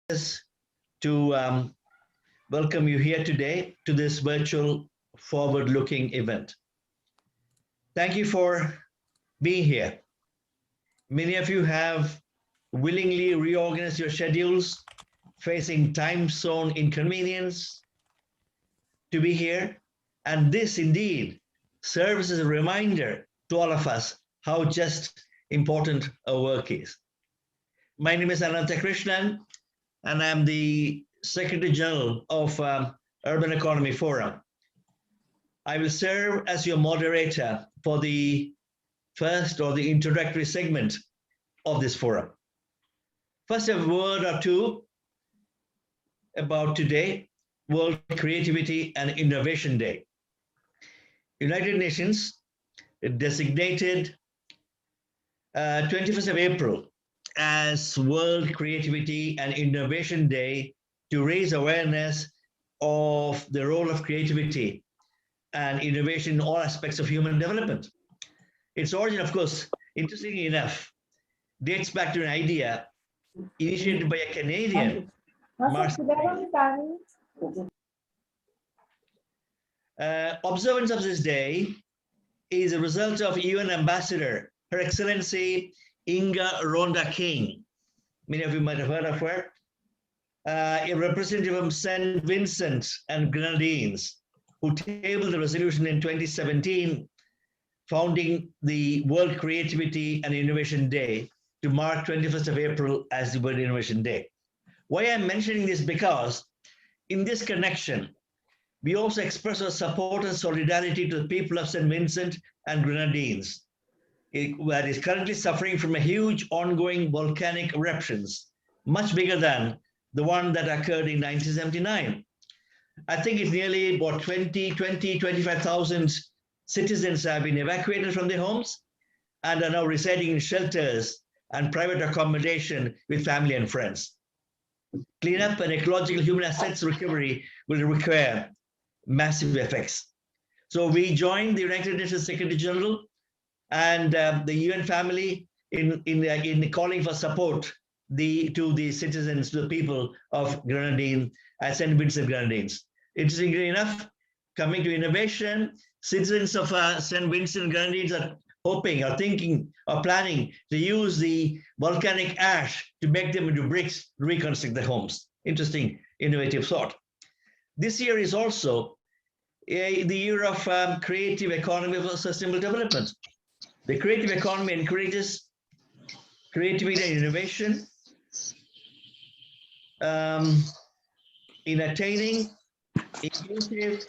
to welcome you here today to this virtual forward-looking event. Thank you for being here. Many of you have willingly reorganized your schedules, facing time zone inconvenience to be here. And this indeed serves as a reminder to all of us how just important our work is. My name is Krishnan, and I'm the Secretary General of Urban Economy Forum. I will serve as your moderator for the first or the introductory segment of this forum. First, a word or two about today, World Creativity and Innovation Day. United Nations designated 21st of April as World Creativity and Innovation Day to raise awareness of the role of creativity and innovation in all aspects of human development. Its origin, of course, interestingly enough, dates back to an idea initiated by a Canadian, observance of this day is a result of UN Ambassador, Her Excellency Inga Rhonda King. Many of you might have heard of her. A representative from St. Vincent and Grenadines, who tabled the resolution in 2017, founding the World Creativity and Innovation Day to mark 21st of April as the World Innovation Day. Why I'm mentioning this because in this connection, we also express our support and solidarity to the people of St. Vincent and Grenadines, that is currently suffering from a huge ongoing volcanic eruptions, much bigger than the one that occurred in 1979. I think it's nearly about 25,000 citizens have been evacuated from their homes and are now residing in shelters and private accommodation with family and friends. Cleanup and ecological human assets recovery will require massive effects. So we joined the United Nations Secretary General and the UN family in calling for support to the citizens, to the people of Grenadine, St. Vincent Grenadines. Interestingly enough, coming to innovation, citizens of St. Vincent Grenadines are hoping or thinking or planning to use the volcanic ash to make them into bricks to reconstruct their homes. Interesting, innovative thought. This year is also the year of creative economy for sustainable development. The creative economy encourages creativity and innovation in attaining inclusive.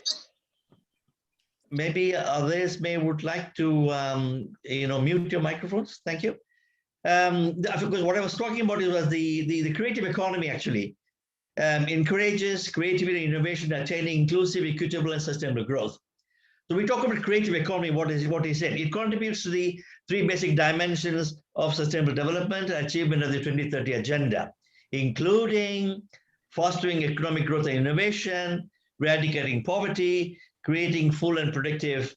Maybe others would like to mute your microphones. Thank you. Because what I was talking about was the creative economy actually encourages creativity and innovation, attaining inclusive, equitable, and sustainable growth. So we talk about creative economy. What is it? It contributes to the three basic dimensions of sustainable development and achievement of the 2030 agenda, including fostering economic growth and innovation, eradicating poverty, creating full and productive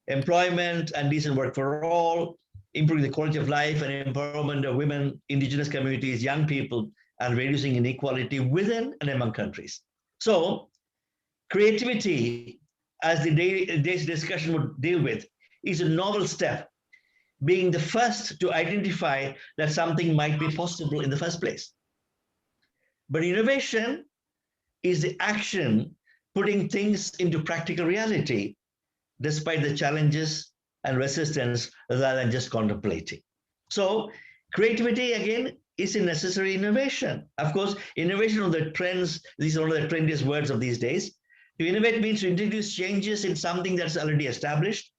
employment and decent work for all, improving the quality of life and empowerment of women, indigenous communities, young people, and reducing inequality within and among countries. So creativity, as the day's discussion would deal with, is a novel step, being the first to identify that something might be possible in the first place. But innovation is the action putting things into practical reality, despite the challenges and resistance rather than just contemplating. So creativity, again, is a necessary innovation. Of course, innovation of the trends, these are one of the trendiest words of these days. To innovate means to introduce changes in something that's already established,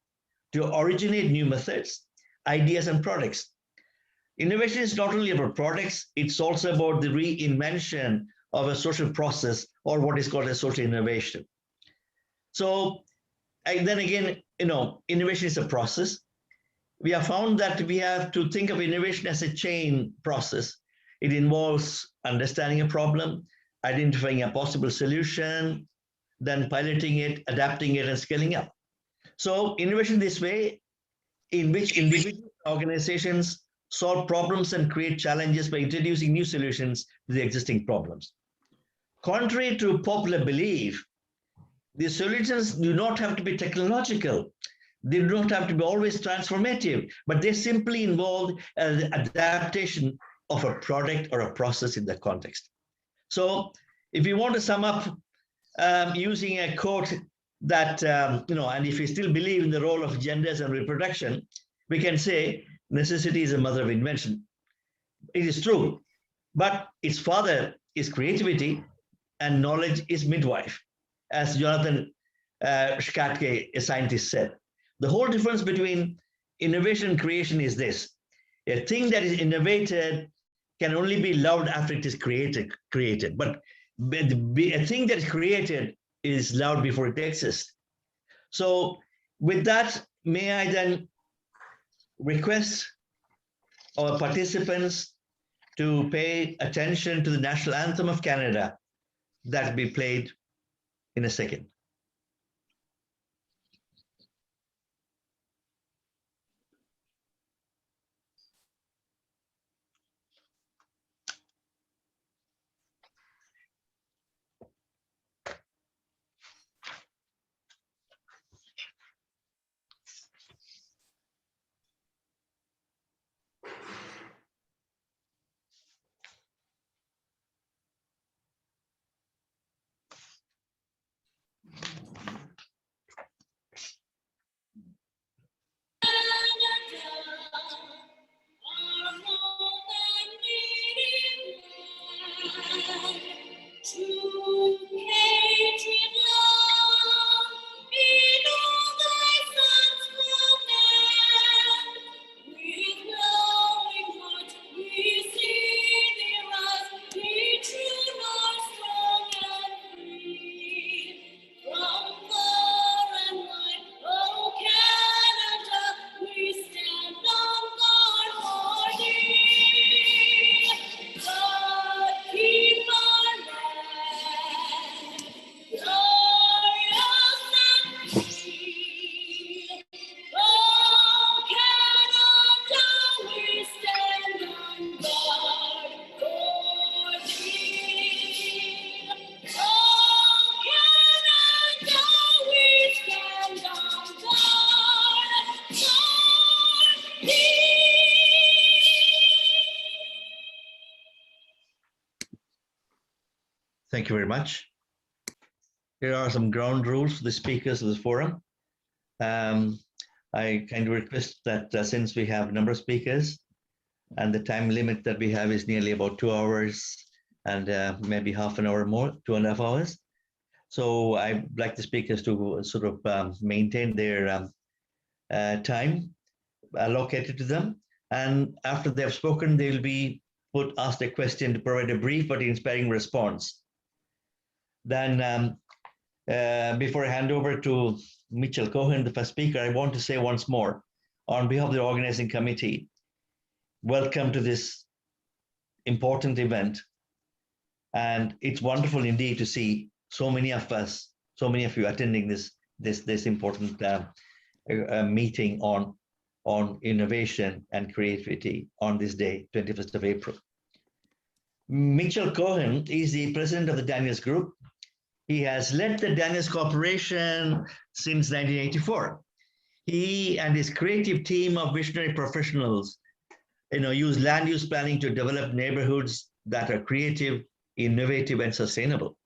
to originate new methods, ideas, and products. Innovation is not only about products, it's also about the reinvention of a social process, or what is called a social innovation. So, and then again, innovation is a process. We have found that we have to think of innovation as a chain process. It involves understanding a problem, identifying a possible solution, then piloting it, adapting it, and scaling up. So innovation this way, in which individual organizations, solve problems and create challenges by introducing new solutions to the existing problems. Contrary to popular belief, the solutions do not have to be technological. They do not have to be always transformative, but they simply involve an adaptation of a product or a process in the context. So if you want to sum up using a quote that, and if you still believe in the role of genders and reproduction, we can say necessity is the mother of invention. It is true, but its father is creativity and knowledge is midwife, as Jonathan Schkatke, a scientist, said. The whole difference between innovation and creation is this. A thing that is innovated can only be loved after it is created. But a thing that is created is loved before it exists. So with that, may I then request our participants to pay attention to the national anthem of Canada that will be played in a second. Thank you very much. Here are some ground rules for the speakers of this forum. I kind of request that since we have a number of speakers and the time limit that we have is nearly about 2 hours and maybe half an hour more, 2.5 hours. So I'd like the speakers to sort of maintain their time allocated to them. And after they have spoken, they will be asked a question to provide a brief but inspiring response. Then before I hand over to Mitchell Cohen, the first speaker, I want to say once more, on behalf of the organizing committee, welcome to this important event. And it's wonderful indeed to see so many of us, so many of you attending this important meeting on innovation and creativity on this day, 21st of April. Mitchell Cohen is the president of the Daniels Group. He has led the Daniels Corporation since 1984. He and his creative team of visionary professionals, use land use planning to develop neighborhoods that are creative, innovative, and sustainable.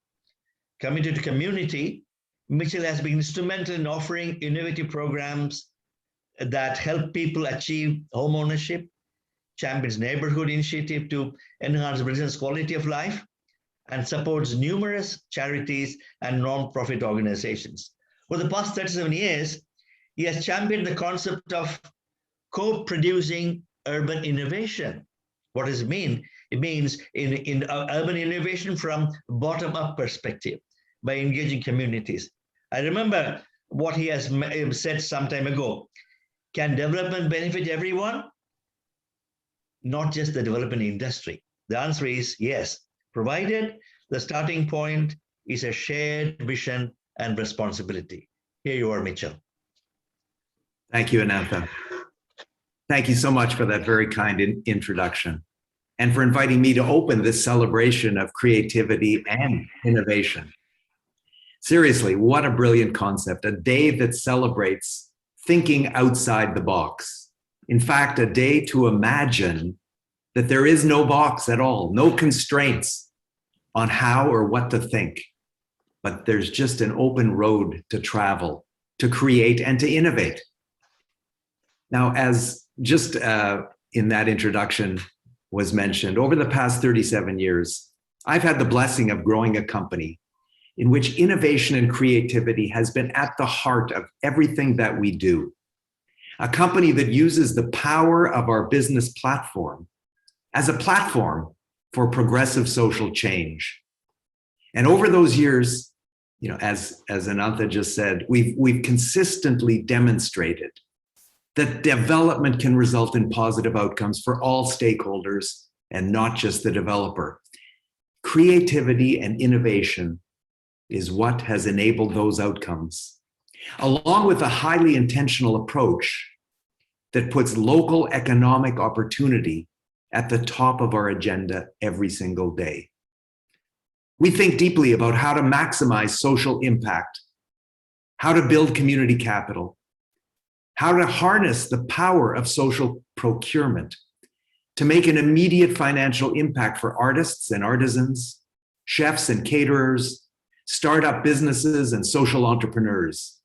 Committed to community, Mitchell has been instrumental in offering innovative programs that help people achieve home ownership, champions neighborhood initiative to enhance residents' quality of life, and supports numerous charities and non-profit organizations. For the past 37 years, he has championed the concept of co-producing urban innovation. What does it mean? It means in urban innovation from bottom-up perspective by engaging communities. I remember what he has said some time ago. Can development benefit everyone? Not just the development industry. The answer is yes, provided the starting point is a shared vision and responsibility. Here you are, Mitchell. Thank you, Anantha. Thank you so much for that very kind introduction and for inviting me to open this celebration of creativity and innovation. Seriously, what a brilliant concept, a day that celebrates thinking outside the box. In fact, a day to imagine that there is no box at all, no constraints on how or what to think, but there's just an open road to travel, to create and to innovate. Now, as just in that introduction was mentioned, over the past 37 years, I've had the blessing of growing a company in which innovation and creativity has been at the heart of everything that we do. A company that uses the power of our business platform as a platform for progressive social change. And over those years, as Anantha just said, we've consistently demonstrated that development can result in positive outcomes for all stakeholders and not just the developer. Creativity and innovation is what has enabled those outcomes, along with a highly intentional approach that puts local economic opportunity at the top of our agenda every single day. We think deeply about how to maximize social impact, how to build community capital, how to harness the power of social procurement to make an immediate financial impact for artists and artisans, chefs and caterers, startup businesses and social entrepreneurs.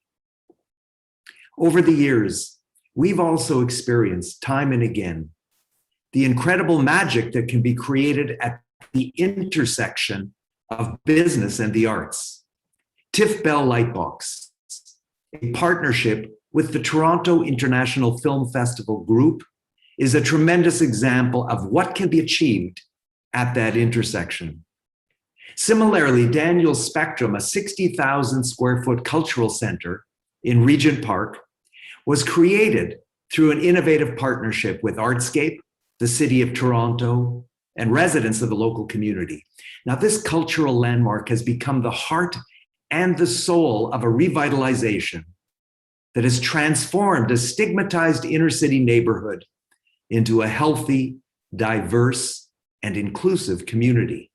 Over the years, we've also experienced time and again the incredible magic that can be created at the intersection of business and the arts. TIFF Bell Lightbox, a partnership with the Toronto International Film Festival Group, is a tremendous example of what can be achieved at that intersection. Similarly, Daniel's Spectrum, a 60,000 square foot cultural center in Regent Park, was created through an innovative partnership with Artscape, the City of Toronto, and residents of the local community. Now, this cultural landmark has become the heart and the soul of a revitalization that has transformed a stigmatized inner city neighborhood into a healthy, diverse, and inclusive community.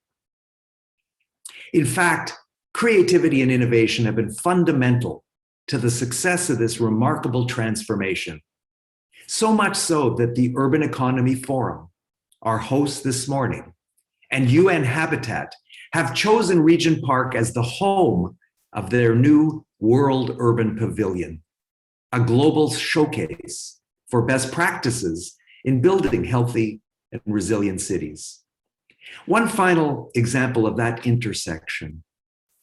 In fact, creativity and innovation have been fundamental to the success of this remarkable transformation. So much so that the Urban Economy Forum, our host this morning, and UN Habitat have chosen Regent Park as the home of their new World Urban Pavilion, a global showcase for best practices in building healthy and resilient cities. One final example of that intersection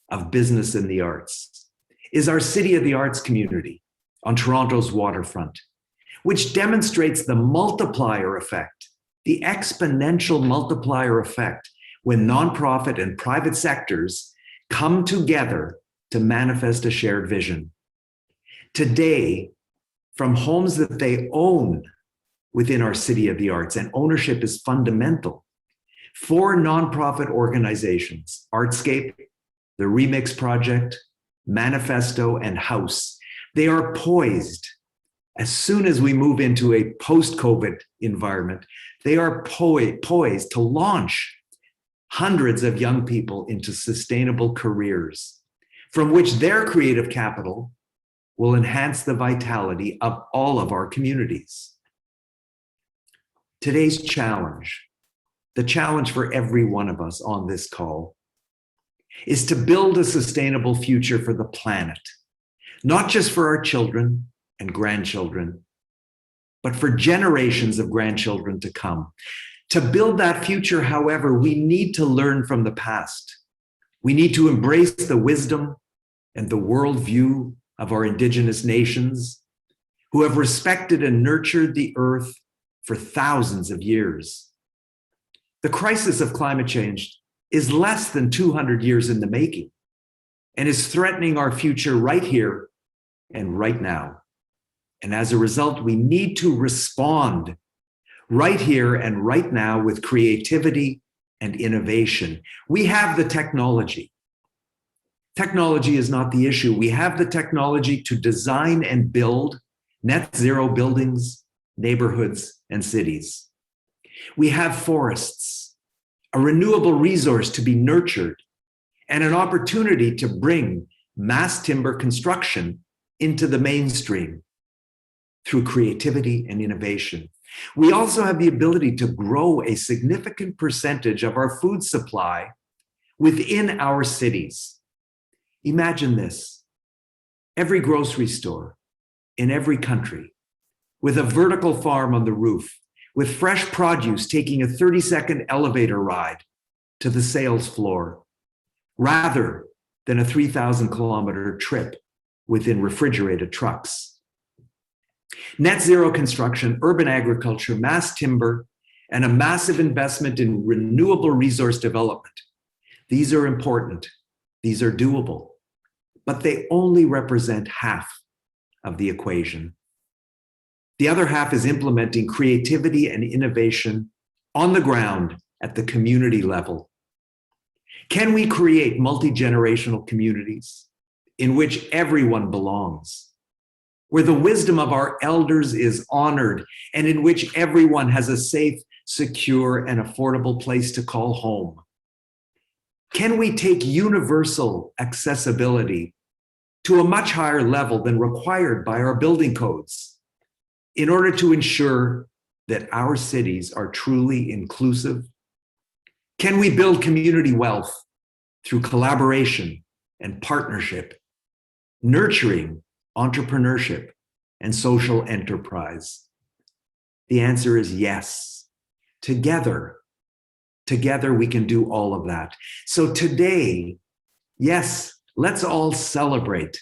of business and the arts is our City of the Arts community on Toronto's waterfront, which demonstrates the multiplier effect, the exponential multiplier effect when nonprofit and private sectors come together to manifest a shared vision. Today, from homes that they own within our City of the Arts, and ownership is fundamental, 4 nonprofit organizations, Artscape, the Remix Project, Manifesto, and House, they are poised, as soon as we move into a post-COVID environment, they are poised to launch hundreds of young people into sustainable careers from which their creative capital will enhance the vitality of all of our communities. Today's challenge, the challenge for every one of us on this call, is to build a sustainable future for the planet, not just for our children and grandchildren, but for generations of grandchildren to come. To build that future, however, we need to learn from the past. We need to embrace the wisdom and the worldview of our Indigenous nations who have respected and nurtured the earth for thousands of years. The crisis of climate change is less than 200 years in the making and is threatening our future right here and right now. And as a result, we need to respond right here and right now with creativity and innovation. We have the technology. Technology is not the issue. We have the technology to design and build net zero buildings, neighborhoods, and cities. We have forests, a renewable resource to be nurtured, and an opportunity to bring mass timber construction into the mainstream through creativity and innovation. We also have the ability to grow a significant percentage of our food supply within our cities. Imagine this: every grocery store in every country with a vertical farm on the roof, with fresh produce taking a 30-second elevator ride to the sales floor, rather than a 3,000-kilometer trip within refrigerated trucks. Net zero construction, urban agriculture, mass timber, and a massive investment in renewable resource development. These are important. These are doable, but they only represent half of the equation. The other half is implementing creativity and innovation on the ground at the community level. Can we create multi-generational communities in which everyone belongs, where the wisdom of our elders is honored, and in which everyone has a safe, secure, and affordable place to call home? Can we take universal accessibility to a much higher level than required by our building codes in order to ensure that our cities are truly inclusive? Can we build community wealth through collaboration and partnership, nurturing entrepreneurship and social enterprise? The answer is yes. Together we can do all of that. So today, yes, let's all celebrate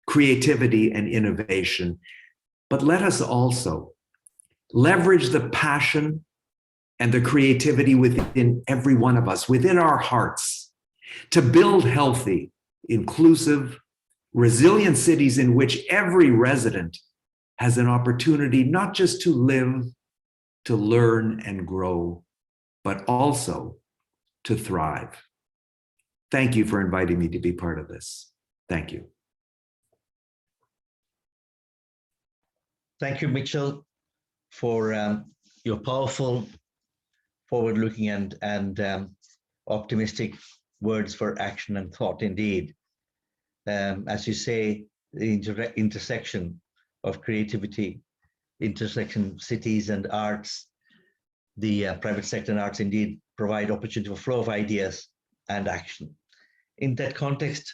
creativity and innovation, but let us also leverage the passion and the creativity within every one of us, within our hearts, to build healthy, inclusive, resilient cities in which every resident has an opportunity not just to live, to learn and grow, but also to thrive. Thank you for inviting me to be part of this. Thank you. Thank you, Mitchell, for your powerful, forward-looking and optimistic words for action and thought indeed. As you say, the intersection of creativity, intersection cities and arts, the private sector and arts indeed provide opportunity for flow of ideas and action. In that context,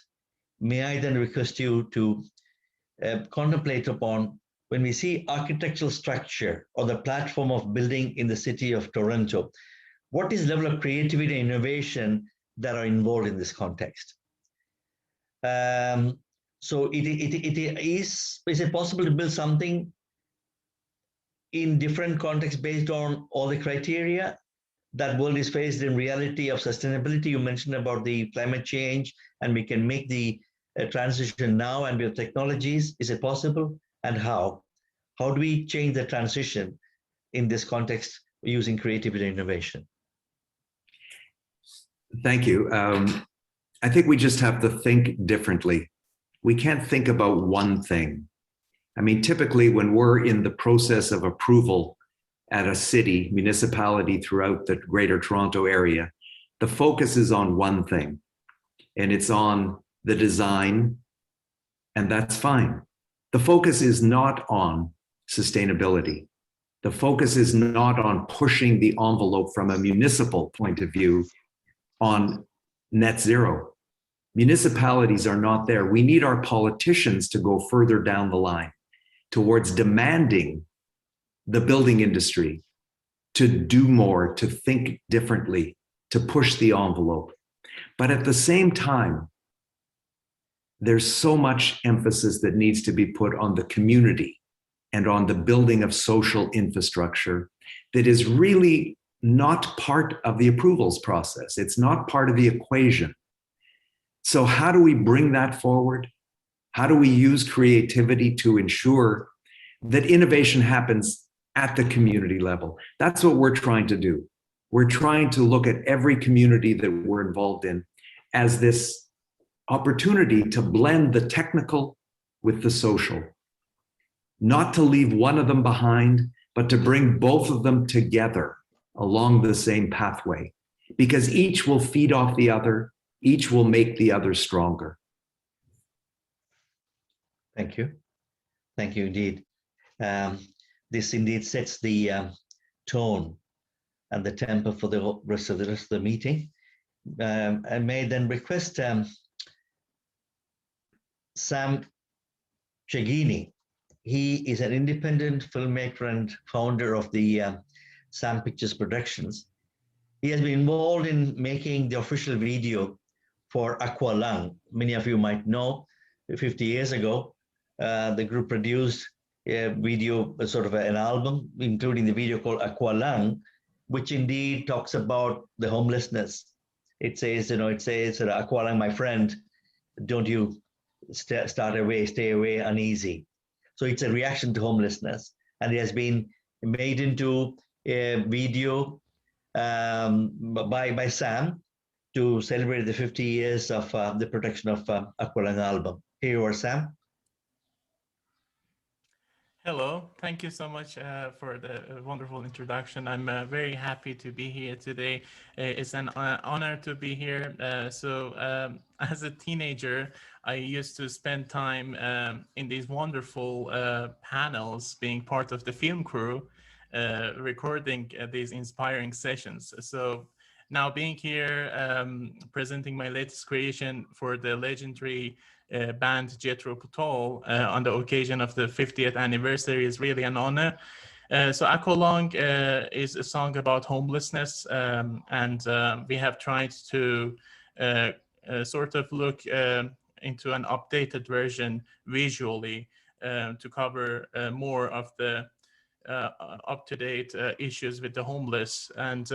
may I then request you to contemplate upon, when we see architectural structure or the platform of building in the city of Toronto, what is the level of creativity and innovation that are involved in this context? So is it possible to build something in different contexts based on all the criteria that world is faced in reality of sustainability? You mentioned about the climate change, and we can make the transition now and with technologies. Is it possible, and how? How do we change the transition in this context using creativity and innovation? Thank you. I think we just have to think differently. We can't think about one thing. I mean, typically when we're in the process of approval at a city, municipality throughout the Greater Toronto Area, the focus is on one thing, and it's on the design, and that's fine. The focus is not on sustainability. The focus is not on pushing the envelope from a municipal point of view on net zero. Municipalities are not there. We need our politicians to go further down the line towards demanding the building industry to do more, to think differently, to push the envelope. But at the same time, there's so much emphasis that needs to be put on the community and on the building of social infrastructure that is really not part of the approvals process. It's not part of the equation. So how do we bring that forward? How do we use creativity to ensure that innovation happens at the community level? That's what we're trying to do. We're trying to look at every community that we're involved in as this opportunity to blend the technical with the social, not to leave one of them behind, but to bring both of them together along the same pathway, because each will feed off the other, each will make the other stronger. Thank you. Thank you indeed. This indeed sets the tone and the tempo for the rest of the meeting. I may then request Sam Chegini. He is an independent filmmaker and founder of the Sam Pictures Productions. He has been involved in making the official video for Aqualung. Many of you might know, 50 years ago, the group produced a video, sort of an album, including the video called Aqualung, which indeed talks about the homelessness. It says, Aqualung, my friend, don't you stay away uneasy. So it's a reaction to homelessness. And it has been made into a video by Sam to celebrate the 50 years of the production of Aqualung album. Here you are, Sam. Hello, thank you so much for the wonderful introduction. I'm very happy to be here today. It's an honor to be here. As a teenager, I used to spend time in these wonderful panels, being part of the film crew, recording these inspiring sessions. So now being here, presenting my latest creation for the legendary band Jethro Tull on the occasion of the 50th anniversary is really an honor. So Aqualung is a song about homelessness, and we have tried to sort of look into an updated version visually to cover more of the up-to-date issues with the homeless. And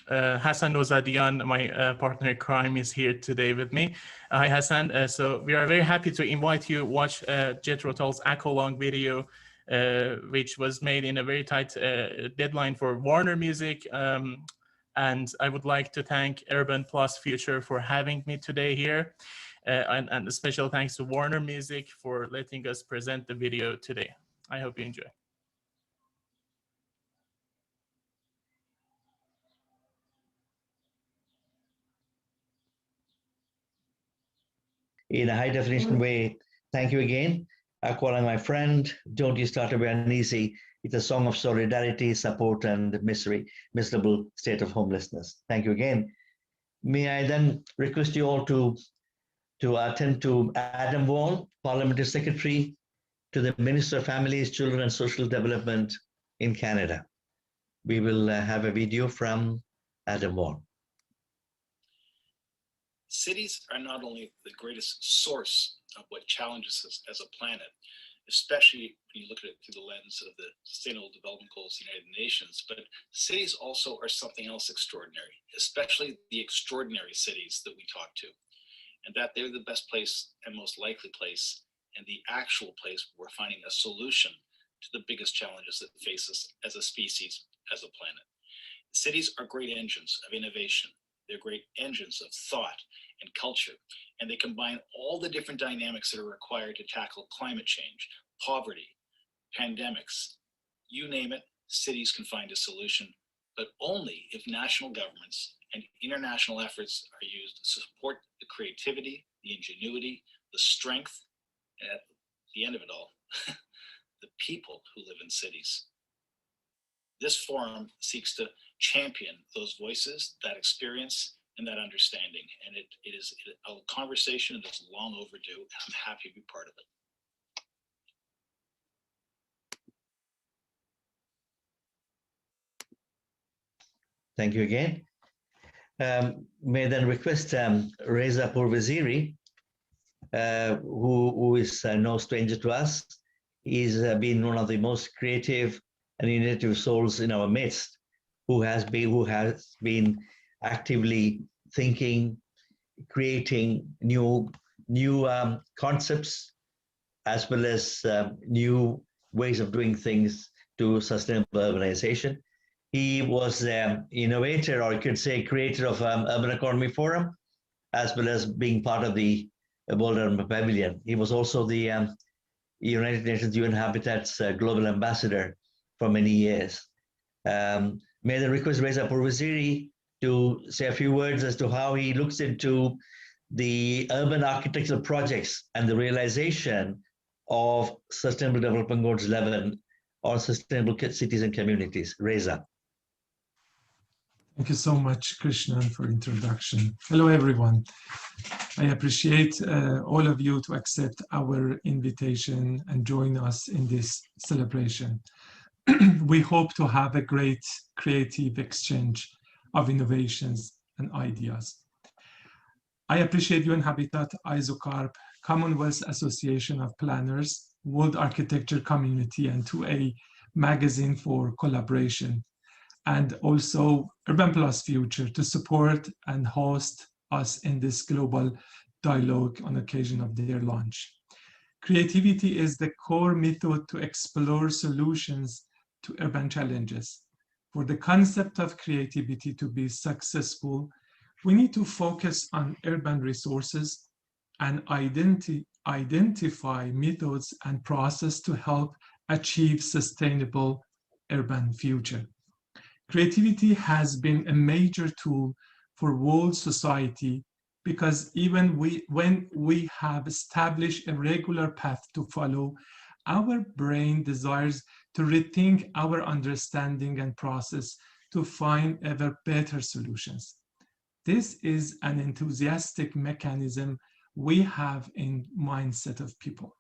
Hassan Nozadian, my partner in crime, is here today with me. Hi, Hassan. So we are very happy to invite you to watch Jethro Tull's Aqualung video, which was made in a very tight deadline for Warner Music. And I would like to thank Urban Plus Future for having me today here. And a special thanks to Warner Music for letting us present the video today. I hope you enjoy. In a high definition way, thank you again. Aqualung, my friend, don't you start away uneasy. It's a song of solidarity, support, and miserable state of homelessness. Thank you again. May I then request you all to attend to Adam Vaughan, Parliamentary Secretary to the Minister of Families, Children and Social Development in Canada. We will have a video from Adam Vaughan. Cities are not only the greatest source of what challenges us as a planet, especially when you look at it through the lens of the Sustainable Development Goals of the United Nations, but cities also are something else extraordinary, especially the extraordinary cities that we talk to, and that they're the best place and most likely place and the actual place where we're finding a solution to the biggest challenges that face us as a species, as a planet. Cities are great engines of innovation. They're great engines of thought and culture, and they combine all the different dynamics that are required to tackle climate change, poverty, pandemics, you name it, cities can find a solution, but only if national governments and international efforts are used to support the creativity, the ingenuity, the strength, and at the end of it all, the people who live in cities. This forum seeks to champion those voices, that experience, and that understanding. And it is a conversation that is long overdue, and I'm happy to be part of it. Thank you again. May I then request Reza Pourveziri, who is no stranger to us. He's been one of the most creative and innovative souls in our midst, who has been actively thinking, creating new concepts, as well as new ways of doing things to sustainable urbanization. He was the innovator, or you could say creator of Urban Economy Forum, as well as being part of the World Urban Pavilion. He was also the United Nations UN Habitat's Global Ambassador for many years. May I request Reza Pourvaziri to say a few words as to how he looks into the urban architectural projects and the realization of Sustainable Development Goals 11 or Sustainable Cities and Communities. Reza. Thank you so much, Krishnan, for introduction. Hello, everyone. I appreciate all of you to accept our invitation and join us in this celebration. We hope to have a great creative exchange of innovations and ideas. I appreciate UN Habitat, ISOCARP, Commonwealth Association of Planners, World Architecture Community, and 2A Magazine for collaboration, and also Urban Plus Future to support and host us in this global dialogue on occasion of their launch. Creativity is the core method to explore solutions to urban challenges. For the concept of creativity to be successful, we need to focus on urban resources and identify methods and process to help achieve sustainable urban future. Creativity has been a major tool for world society because even when we have established a regular path to follow, our brain desires to rethink our understanding and process to find ever better solutions. This is an enthusiastic mechanism we have in mindset of people.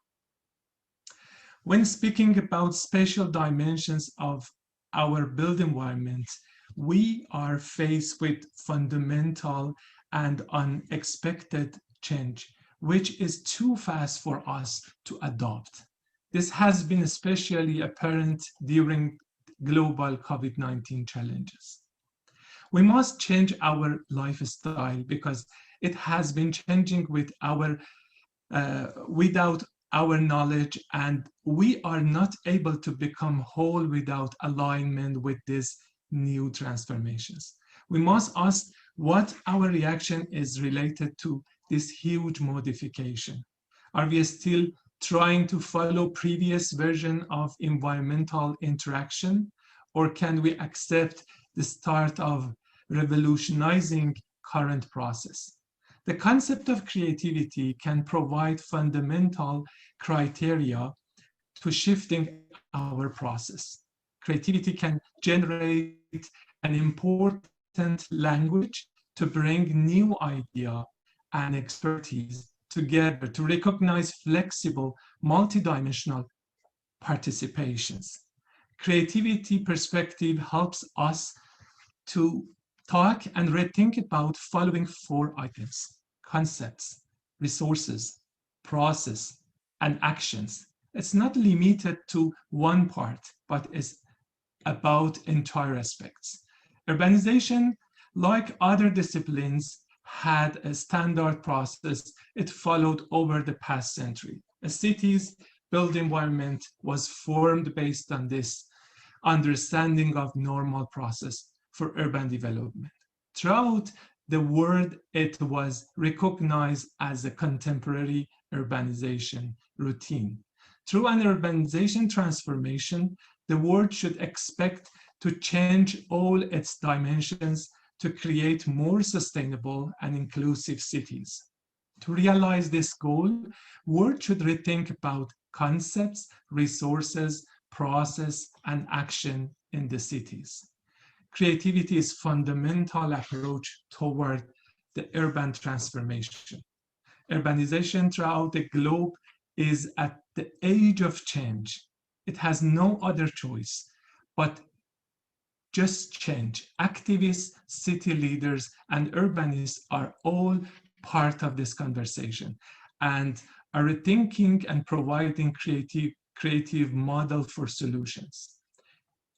When speaking about spatial dimensions of our built environment, we are faced with fundamental and unexpected change, which is too fast for us to adopt. This has been especially apparent during global COVID-19 challenges. We must change our lifestyle because it has been changing without our knowledge, and we are not able to become whole without alignment with these new transformations. We must ask what our reaction is related to this huge modification. Are we still trying to follow previous version of environmental interaction, or can we accept the start of revolutionizing current process? The concept of creativity can provide fundamental criteria to shifting our process. Creativity can generate an important language to bring new idea and expertise together to recognize flexible, multidimensional participations. Creativity perspective helps us to talk and rethink about following 4 items: concepts, resources, process, and actions. It's not limited to one part, but is about entire aspects. Urbanization, like other disciplines, had a standard process it followed over the past century. A city's built environment was formed based on this understanding of normal process for urban development. Throughout the world, it was recognized as a contemporary urbanization routine. Through an urbanization transformation, the world should expect to change all its dimensions to create more sustainable and inclusive cities. To realize this goal, world should rethink about concepts, resources, process, and action in the cities. Creativity is fundamental approach toward the urban transformation. Urbanization throughout the globe is at the age of change. It has no other choice but just change. Activists, city leaders, and urbanists are all part of this conversation and are rethinking and providing creative model for solutions.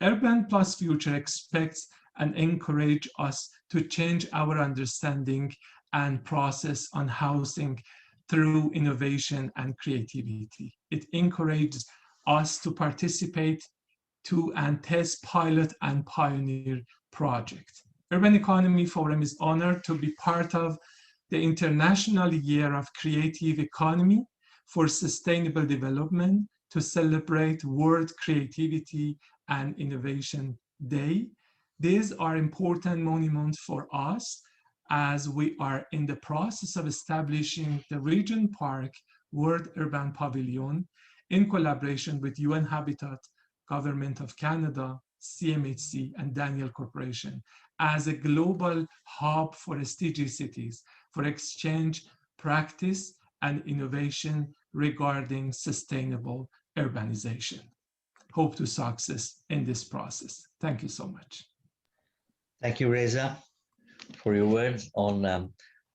Urban Plus Future expects and encourages us to change our understanding and process on housing through innovation and creativity. It encourages us to participate to and test, pilot, and pioneer projects. Urban Economy Forum is honored to be part of the International Year of Creative Economy for Sustainable Development to celebrate World Creativity and Innovation Day. These are important monuments for us as we are in the process of establishing the Region Park World Urban Pavilion in collaboration with UN Habitat, Government of Canada, CMHC, and Daniel Corporation as a global hub for SDG cities for exchange, practice, and innovation regarding sustainable urbanization. Hope to success in this process. Thank you so much. Thank you, Reza, for your words on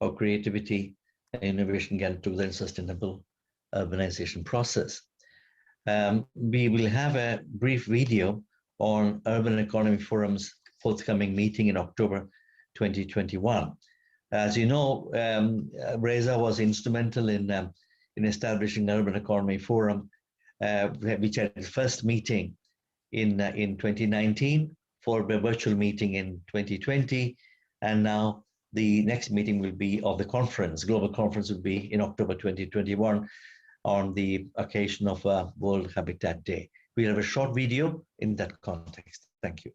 how creativity and innovation can do the sustainable urbanization process. We will have a brief video on Urban Economy Forum's forthcoming meeting in October 2021. As you know, Reza was instrumental in establishing the Urban Economy Forum, which had its first meeting in 2019, followed by a virtual meeting in 2020, and now the next meeting will be of the conference. Global conference will be in October 2021 on the occasion of World Habitat Day. We'll have a short video in that context. Thank you.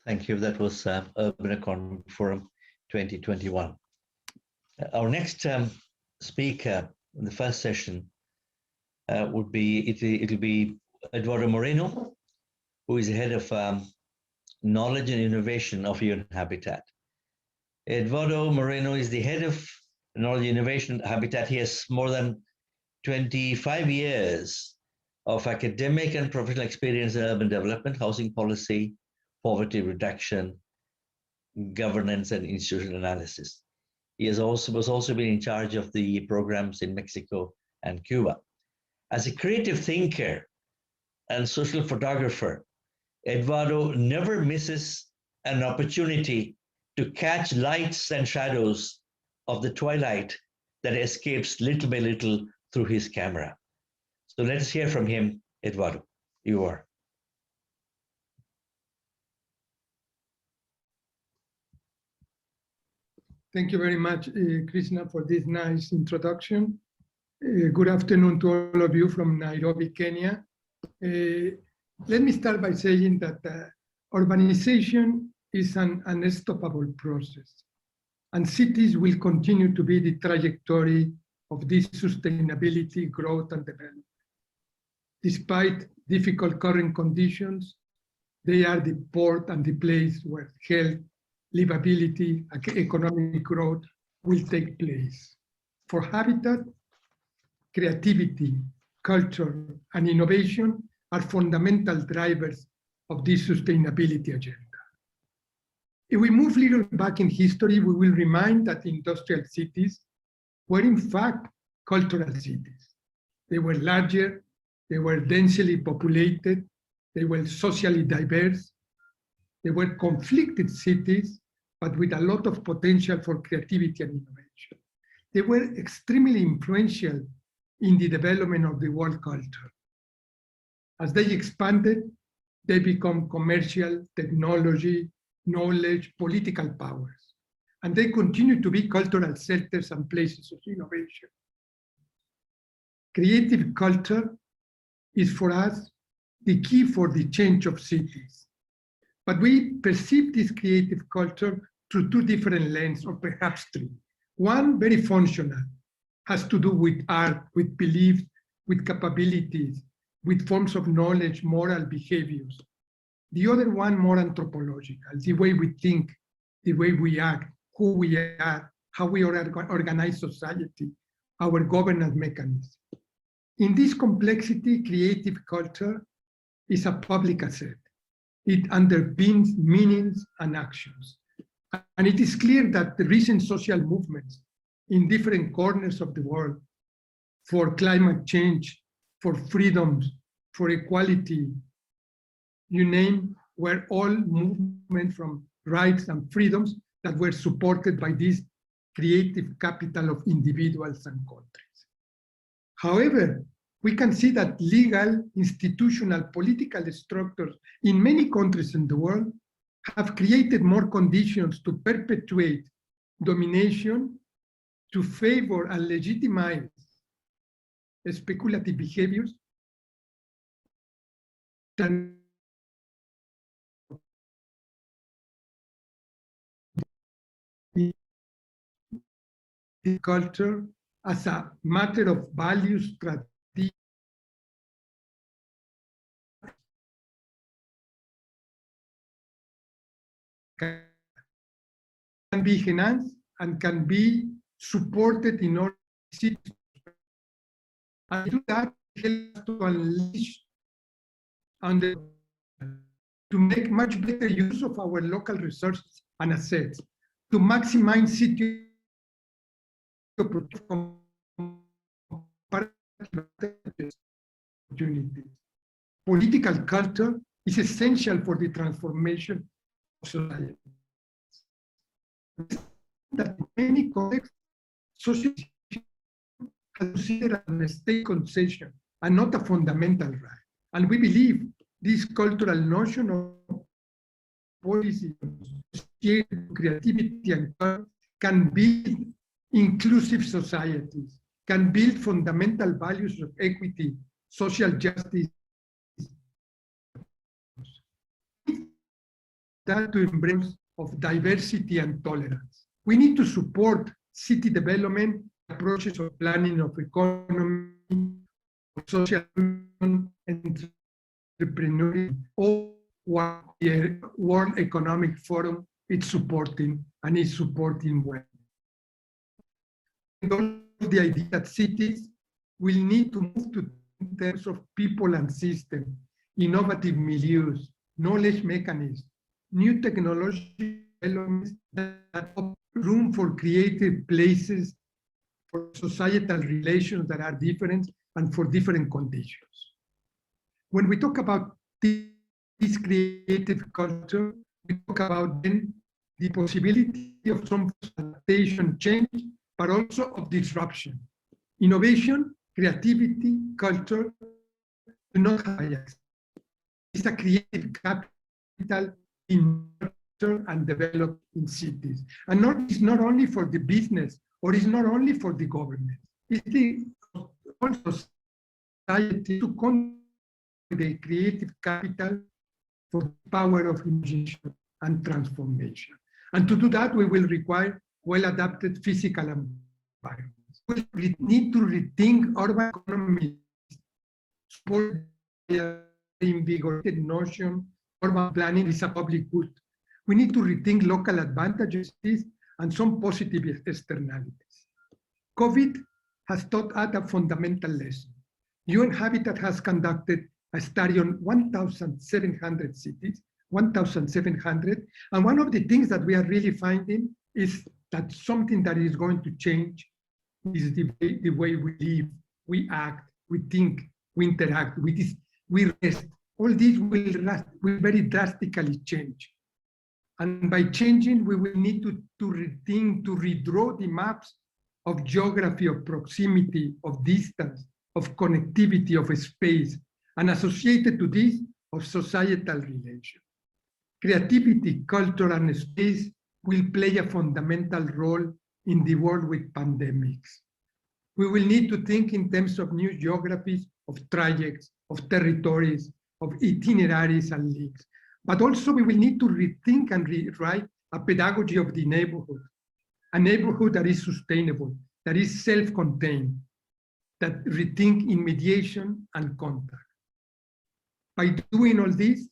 Thank you. That was Urban Economy Forum 2021. Our next speaker in the first session would be, it'll be Eduardo Moreno, who is the head of knowledge and innovation of UN Habitat. Eduardo Moreno is the head of knowledge and innovation Habitat. He has more than 25 years of academic and professional experience in urban development, housing policy, poverty reduction, governance, and institutional analysis. He was also been in charge of the programs in Mexico and Cuba. As a creative thinker and social photographer, Eduardo never misses an opportunity to catch lights and shadows of the twilight that escapes little by little through his camera. So let's hear from him. Eduardo, you are. Thank you very much, Krishna, for this nice introduction. Good afternoon to all of you from Nairobi, Kenya. Let me start by saying that urbanization is an unstoppable process, and cities will continue to be the trajectory of this sustainability, growth, and development. Despite difficult current conditions, they are the port and the place where health, livability, economic growth will take place. For Habitat, creativity, culture, and innovation are fundamental drivers of this sustainability agenda. If we move a little back in history, we will remind that industrial cities were in fact cultural cities. They were larger, they were densely populated, They were socially diverse. They were conflicted cities, but with a lot of potential for creativity and innovation. They were extremely influential in the development of the world culture. As they expanded, they become commercial, technology, knowledge, political powers. And they continue to be cultural centers and places of innovation. Creative culture is for us the key for the change of cities. But we perceive this creative culture through two different lenses, or perhaps three. One, very functional, has to do with art, with beliefs, with capabilities, with forms of knowledge, moral behaviors. The other one, more anthropological, the way we think, the way we act, who we are, how we organize society, our governance mechanism. In this complexity, creative culture is a public asset. It underpins meanings and actions. And it is clear that the recent social movements in different corners of the world for climate change, for freedoms, for equality, you name, were all movements from rights and freedoms that were supported by this creative capital of individuals and countries. However, we can see that legal, institutional, political structures in many countries in the world have created more conditions to perpetuate domination, to favor and legitimize speculative behaviors than the culture as a matter of values, tradition, can be enhanced and can be supported in order and do that helps to unleash and to make much better use of our local resources and assets, to maximize city opportunities. Political culture is essential for the transformation of society. That in many contexts, society considered as a state concession and not a fundamental right. And we believe this cultural notion of policy, creativity, and culture can build inclusive societies, can build fundamental values of equity, social justice, that to embrace of diversity and tolerance. We need to support city development, approaches of planning of economy, of social and entrepreneurship, all what the World Economic Forum is supporting and is supporting well. The idea that cities will need to move to in terms of people and systems, innovative milieus, knowledge mechanisms, new technology elements that open room for creative places, for societal relations that are different and for different conditions. When we talk about this creative culture, we talk about then the possibility of some adaptation, change, but also of disruption. Innovation, creativity, culture do not have bias. It's a creative capital in nurture and develop in cities. And it's not only for the business, or it's not only for the government. It's the also society to control the creative capital for the power of imagination and transformation. And to do that, we will require well-adapted physical environments. We need to rethink urban economy, support the invigorated notion, urban planning is a public good. We need to rethink local advantages and some positive externalities. COVID has taught us a fundamental lesson. UN Habitat has conducted a study on 1,700 cities, 1,700. And one of the things that we are really finding is that something that is going to change is the way we live, we act, we think, we interact, we rest, all this will very drastically change. And by changing, we will need to rethink, to redraw the maps of geography, of proximity, of distance, of connectivity, of space, and associated to this, of societal relations. Creativity, culture, and space will play a fundamental role in the world with pandemics. We will need to think in terms of new geographies, of trajects, of territories, of itineraries and links. But also we will need to rethink and rewrite a pedagogy of the neighborhood, a neighborhood that is sustainable, that is self-contained, that rethink in mediation and contact. By doing all this,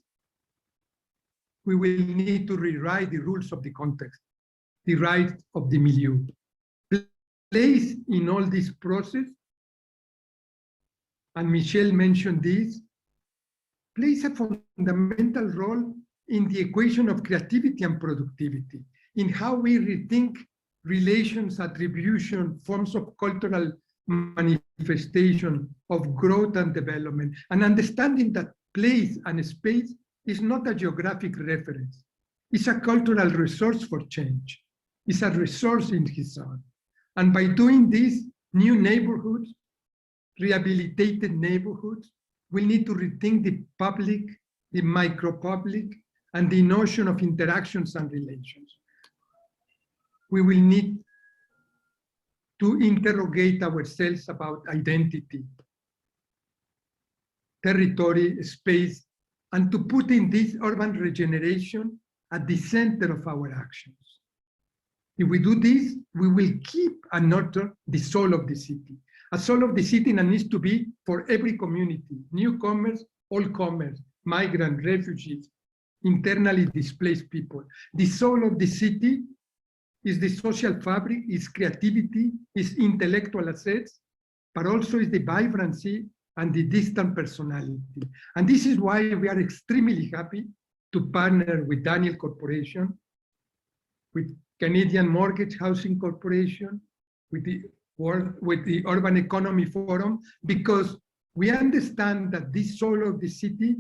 we will need to rewrite the rules of the context, the rights of the milieu. Place in all this process, and Michelle mentioned this, plays a fundamental role in the equation of creativity and productivity, in how we rethink relations, attribution, forms of cultural manifestation, of growth and development, and understanding that place and space is not a geographic reference. It's a cultural resource for change. It's a resource in its own. And by doing this, new neighborhoods, rehabilitated neighborhoods, will need to rethink the public, the micro-public, and the notion of interactions and relations. We will need to interrogate ourselves about identity, territory, space, and to put in this urban regeneration at the center of our actions. If we do this, we will keep and nurture the soul of the city. A soul of the city that needs to be for every community, newcomers, all comers, migrant, refugees, internally displaced people. The soul of the city is the social fabric, is creativity, is intellectual assets, but also is the vibrancy and the distant personality. And this is why we are extremely happy to partner with Daniel Corporation, with Canadian Mortgage Housing Corporation, with the Urban Economy Forum, because we understand that this soul of the city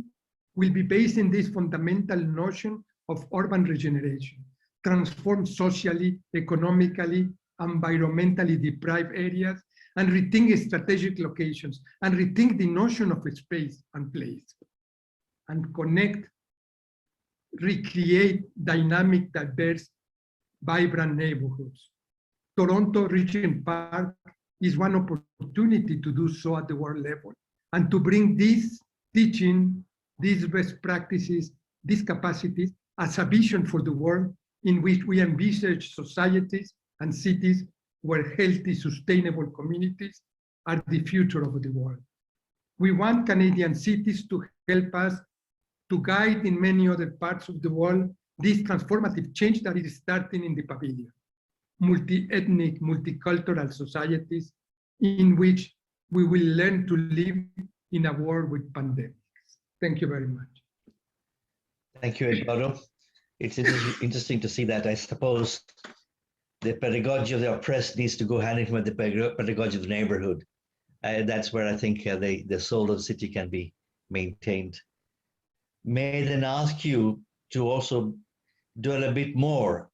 will be based in this fundamental notion of urban regeneration, transform socially, economically, environmentally deprived areas, and rethink strategic locations, and rethink the notion of space and place, and connect, recreate dynamic, diverse, vibrant neighborhoods. Toronto Regent Park is one opportunity to do so at the world level, and to bring this teaching, these best practices, these capacities as a vision for the world in which we envisage societies and cities where healthy, sustainable communities are the future of the world. We want Canadian cities to help us to guide in many other parts of the world this transformative change that is starting in the pavilion. Multi-ethnic, multicultural societies in which we will learn to live in a world with pandemics. Thank you very much. Thank you, Eduardo. It's interesting to see that. I suppose the pedagogy of the oppressed needs to go hand in hand with the pedagogy of the neighborhood. That's where I think the soul of the city can be maintained. May I then ask you to also dwell a bit more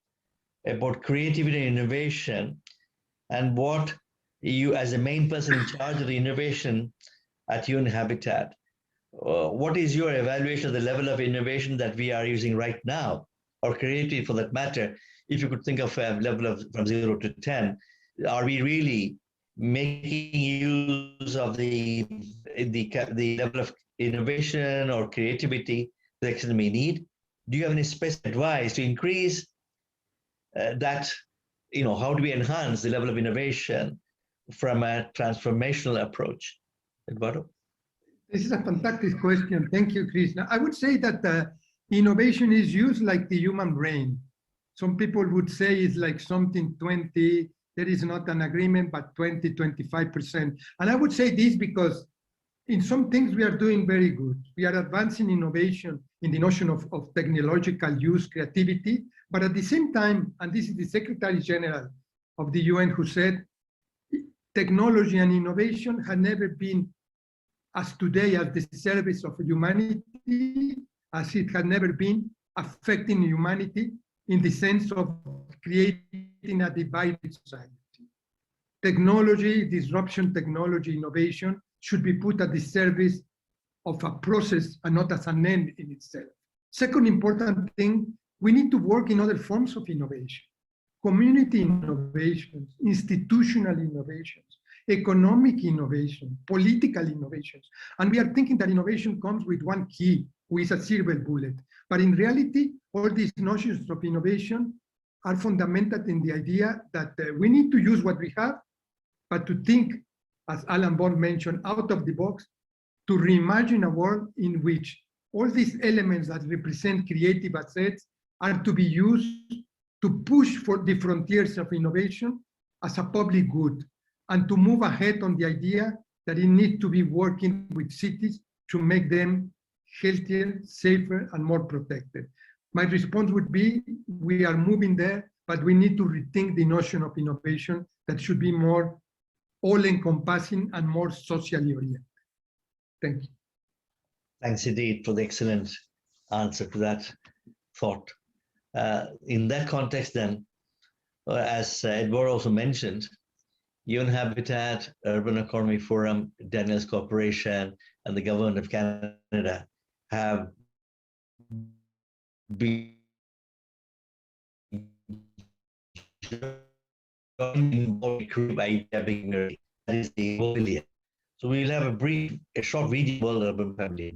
about creativity and innovation, and what you, as a main person in charge of the innovation at UN Habitat, what is your evaluation of the level of innovation that we are using right now, or creativity for that matter? If you could think of a level of from 0 to 10, are we really making use of the level of innovation or creativity that we need? Do you have any specific advice to increase that? How do we enhance the level of innovation from a transformational approach? Eduardo? This is a fantastic question. Thank you, Krishna. I would say that innovation is used like the human brain. Some people would say it's like something 20, there is not an agreement, but 20, 25%. And I would say this because in some things we are doing very good. We are advancing innovation in the notion of technological use, creativity, but at the same time, and this is the Secretary General of the UN who said, technology and innovation have never been as today as the service of humanity, as it has never been, affecting humanity in the sense of creating a divided society. Technology, disruption, technology, innovation should be put at the service of a process and not as an end in itself. Second important thing, we need to work in other forms of innovation. Community innovations, institutional innovations, economic innovation, political innovations. And we are thinking that innovation comes with one key, with a silver bullet. But in reality, all these notions of innovation are fundamental in the idea that we need to use what we have, but to think, as Alan Bond mentioned, out of the box, to reimagine a world in which all these elements that represent creative assets are to be used to push for the frontiers of innovation as a public good, and to move ahead on the idea that it needs to be working with cities to make them healthier, safer, and more protected. My response would be, we are moving there, but we need to rethink the notion of innovation that should be more all-encompassing and more socially oriented. Thank you. Thanks indeed for the excellent answer to that thought. In that context then, as Edward also mentioned, UN Habitat, Urban Economy Forum, Daniels Corporation, and the Government of Canada have been by that is the Biophilia. So we'll have a short video World Urban Family.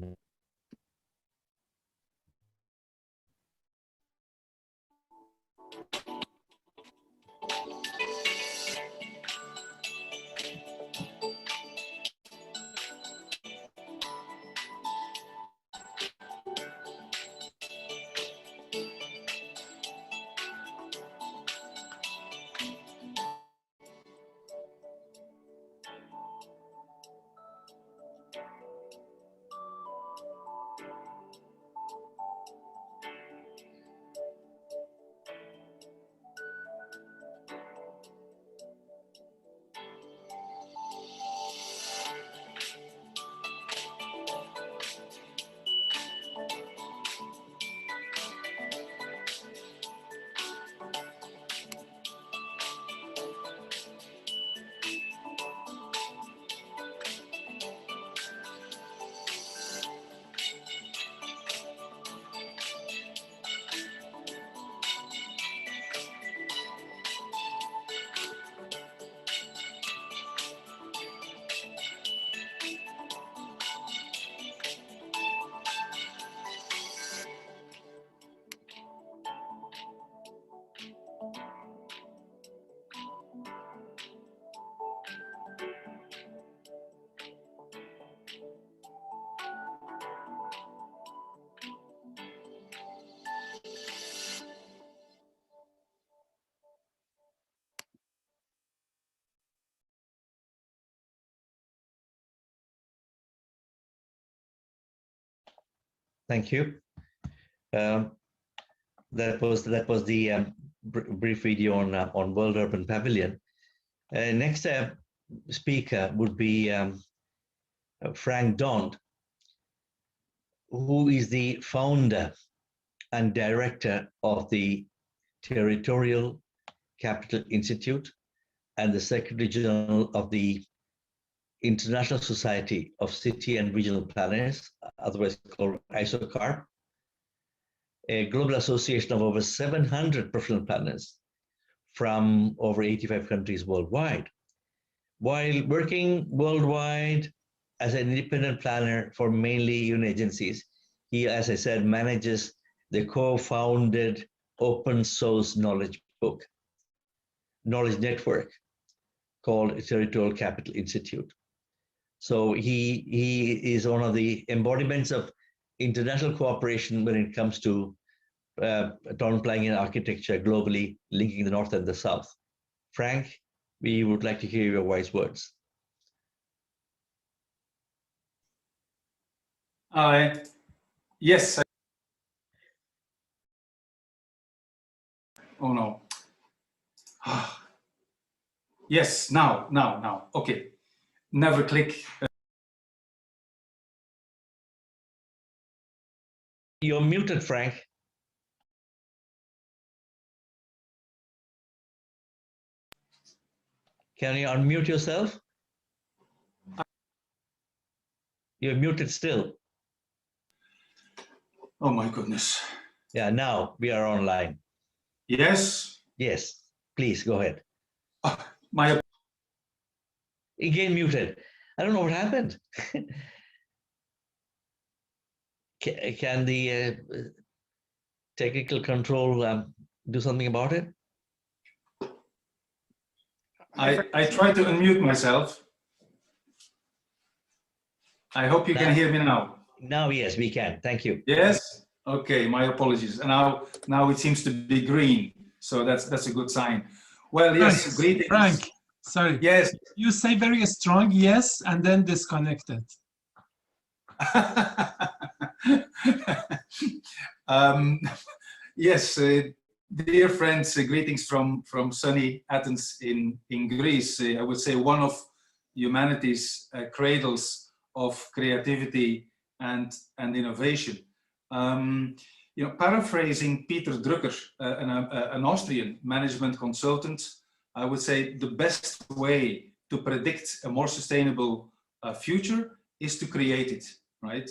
Thank you. That was the brief video on World Urban Pavilion. Next speaker would be Frank Dond, who is the founder and director of the Territorial Capital Institute and the Secretary General of the International Society of City and Regional Planners, otherwise called ISOCARP, a global association of over 700 professional planners from over 85 countries worldwide. While working worldwide as an independent planner for mainly UN agencies, he, as I said, manages the co-founded open source knowledge network called Territorial Capital Institute. So he is one of the embodiments of international cooperation when it comes to town planning and architecture globally, linking the North and the South. Frank, we would like to hear your wise words. Yes. Oh no. Yes, now. Okay. Never click. You're muted, Frank. Can you unmute yourself? You're muted still. Oh my goodness. Yeah, now we are online. Yes. Yes, please go ahead. My Again muted. I don't know what happened. Can the technical control do something about it? I tried to unmute myself. I hope you can hear me now. Now, yes, we can. Thank you. Yes. Okay. My apologies. And now it seems to be green, so that's a good sign. Well, yes. Greetings. Frank, sorry. Yes. You say very strong yes and then disconnected. Yes, dear friends, greetings from sunny Athens in Greece. I would say one of humanity's cradles of creativity and innovation. Paraphrasing Peter Drucker, an Austrian management consultant, I would say the best way to predict a more sustainable future is to create it. Right?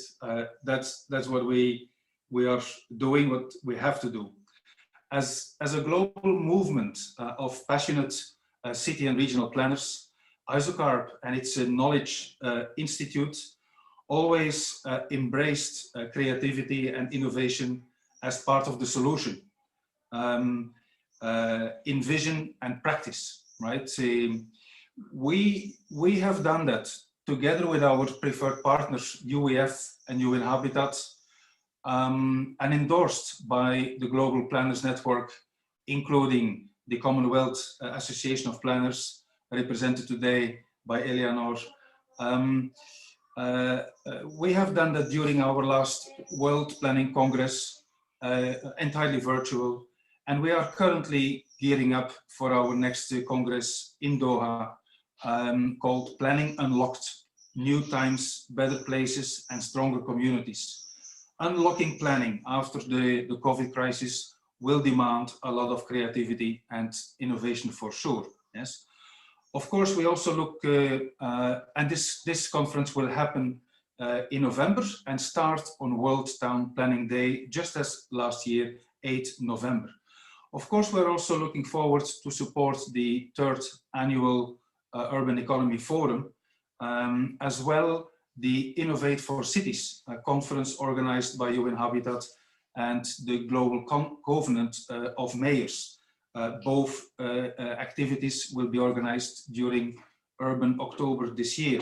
That's what we are doing, what we have to do. As a global movement of passionate city and regional planners, ISOCARP and its Knowledge Institute always embraced creativity and innovation as part of the solution in vision and practice, right? We have done that together with our preferred partners, UEF and UN Habitat, and endorsed by the Global Planners Network, including the Commonwealth Association of Planners, represented today by Eleanor. We have done that during our last World Planning Congress, entirely virtual, and we are currently gearing up for our next Congress in Doha, called Planning Unlocked: New Times, Better Places and Stronger Communities. Unlocking planning after the COVID crisis will demand a lot of creativity and innovation for sure, yes. Of course, we also look, and this conference will happen in November and start on World Town Planning Day, just as last year, 8 November. Of course, we're also looking forward to support the 3rd annual Urban Economy Forum, as well the Innovate for Cities conference organized by UN Habitat and the Global Covenant of Mayors. Both activities will be organized during Urban October this year.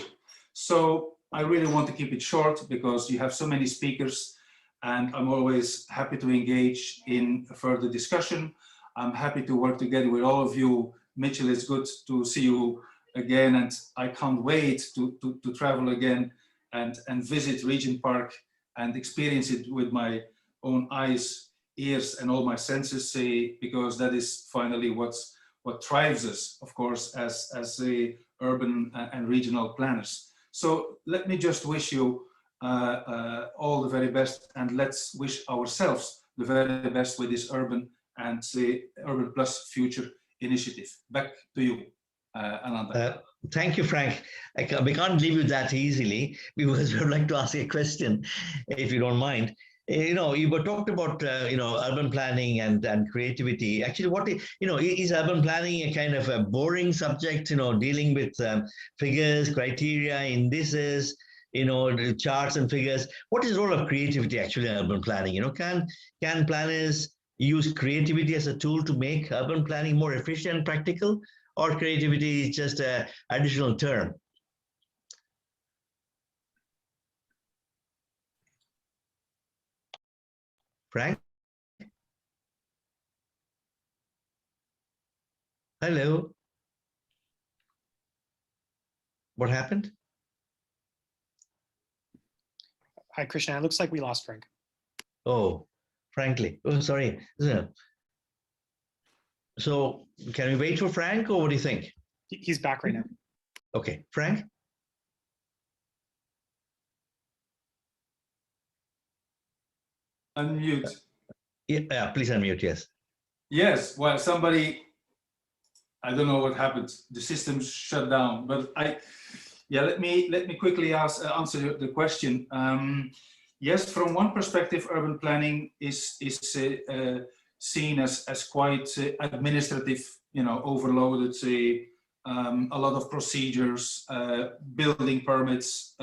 So I really want to keep it short because you have so many speakers and I'm always happy to engage in further discussion. I'm happy to work together with all of you. Mitchell, it's good to see you again, and I can't wait to travel again and visit Regent Park and experience it with my own eyes, ears, and all my senses, because that is finally what drives us, of course, as urban and regional planners. So let me just wish you all the very best, and let's wish ourselves the very best with this Urban and Urban Plus Future initiative. Back to you, Ananda. Thank you, Frank. We can't leave you that easily because we'd like to ask a question, if you don't mind. You were talked about, urban planning and creativity. Actually, is urban planning a kind of a boring subject, dealing with figures, criteria, indices, charts and figures? What is the role of creativity actually in urban planning? Can planners use creativity as a tool to make urban planning more efficient and practical, or creativity is just an additional term? Frank? Hello? What happened? Hi, Krishna. It looks like we lost Frank. Oh, frankly. Oh, sorry. So can we wait for Frank, or what do you think? He's back right now. Okay, Frank? Unmute. Yeah, please unmute, yes. Yes, well, somebody, I don't know what happened. The system shut down, but let me quickly answer the question. Yes, from one perspective, urban planning is seen as quite administrative, overloaded, a lot of procedures, building permits,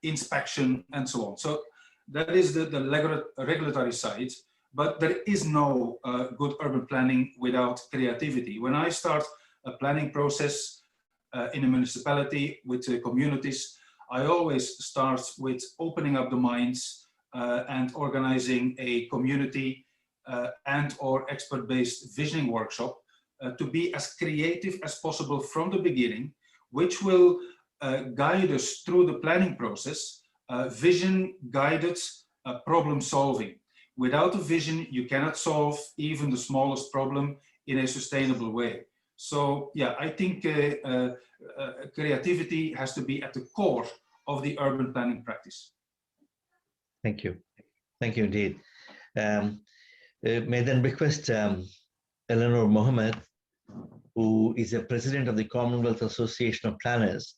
inspection, and so on. So that is the regulatory side. But there is no good urban planning without creativity. When I start a planning process in a municipality with communities, I always start with opening up the minds and organizing a community and or expert-based visioning workshop to be as creative as possible from the beginning, which will guide us through the planning process, vision-guided problem solving. Without a vision, you cannot solve even the smallest problem in a sustainable way. So yeah, I think creativity has to be at the core of the urban planning practice. Thank you. Thank you indeed. May I then request Eleanor Mohammed, who is the president of the Commonwealth Association of Planners.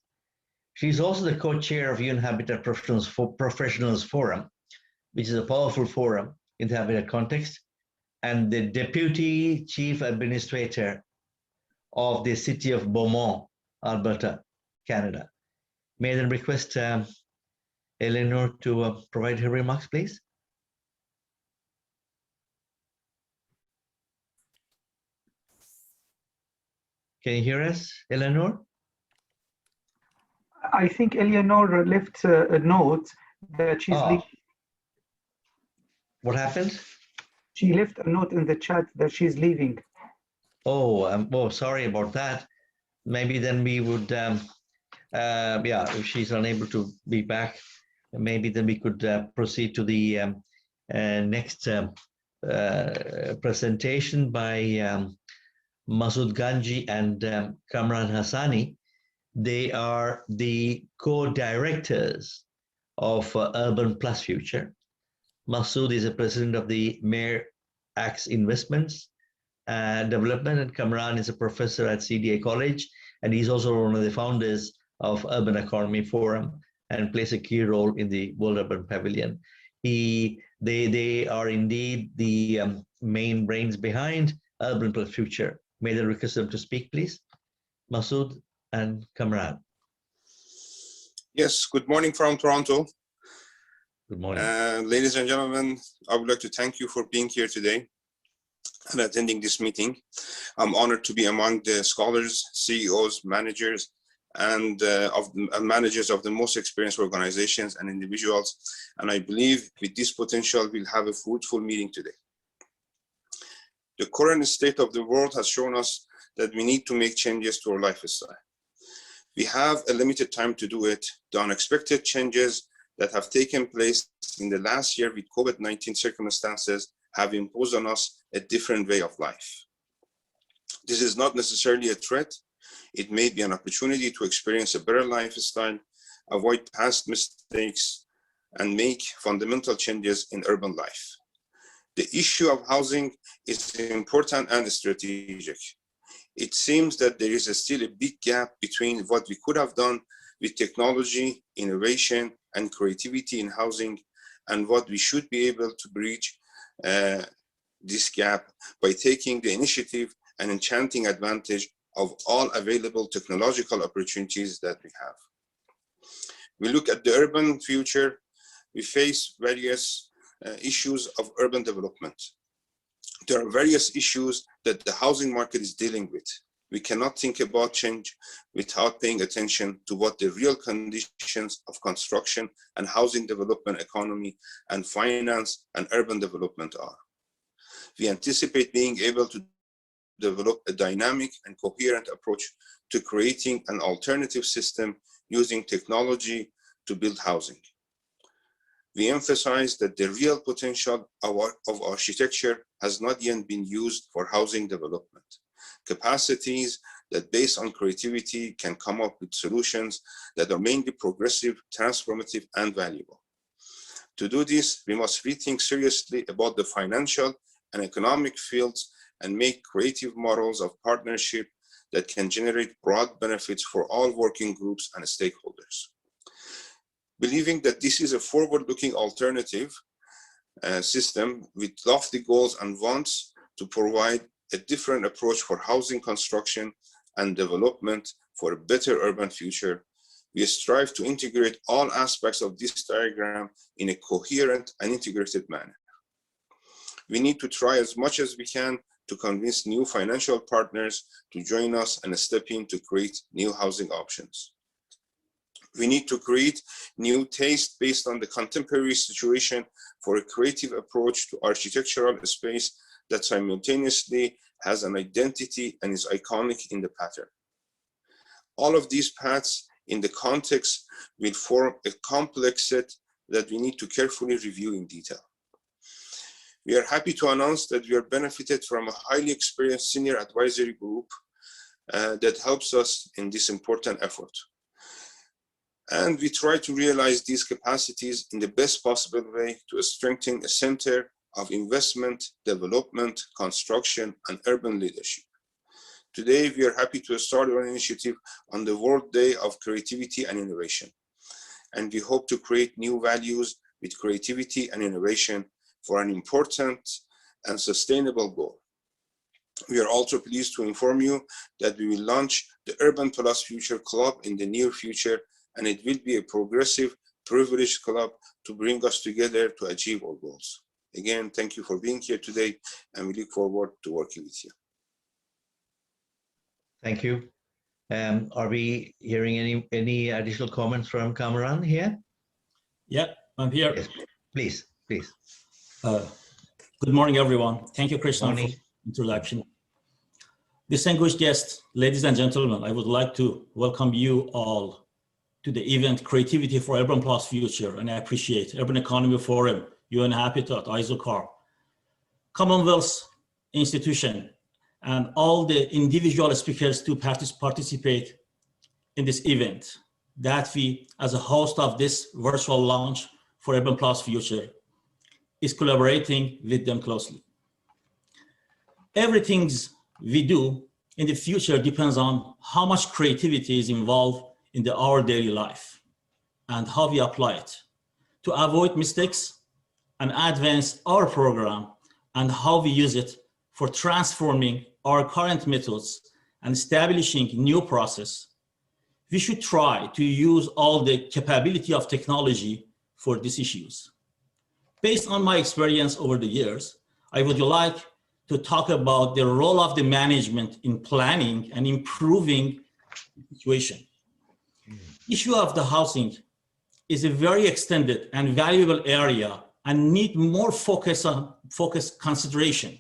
She's also the co-chair of UN Habitat Professionals Forum, which is a powerful forum in the habitat context, and the deputy chief administrator of the city of Beaumont, Alberta, Canada. May I then request Eleanor to provide her remarks, please? Can you hear us, Eleanor? I think Eleanor left a note that she's leaving. What happened? She left a note in the chat that she's leaving. Oh, sorry about that. Maybe then we would, if she's unable to be back, maybe then we could proceed to the next presentation by Masood Ganji and Kamran Hassani. They are the co-directors of Urban Plus Future. Masood is the president of the Mayor Axe Investments Development, and Kamran is a professor at CDA College, and he's also one of the founders of Urban Economy Forum and plays a key role in the World Urban Pavilion. They are indeed the main brains behind Urban Plus Future. May I request them to speak, please? Masood and Kamran. Yes, good morning from Toronto. Good morning. Ladies and gentlemen, I would like to thank you for being here today and attending this meeting. I'm honored to be among the scholars, CEOs, managers, and managers of the most experienced organizations and individuals. And I believe with this potential, we'll have a fruitful meeting today. The current state of the world has shown us that we need to make changes to our lifestyle. We have a limited time to do it. The unexpected changes that have taken place in the last year with COVID-19 circumstances have imposed on us a different way of life. This is not necessarily a threat. It may be an opportunity to experience a better lifestyle, avoid past mistakes, and make fundamental changes in urban life. The issue of housing is important and strategic. It seems that there is still a big gap between what we could have done with technology, innovation, and creativity in housing, and what we should be able to bridge this gap by taking the initiative and enchanting advantage of all available technological opportunities that we have. We look at the urban future, we face various issues of urban development. There are various issues that the housing market is dealing with. We cannot think about change without paying attention to what the real conditions of construction and housing development, economy, and finance and urban development are. We anticipate being able to develop a dynamic and coherent approach to creating an alternative system using technology to build housing. We emphasize that the real potential of architecture has not yet been used for housing development. Capacities that based on creativity can come up with solutions that are mainly progressive, transformative, and valuable. To do this, we must rethink seriously about the financial and economic fields and make creative models of partnership that can generate broad benefits for all working groups and stakeholders. Believing that this is a forward-looking alternative system with lofty goals and wants to provide a different approach for housing construction and development for a better urban future, we strive to integrate all aspects of this diagram in a coherent and integrated manner. We need to try as much as we can to convince new financial partners to join us and step in to create new housing options. We need to create new taste based on the contemporary situation for a creative approach to architectural space that simultaneously has an identity and is iconic in the pattern. All of these paths in the context will form a complex set that we need to carefully review in detail. We are happy to announce that we are benefited from a highly experienced senior advisory group that helps us in this important effort. And we try to realize these capacities in the best possible way to strengthen a center of investment, development, construction, and urban leadership. Today, we are happy to start an initiative on the World Day of Creativity and Innovation. And we hope to create new values with creativity and innovation for an important and sustainable goal. We are also pleased to inform you that we will launch the Urban Plus Future Club in the near future, and it will be a progressive, privileged club to bring us together to achieve our goals. Again, thank you for being here today, and we look forward to working with you. Thank you. Are we hearing any additional comments from Kamran here? Yeah, I'm here. Yes, please, please. Good morning, everyone. Thank you, Krishna, for the introduction. Distinguished guests, ladies and gentlemen, I would like to welcome you all to the event Creativity for Urban Plus Future, and I appreciate Urban Economy Forum, UN Habitat, ISOCARP, Commonwealth institution, and all the individual speakers to participate in this event, that we, as a host of this virtual launch for Urban Plus Future, is collaborating with them closely. Everything we do in the future depends on how much creativity is involved in our daily life and how we apply it to avoid mistakes and advance our program, and how we use it for transforming our current methods and establishing new process. We should try to use all the capability of technology for these issues. Based on my experience over the years, I would like to talk about the role of the management in planning and improving the situation. Issue of the housing is a very extended and valuable area and need more focused consideration.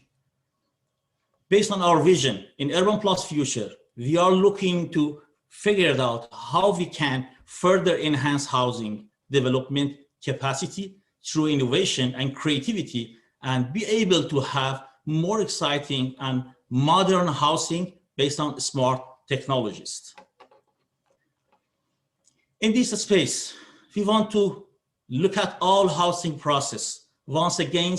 Based on our vision in Urban Plus Future, we are looking to figure out how we can further enhance housing development capacity through innovation and creativity, and be able to have more exciting and modern housing based on smart technologies. In this space, we want to look at all housing process once again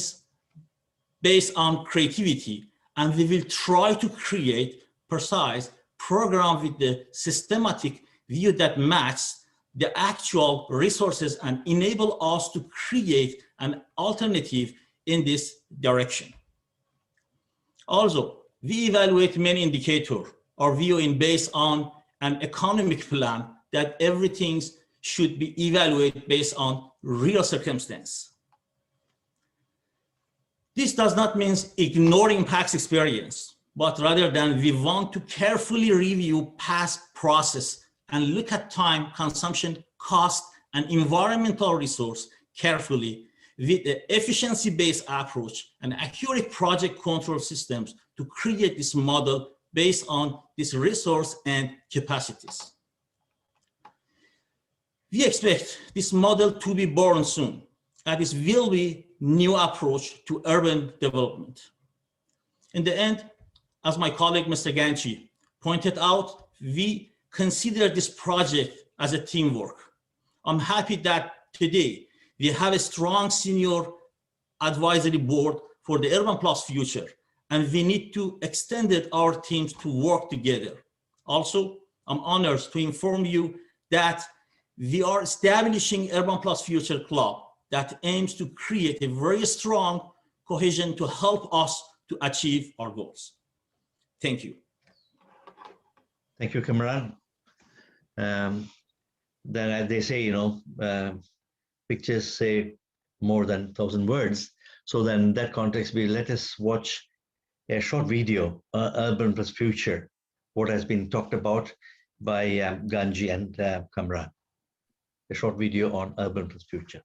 based on creativity, and we will try to create precise program with the systematic view that matches the actual resources and enable us to create an alternative in this direction. Also, we evaluate many indicators or viewing based on an economic plan that everything should be evaluated based on real circumstance. This does not mean ignoring past experience, but rather than we want to carefully review past process and look at time, consumption, cost, and environmental resource carefully with the efficiency-based approach and accurate project control systems to create this model based on this resource and capacities. We expect this model to be born soon, and this will be new approach to urban development. In the end, as my colleague, Mr. Ganchi, pointed out, we consider this project as a teamwork. I'm happy that today We have a strong senior advisory board for the Urban Plus future, and we need to extend our teams to work together. Also, I'm honored to inform you that we are establishing Urban Plus Future Club that aims to create a very strong cohesion to help us to achieve our goals. Thank you. Thank you, Kamran. Then as they say, pictures say more than 1,000 words. So then in that context, let us watch a short video, Urban Plus Future, what has been talked about by Ganji and Kamran. A short video on Urban Plus Future.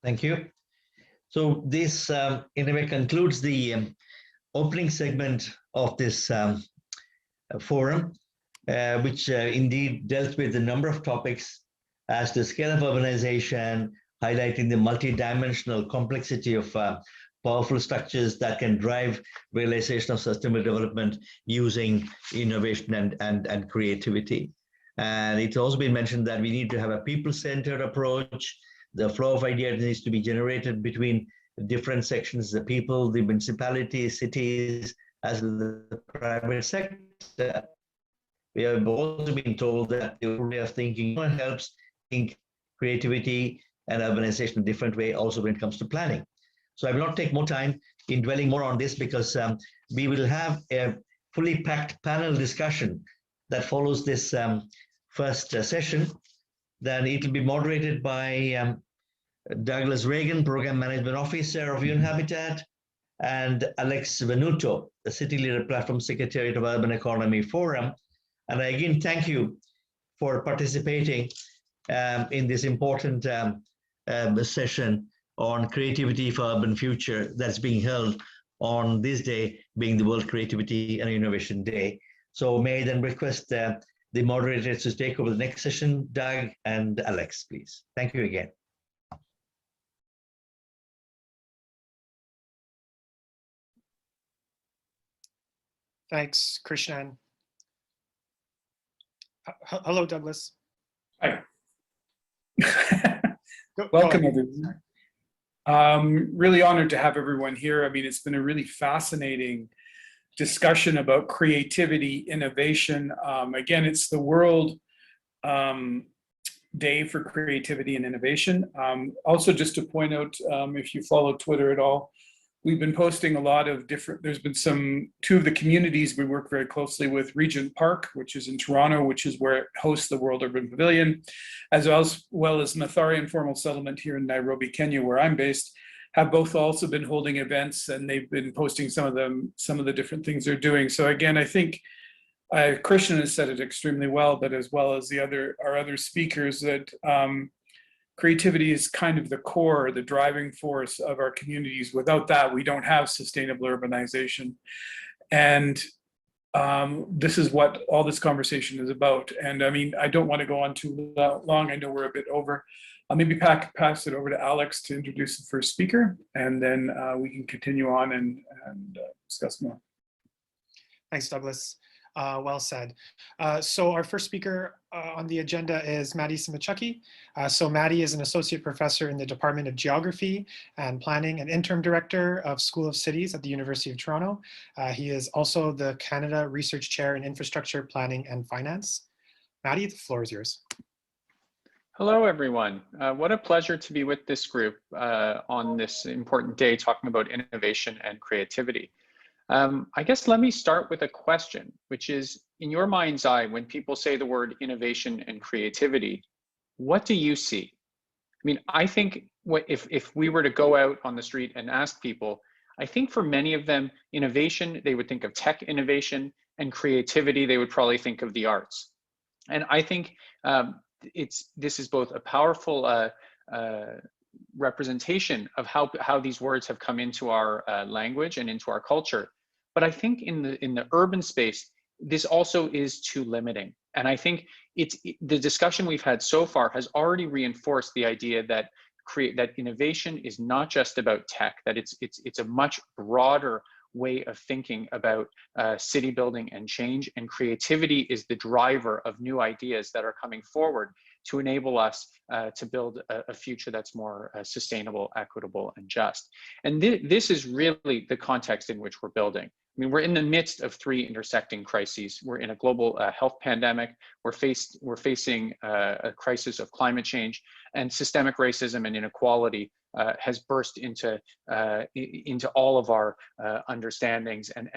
Thank you. So this, in a way, concludes the opening segment of this forum, which indeed dealt with a number of topics as the scale of urbanization, highlighting the multidimensional complexity of powerful structures that can drive realization of sustainable development using innovation and creativity. And it's also been mentioned that we need to have a people-centered approach. The flow of ideas needs to be generated between different sections, the people, the municipalities, cities, as well as the private sector. We have also been told that the way of thinking helps think creativity and urbanization in a different way also when it comes to planning. So I will not take more time in dwelling more on this because we will have a fully packed panel discussion that follows this first session. Then it will be moderated by Douglas Reagan, Program Management Officer of UN Habitat, and Alex Venuto, the City Leader Platform Secretariat of Urban Economy Forum. And I again thank you for participating in this important session on creativity for urban future that's being held on this day, being the World Creativity and Innovation Day. So may I then request the moderators to take over the next session, Doug and Alex, please. Thank you again. Thanks, Krishnan. Hello, Douglas. Hi. Welcome, everyone. Really honored to have everyone here. I mean, it's been a really fascinating discussion about creativity, innovation. Again, it's the World Day for Creativity and Innovation. Also, just to point out, if you follow Twitter at all, we've been posting a lot of different, there's been two of the communities we work very closely with, Regent Park, which is in Toronto, which is where it hosts the World Urban Pavilion, as well as Mathare Informal Settlement here in Nairobi, Kenya, where I'm based, have both also been holding events, and they've been posting some of the different things they're doing. So again, I think Krishnan has said it extremely well, but as well as our other speakers, that creativity is kind of the core, the driving force of our communities. Without that, we don't have sustainable urbanization. And this is what all this conversation is about. And I mean, I don't want to go on too long. I know we're a bit over. I'll maybe pass it over to Alex to introduce the first speaker, and then we can continue on and discuss more. Thanks, Douglas. Well said. So our first speaker on the agenda is Maddie Simichukki. So Maddie is an associate professor in the Department of Geography and Planning and interim director of School of Cities at the University of Toronto. He is also the Canada Research Chair in Infrastructure, Planning and Finance. Maddie, the floor is yours. Hello, everyone. What a pleasure to be with this group on this important day talking about innovation and creativity. I guess let me start with a question, which is, in your mind's eye, when people say the word innovation and creativity, what do you see? I mean, I think if we were to go out on the street and ask people, I think for many of them, innovation, they would think of tech innovation, and creativity, they would probably think of the arts. And I think this is both a powerful representation of how these words have come into our language and into our culture. But I think in the urban space, this also is too limiting. And I think the discussion we've had so far has already reinforced the idea that innovation is not just about tech, that it's a much broader way of thinking about city building and change, and creativity is the driver of new ideas that are coming forward to enable us to build a future that's more sustainable, equitable, and just. And this is really the context in which we're building. I mean, we're in the midst of three intersecting crises. We're in a global health pandemic. We're facing a crisis of climate change, and systemic racism and inequality has burst into all of our understandings, and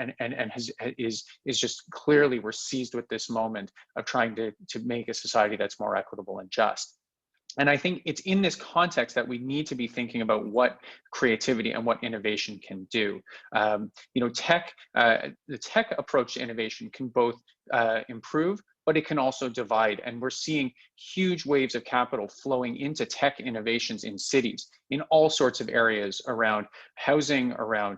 is just clearly, we're seized with this moment of trying to make a society that's more equitable and just. And I think it's in this context that we need to be thinking about what creativity and what innovation can do. You know, the tech approach to innovation can both improve, but it can also divide. And we're seeing huge waves of capital flowing into tech innovations in cities, in all sorts of areas around housing, around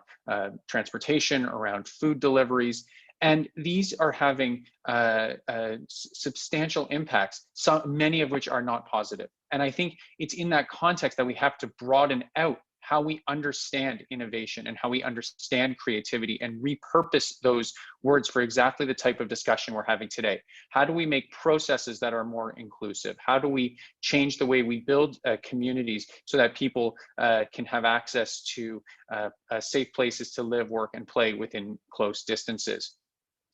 transportation, around food deliveries. And these are having substantial impacts, many of which are not positive. And I think it's in that context that we have to broaden out how we understand innovation and how we understand creativity, and repurpose those words for exactly the type of discussion we're having today. How do we make processes that are more inclusive? How do we change the way we build communities so that people can have access to safe places to live, work, and play within close distances?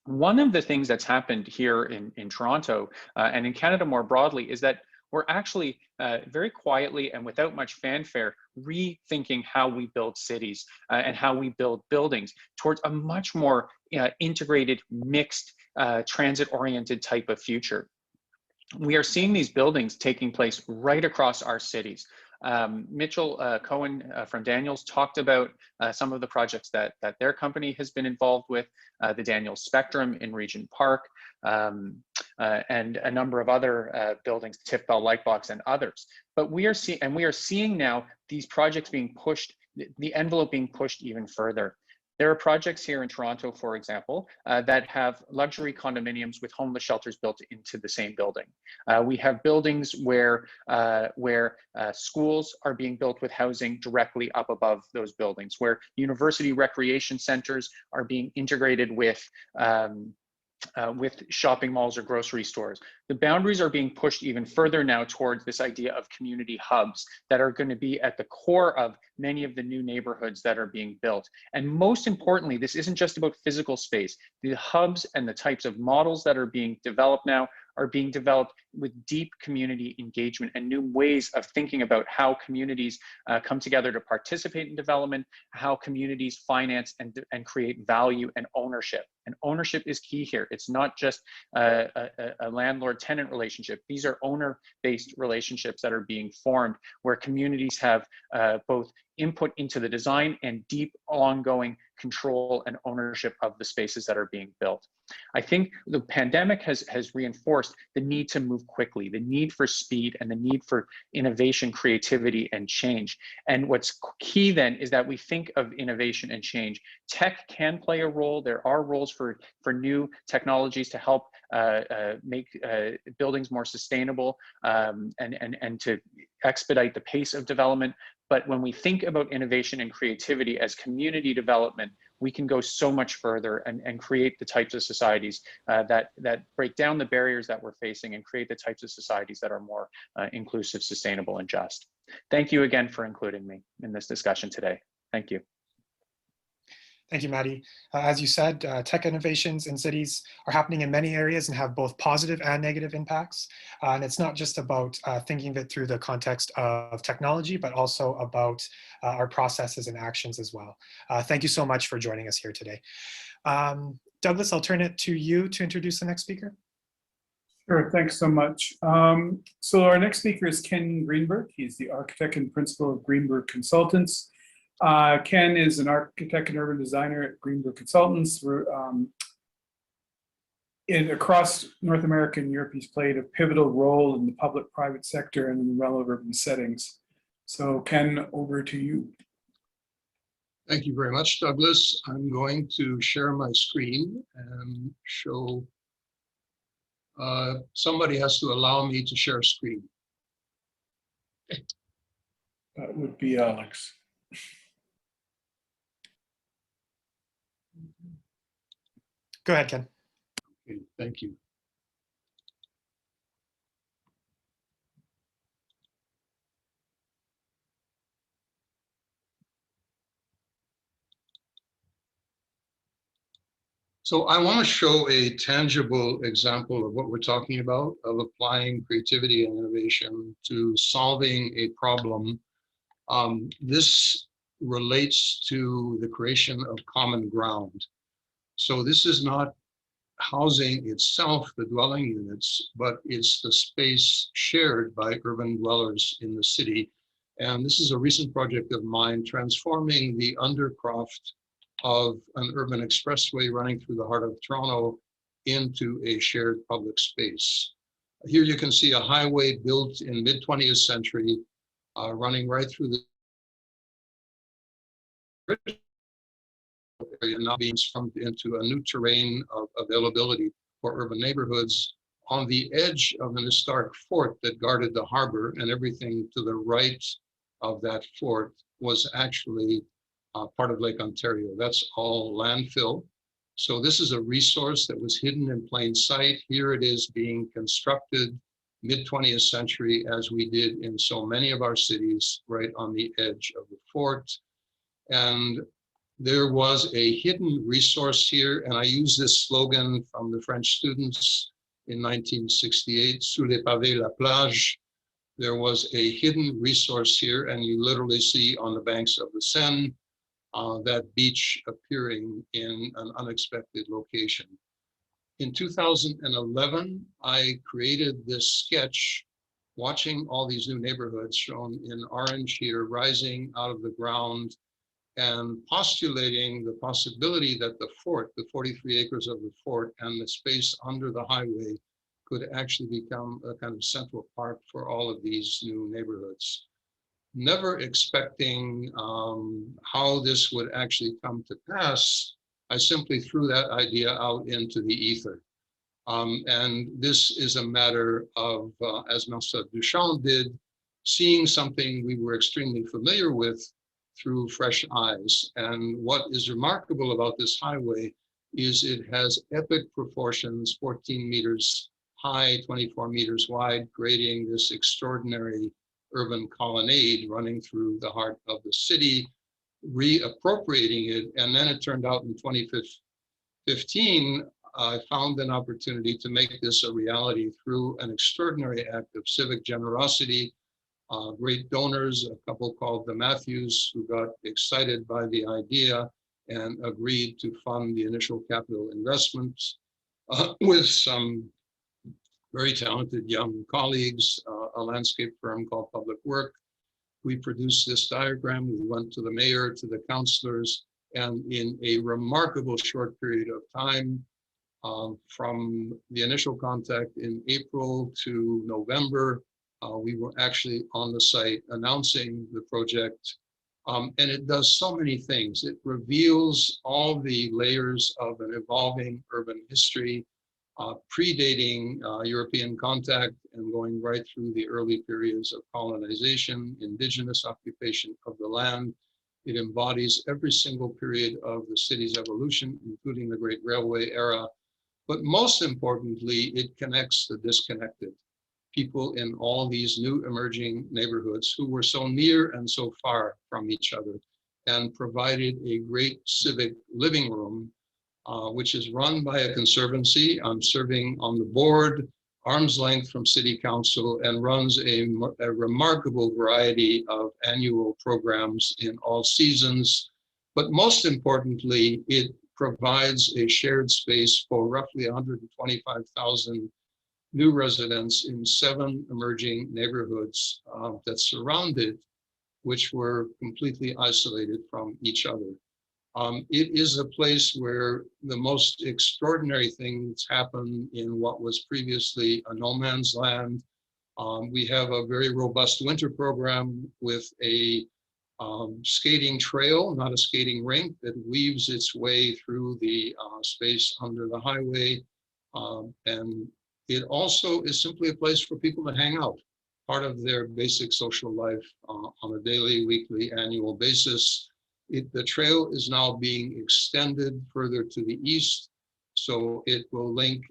One of the things that's happened here in Toronto and in Canada more broadly is that we're actually very quietly and without much fanfare rethinking how we build cities and how we build buildings towards a much more integrated, mixed, transit-oriented type of future. We are seeing these buildings taking place right across our cities. Mitchell Cohen from Daniels talked about some of the projects that their company has been involved with, the Daniels Spectrum in Regent Park, and a number of other buildings, Tip Bell Lightbox and others. But we are seeing now these projects being pushed, the envelope being pushed even further. There are projects here in Toronto, for example, that have luxury condominiums with homeless shelters built into the same building. We have buildings where schools are being built with housing directly up above those buildings, where university recreation centers are being integrated with shopping malls or grocery stores. The boundaries are being pushed even further now towards this idea of community hubs that are going to be at the core of many of the new neighborhoods that are being built. And most importantly, this isn't just about physical space. The hubs and the types of models that are being developed now are being developed with deep community engagement and new ways of thinking about how communities come together to participate in development, how communities finance and create value and ownership. And ownership is key here. It's not just a landlord-tenant relationship. These are owner-based relationships that are being formed, where communities have both input into the design and deep ongoing control and ownership of the spaces that are being built. I think the pandemic has reinforced the need to move quickly, the need for speed, and the need for innovation, creativity, and change. And what's key then is that we think of innovation and change. Tech can play a role. There are roles for new technologies to help make buildings more sustainable and to expedite the pace of development. But when we think about innovation and creativity as community development, we can go so much further and create the types of societies that break down the barriers that we're facing and create the types of societies that are more inclusive, sustainable, and just. Thank you again for including me in this discussion today. Thank you. Thank you, Maddie. As you said, tech innovations in cities are happening in many areas and have both positive and negative impacts. And it's not just about thinking of it through the context of technology, but also about our processes and actions as well. Thank you so much for joining us here today. Douglas, I'll turn it to you to introduce the next speaker. Sure, thanks so much. So our next speaker is Ken Greenberg. He's the architect and principal of Greenberg Consultants. Ken is an architect and urban designer at Greenberg Consultants. Across North America and Europe, he's played a pivotal role in the public-private sector and in the realm of urban settings. So Ken, over to you. Thank you very much, Douglas. I'm going to share my screen and show, somebody has to allow me to share screen. That would be Alex. Go ahead, Ken. Okay, thank you. So I want to show a tangible example of what we're talking about, of applying creativity and innovation to solving a problem. This relates to the creation of common ground. So this is not housing itself, the dwelling units, but it's the space shared by urban dwellers in the city. And this is a recent project of mine, transforming the undercroft of an urban expressway running through the heart of Toronto into a shared public space. Here you can see a highway built in mid-20th century, running right through the area, now being transformed into a new terrain of availability for urban neighborhoods on the edge of an historic fort that guarded the harbor, and everything to the right of that fort was actually part of Lake Ontario. That's all landfill. So this is a resource that was hidden in plain sight. Here it is being constructed mid-20th century, as we did in so many of our cities, right on the edge of the fort. And there was a hidden resource here, and I use this slogan from the French students in 1968, sous les pavés la plage. There was a hidden resource here, and you literally see on the banks of the Seine that beach appearing in an unexpected location. In 2011, I created this sketch, watching all these new neighborhoods shown in orange here, rising out of the ground, and postulating the possibility that the fort, the 43 acres of the fort and the space under the highway could actually become a kind of central park for all of these new neighborhoods. Never expecting how this would actually come to pass, I simply threw that idea out into the ether. And this is a matter of, as Marcel Duchamp did, seeing something we were extremely familiar with through fresh eyes. And what is remarkable about this highway is it has epic proportions, 14 meters high, 24 meters wide, creating this extraordinary urban colonnade running through the heart of the city, reappropriating it. And then it turned out in 2015, I found an opportunity to make this a reality through an extraordinary act of civic generosity. Great donors, a couple called the Matthews, who got excited by the idea and agreed to fund the initial capital investments with some very talented young colleagues, a landscape firm called Public Work. We produced this diagram. We went to the mayor, to the councillors, and in a remarkable short period of time, from the initial contact in April to November, we were actually on the site announcing the project And it does so many things. It reveals all the layers of an evolving urban history, predating European contact and going right through the early periods of colonization, indigenous occupation of the land. It embodies every single period of the city's evolution, including the Great Railway era. But most importantly, it connects the disconnected, people in all these new emerging neighborhoods who were so near and so far from each other, and provided a great civic living room, which is run by a conservancy. I'm serving on the board, arm's length from city council, and runs a remarkable variety of annual programs in all seasons. But most importantly, it provides a shared space for roughly 125,000 new residents in 7 emerging neighborhoods that surround it, which were completely isolated from each other. It is a place where the most extraordinary things happen in what was previously a no man's land. We have a very robust winter program with a skating trail, not a skating rink, that weaves its way through the space under the highway. And it also is simply a place for people to hang out, part of their basic social life on a daily, weekly, annual basis. The trail is now being extended further to the east, so it will link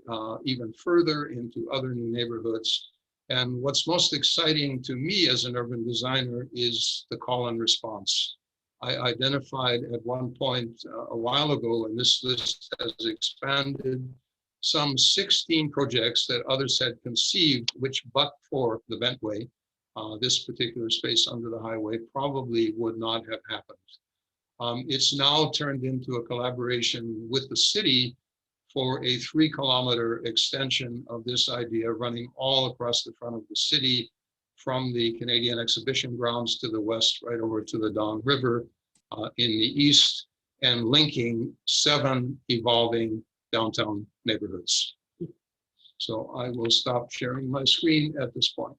even further into other new neighborhoods. And what's most exciting to me as an urban designer is the call and response. I identified at one point a while ago, and this list has expanded, some 16 projects that others had conceived, which but for the Bentway, this particular space under the highway, probably would not have happened. It's now turned into a collaboration with the city for a 3-kilometer extension of this idea, running all across the front of the city, from the Canadian Exhibition Grounds to the west, right over to the Don River in the east, and linking 7 evolving downtown neighborhoods. So I will stop sharing my screen at this point.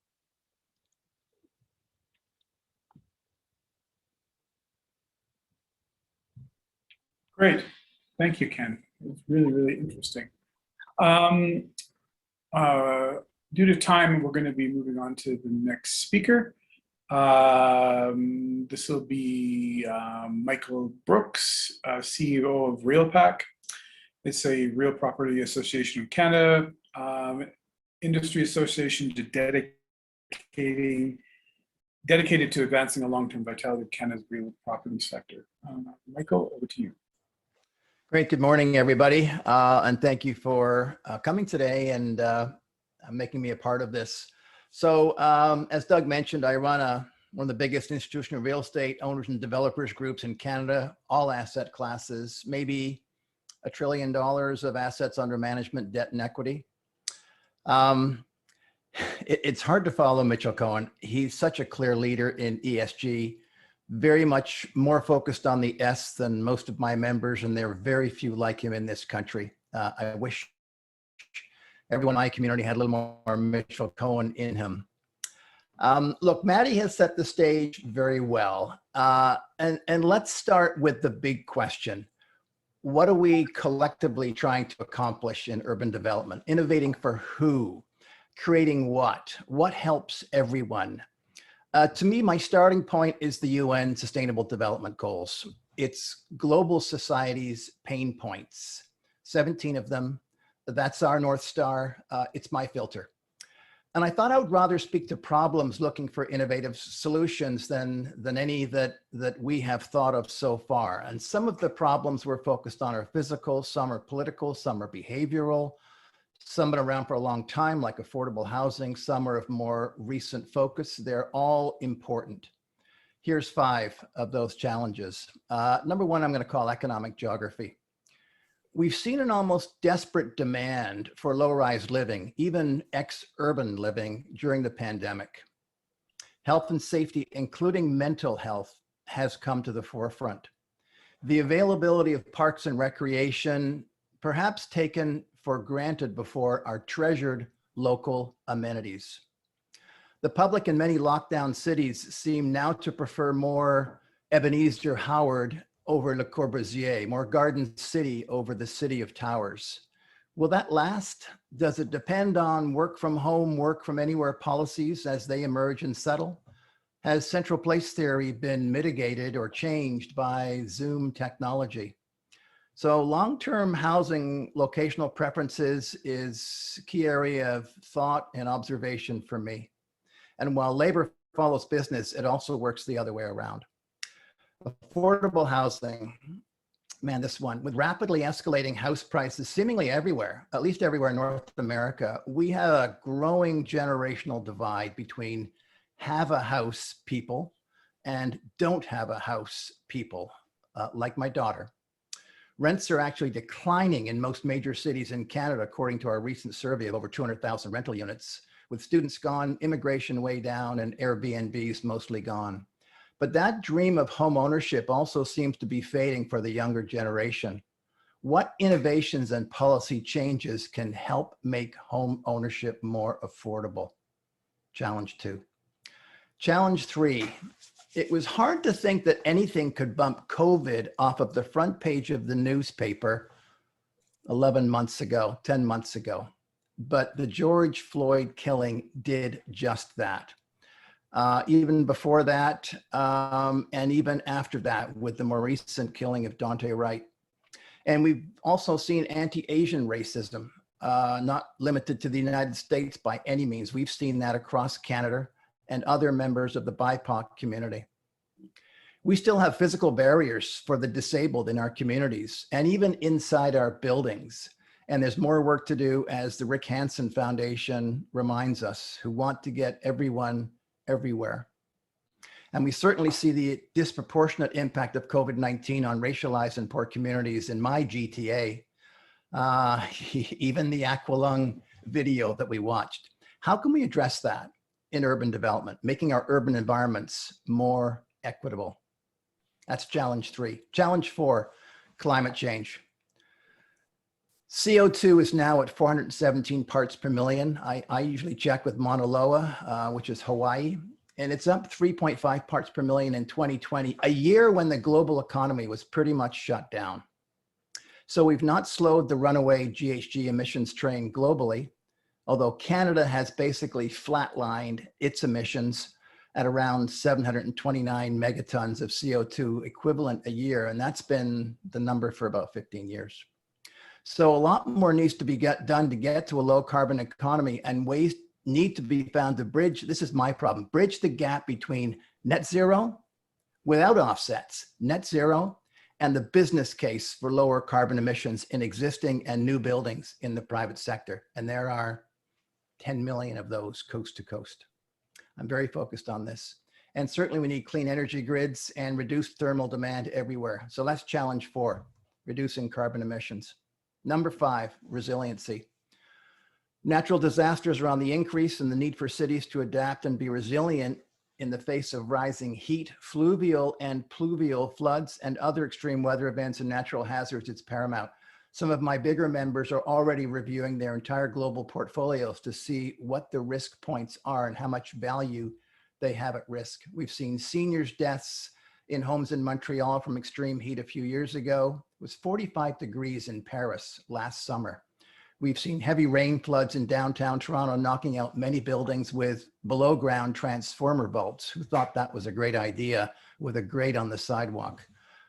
Great. Thank you, Ken. It's really, really interesting. Due to time, we're going to be moving on to the next speaker. This will be Michael Brooks, CEO of RealPAC. It's a real property association of Canada, industry association dedicated to advancing the long-term vitality of Canada's real property sector. Michael, over to you. Great. Good morning, everybody. And thank you for coming today and making me a part of this. So as Doug mentioned, I run one of the biggest institutional real estate owners and developers groups in Canada, all asset classes, maybe $1 trillion of assets under management, debt and equity. It's hard to follow Mitchell Cohen. He's such a clear leader in ESG, very much more focused on the S than most of my members, and there are very few like him in this country. I wish everyone in my community had a little more Mitchell Cohen in him. Look, Maddie has set the stage very well. And let's start with the big question. What are we collectively trying to accomplish in urban development? Innovating for who? Creating what? What helps everyone? To me, my starting point is the UN Sustainable Development Goals. It's global society's pain points, 17 of them. That's our North Star. It's my filter. And I thought I would rather speak to problems looking for innovative solutions than any that we have thought of so far. And some of the problems we're focused on are physical, some are political, some are behavioral, some been around for a long time, like affordable housing, some are of more recent focus. They're all important. Here's 5 of those challenges. Number 1, I'm going to call economic geography. We've seen an almost desperate demand for low-rise living, even ex-urban living during the pandemic. Health and safety, including mental health, has come to the forefront. The availability of parks and recreation, perhaps taken for granted before, are treasured local amenities. The public in many lockdown cities seem now to prefer more Ebenezer Howard over Le Corbusier, more Garden City over the City of Towers. Will that last? Does it depend on work from home, work from anywhere policies as they emerge and settle? Has central place theory been mitigated or changed by Zoom technology? So long-term housing locational preferences is a key area of thought and observation for me. And while labor follows business, it also works the other way around. Affordable housing, man, this one, with rapidly escalating house prices seemingly everywhere, at least everywhere in North America, we have a growing generational divide between have a house people and don't have a house people, like my daughter. Rents are actually declining in most major cities in Canada, according to our recent survey of over 200,000 rental units, with students gone, immigration way down, and Airbnbs mostly gone. But that dream of home ownership also seems to be fading for the younger generation. What innovations and policy changes can help make home ownership more affordable? Challenge 2. Challenge 3. It was hard to think that anything could bump COVID off of the front page of the newspaper 11 months ago, 10 months ago. But the George Floyd killing did just that. Even before that, and even after that, with the more recent killing of Daunte Wright. And we've also seen anti-Asian racism, not limited to the United States by any means. We've seen that across Canada and other members of the BIPOC community. We still have physical barriers for the disabled in our communities and even inside our buildings. And there's more work to do, as the Rick Hansen Foundation reminds us, who want to get everyone everywhere. And we certainly see the disproportionate impact of COVID-19 on racialized and poor communities in my GTA, even the Aqualung video that we watched. How can we address that in urban development, making our urban environments more equitable? That's challenge 3. Challenge 4, climate change. CO2 is now at 417 parts per million. I usually check with Mauna Loa, which is Hawaii, and it's up 3.5 parts per million in 2020, a year when the global economy was pretty much shut down. So we've not slowed the runaway GHG emissions train globally, although Canada has basically flatlined its emissions at around 729 megatons of CO2 equivalent a year, and that's been the number for about 15 years. So a lot more needs to be done to get to a low carbon economy, and ways need to be found to bridge, this is my problem, bridge the gap between net zero without offsets, net zero, and the business case for lower carbon emissions in existing and new buildings in the private sector. And there are 10 million of those coast to coast. I'm very focused on this. And certainly we need clean energy grids and reduced thermal demand everywhere. So that's challenge 4, reducing carbon emissions. Number 5, resiliency. Natural disasters are on the increase, and the need for cities to adapt and be resilient in the face of rising heat, fluvial and pluvial floods, and other extreme weather events and natural hazards is paramount. Some of my bigger members are already reviewing their entire global portfolios to see what the risk points are and how much value they have at risk. We've seen seniors' deaths in homes in Montreal from extreme heat a few years ago. It was 45 degrees in Paris last summer. We've seen heavy rain floods in downtown Toronto, knocking out many buildings with below ground transformer vaults. Who thought that was a great idea with a grate on the sidewalk?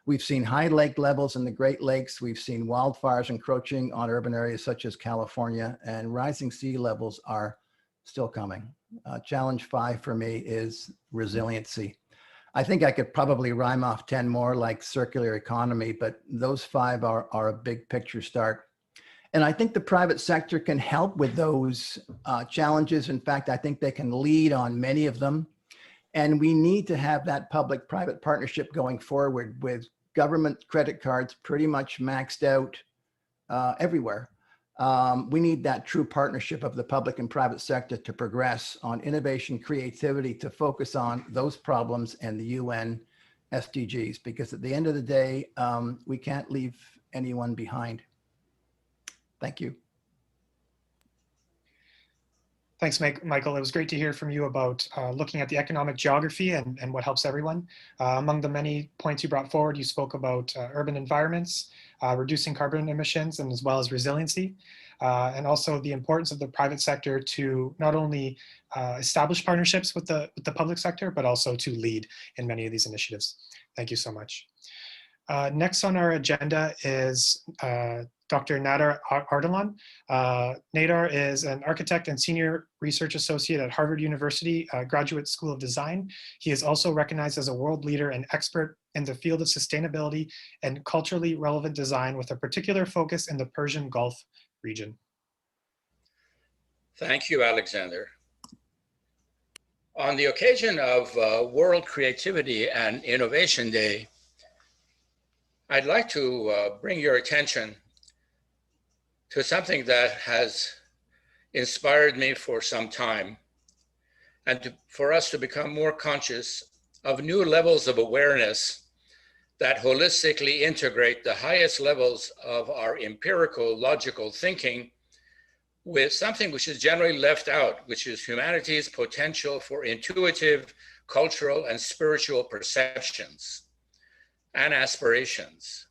We've seen high lake levels in the Great Lakes. We've seen wildfires encroaching on urban areas such as California, and rising sea levels are still coming. Challenge 5 for me is resiliency. I think I could probably rhyme off 10 more, like circular economy, but those 5 are a big picture start. And I think the private sector can help with those challenges. In fact, I think they can lead on many of them. And we need to have that public-private partnership going forward, with government credit cards pretty much maxed out everywhere. We need that true partnership of the public and private sector to progress on innovation, creativity, to focus on those problems and the UN SDGs, because at the end of the day, we can't leave anyone behind. Thank you. Thanks, Michael. It was great to hear from you about looking at the economic geography and what helps everyone. Among the many points you brought forward, you spoke about urban environments, reducing carbon emissions, and as well as resiliency, and also the importance of the private sector to not only establish partnerships with the public sector, but also to lead in many of these initiatives. Thank you so much. Next on our agenda is Dr. Nadar Ardalan. Nadar is an architect and senior research associate at Harvard University Graduate School of Design. He is also recognized as a world leader and expert in the field of sustainability and culturally relevant design with a particular focus in the Persian Gulf region. Thank you, Alexander. On the occasion of World Creativity and Innovation Day, I'd like to bring your attention to something that has inspired me for some time, and for us to become more conscious of new levels of awareness that holistically integrate the highest levels of our empirical, logical thinking with something which is generally left out, which is humanity's potential for intuitive, cultural, and spiritual perceptions and aspirations.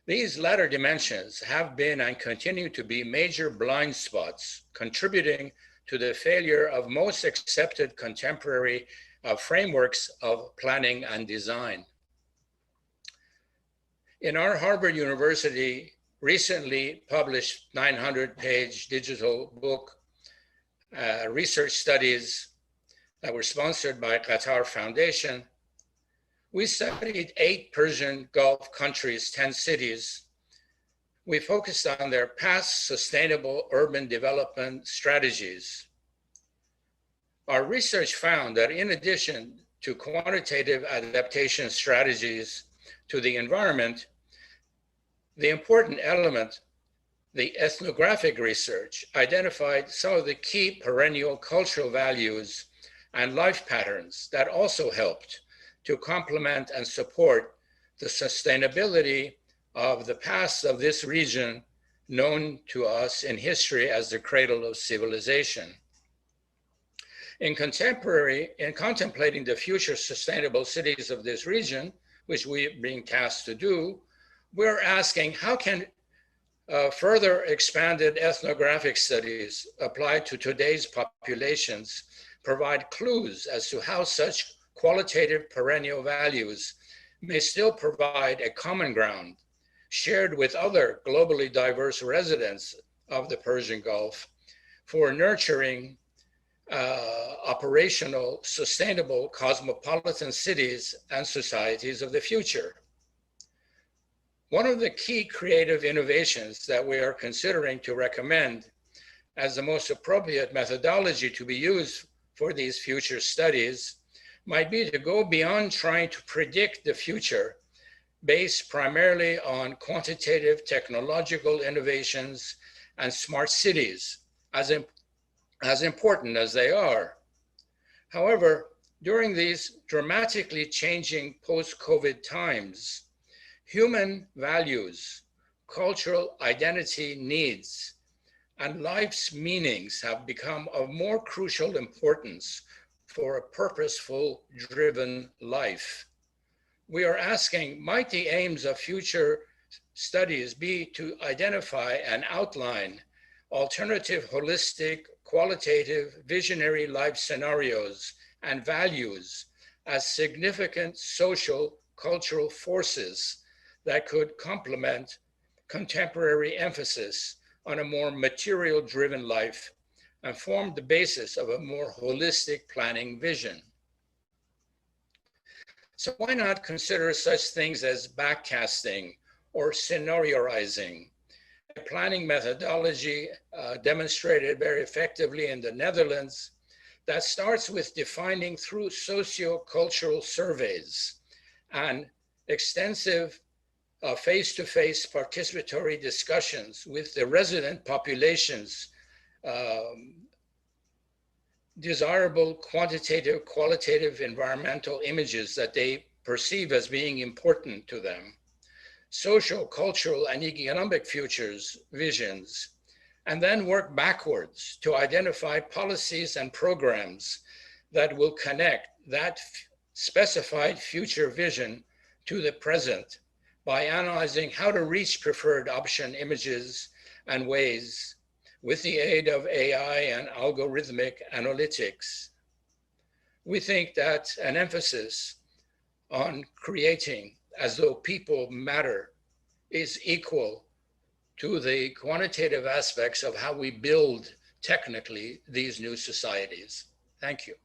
These latter dimensions have been and continue to be major blind spots contributing to the failure of most accepted contemporary frameworks of planning and design. In our Harvard University recently published 900-page digital book, research studies that were sponsored by Qatar Foundation, we studied 8 Persian Gulf countries, 10 cities. We focused on their past sustainable urban development strategies. Our research found that in addition to quantitative adaptation strategies to the environment, the important element, the ethnographic research, identified some of the key perennial cultural values and life patterns that also helped to complement and support the sustainability of the past of this region, known to us in history as the cradle of civilization. In contemplating the future sustainable cities of this region, which we are being tasked to do, we're asking how can further expanded ethnographic studies applied to today's populations provide clues as to how such qualitative perennial values may still provide a common ground shared with other globally diverse residents of the Persian Gulf for nurturing operational, sustainable cosmopolitan cities and societies of the future. One of the key creative innovations that we are considering to recommend as the most appropriate methodology to be used for these future studies might be to go beyond trying to predict the future based primarily on quantitative technological innovations and smart cities, as important as they are. However, during these dramatically changing post-COVID times, human values, cultural identity needs, and life's meanings have become of more crucial importance for a purposeful, driven life. We are asking, might the aims of future studies be to identify and outline alternative, holistic, qualitative, visionary life scenarios and values as significant social, cultural forces that could complement contemporary emphasis on a more material-driven life and form the basis of a more holistic planning vision. So why not consider such things as backcasting or scenarioizing, a planning methodology demonstrated very effectively in the Netherlands that starts with defining through socio-cultural surveys and extensive face-to-face participatory discussions with the resident populations, desirable quantitative, qualitative environmental images that they perceive as being important to them, social, cultural, and economic futures, visions, and then work backwards to identify policies and programs that will connect that specified future vision to the present by analyzing how to reach preferred option images and ways with the aid of AI and algorithmic analytics. We think that an emphasis on creating as though people matter is equal to the quantitative aspects of how we build technically these new societies. Thank you.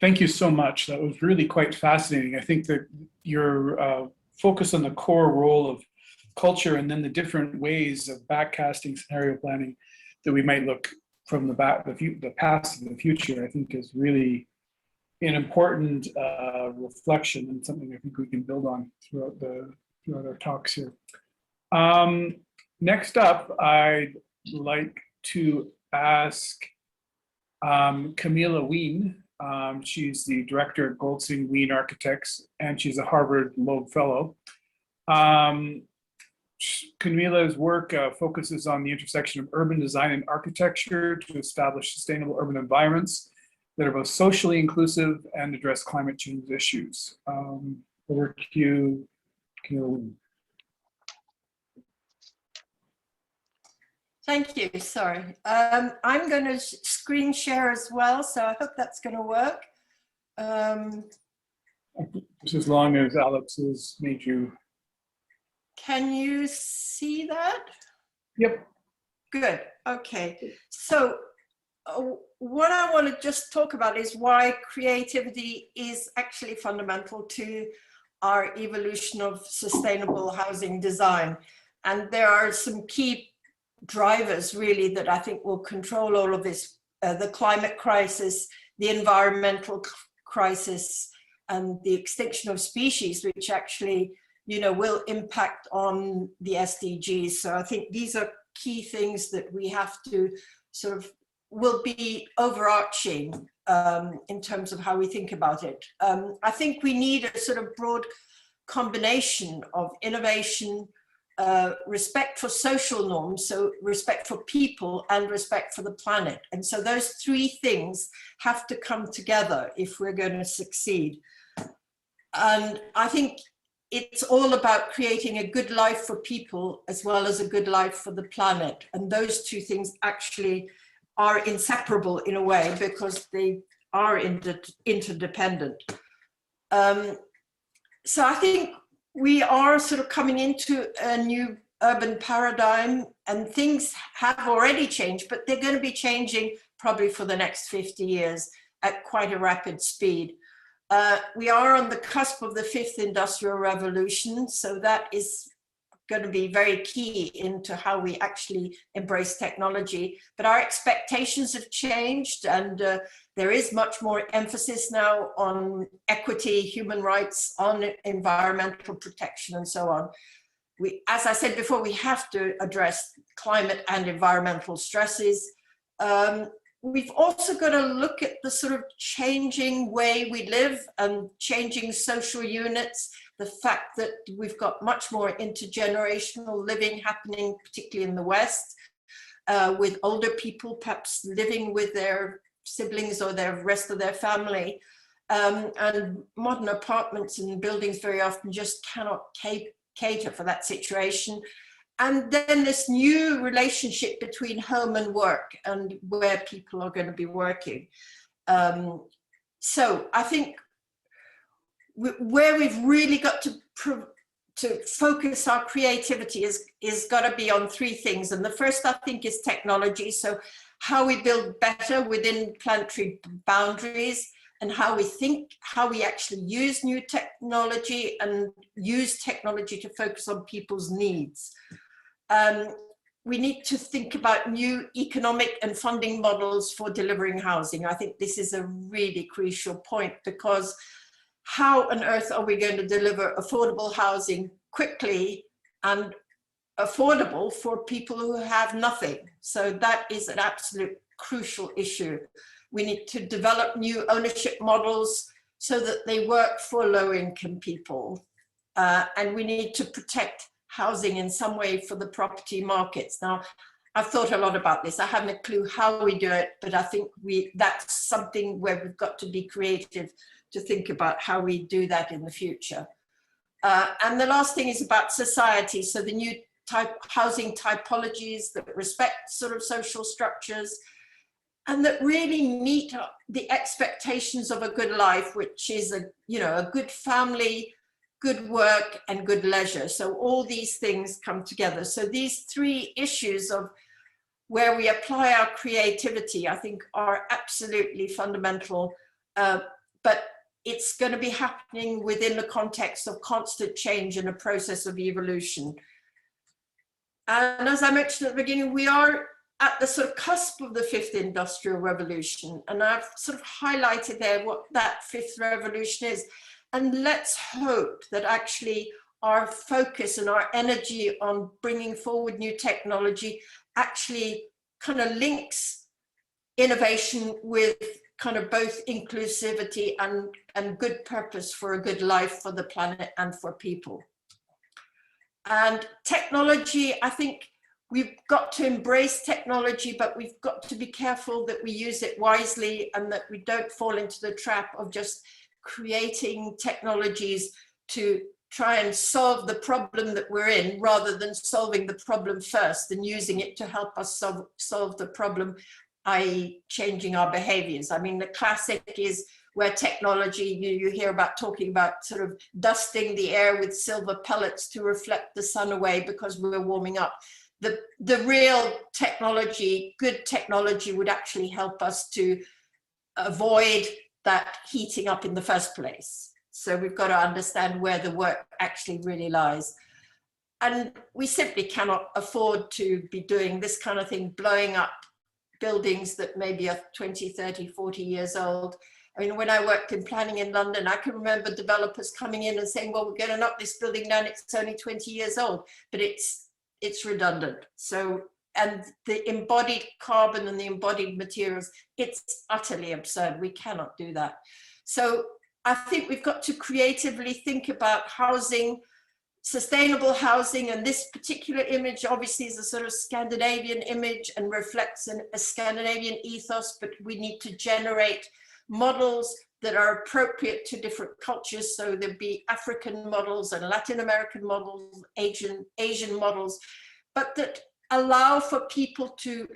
Thank you so much. That was really quite fascinating. I think that your focus on the core role of culture and then the different ways of backcasting scenario planning that we might look from the past to the future, I think is really an important reflection and something I think we can build on throughout our talks here. Next up, I'd like to ask Camilla Wien. She's the director at Goldstein Wien Architects, and she's a Harvard Loeb Fellow. Camilla's work focuses on the intersection of urban design and architecture to establish sustainable urban environments that are both socially inclusive and address climate change issues. Over to you, Camilla Wien. Thank you, sorry. I'm going to screen share as well, so I hope that's going to work. Just as long as Alex has made you. Can you see that? Yep. Good, okay. So what I want to just talk about is why creativity is actually fundamental to our evolution of sustainable housing design. And there are some key drivers really that I think will control all of this, the climate crisis, the environmental crisis, and the extinction of species, which actually, you know, will impact on the SDGs. So I think these are key things that we have to sort of, will be overarching in terms of how we think about it. I think we need a sort of broad combination of innovation, respect for social norms, so respect for people and respect for the planet. And so those three things have to come together if we're going to succeed. And I think it's all about creating a good life for people as well as a good life for the planet. And those two things actually are inseparable in a way because they are interdependent. So I think we are sort of coming into a new urban paradigm, and things have already changed, but they're going to be changing probably for the next 50 years at quite a rapid speed. We are on the cusp of the 5th industrial revolution, so that is going to be very key into how we actually embrace technology. But our expectations have changed, and there is much more emphasis now on equity, human rights, on environmental protection, and so on. As I said before, we have to address climate and environmental stresses. We've also got to look at the sort of changing way we live and changing social units, the fact that we've got much more intergenerational living happening, particularly in the West, with older people perhaps living with their siblings or the rest of their family. And modern apartments and buildings very often just cannot cater for that situation. And then this new relationship between home and work and where people are going to be working. So I think where we've really got to focus our creativity is got to be on three things. And the first, I think, is technology. So how we build better within planetary boundaries, and how we think, how we actually use new technology and use technology to focus on people's needs. We need to think about new economic and funding models for delivering housing. I think this is a really crucial point, because how on earth are we going to deliver affordable housing quickly and affordable for people who have nothing? So that is an absolute crucial issue. We need to develop new ownership models so that they work for low-income people. And we need to protect housing in some way for the property markets. Now, I've thought a lot about this. I haven't a clue how we do it, but I think that's something where we've got to be creative to think about how we do that in the future. And the last thing is about society. So the new housing typologies that respect sort of social structures and that really meet the expectations of a good life, which is a good family, good work, and good leisure. So all these things come together. So these three issues of where we apply our creativity, I think, are absolutely fundamental, but it's going to be happening within the context of constant change and a process of evolution. And as I mentioned at the beginning, we are at the sort of cusp of the fifth industrial revolution. And I've sort of highlighted there what that fifth revolution is. And let's hope that actually our focus and our energy on bringing forward new technology actually kind of links innovation with kind of both inclusivity and good purpose for a good life for the planet and for people. And technology, I think we've got to embrace technology, but we've got to be careful that we use it wisely and that we don't fall into the trap of just creating technologies to try and solve the problem that we're in rather than solving the problem first and using it to help us solve the problem, i.e. changing our behaviors. I mean, the classic is where technology, you hear about talking about sort of dusting the air with silver pellets to reflect the sun away because we're warming up. The real technology, good technology, would actually help us to avoid that heating up in the first place. So we've got to understand where the work actually really lies. And we simply cannot afford to be doing this kind of thing, blowing up buildings that maybe are 20, 30, 40 years old. I mean, when I worked in planning in London, I can remember developers coming in and saying, well, we're going to knock this building down, it's only 20 years old, but it's redundant. So, and the embodied carbon and the embodied materials, it's utterly absurd. We cannot do that. So I think we've got to creatively think about housing, sustainable housing, and this particular image obviously is a sort of Scandinavian image and reflects a Scandinavian ethos, but we need to generate models that are appropriate to different cultures. So there'd be African models and Latin American models, Asian models, but that allow for people to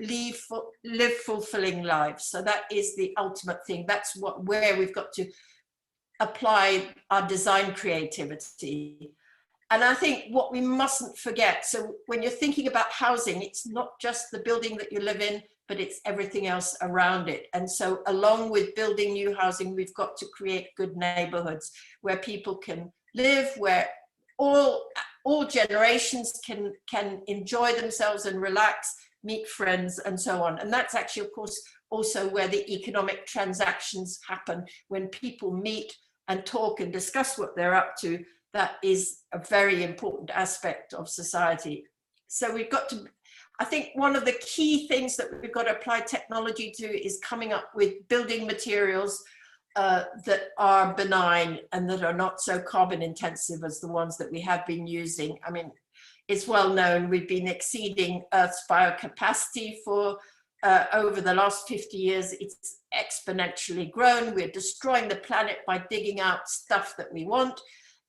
live fulfilling lives. So that is the ultimate thing. That's where we've got to apply our design creativity. And I think what we mustn't forget, so when you're thinking about housing, it's not just the building that you live in, but it's everything else around it. And so along with building new housing, we've got to create good neighborhoods where people can live, where all generations can enjoy themselves and relax, meet friends and so on. And that's actually, of course, also where the economic transactions happen, when people meet and talk and discuss what they're up to. That is a very important aspect of society. So we've got to, I think one of the key things that we've got to apply technology to is coming up with building materials that are benign and that are not so carbon intensive as the ones that we have been using. I mean, it's well known we've been exceeding Earth's biocapacity for over the last 50 years. It's exponentially grown. We're destroying the planet by digging out stuff that we want.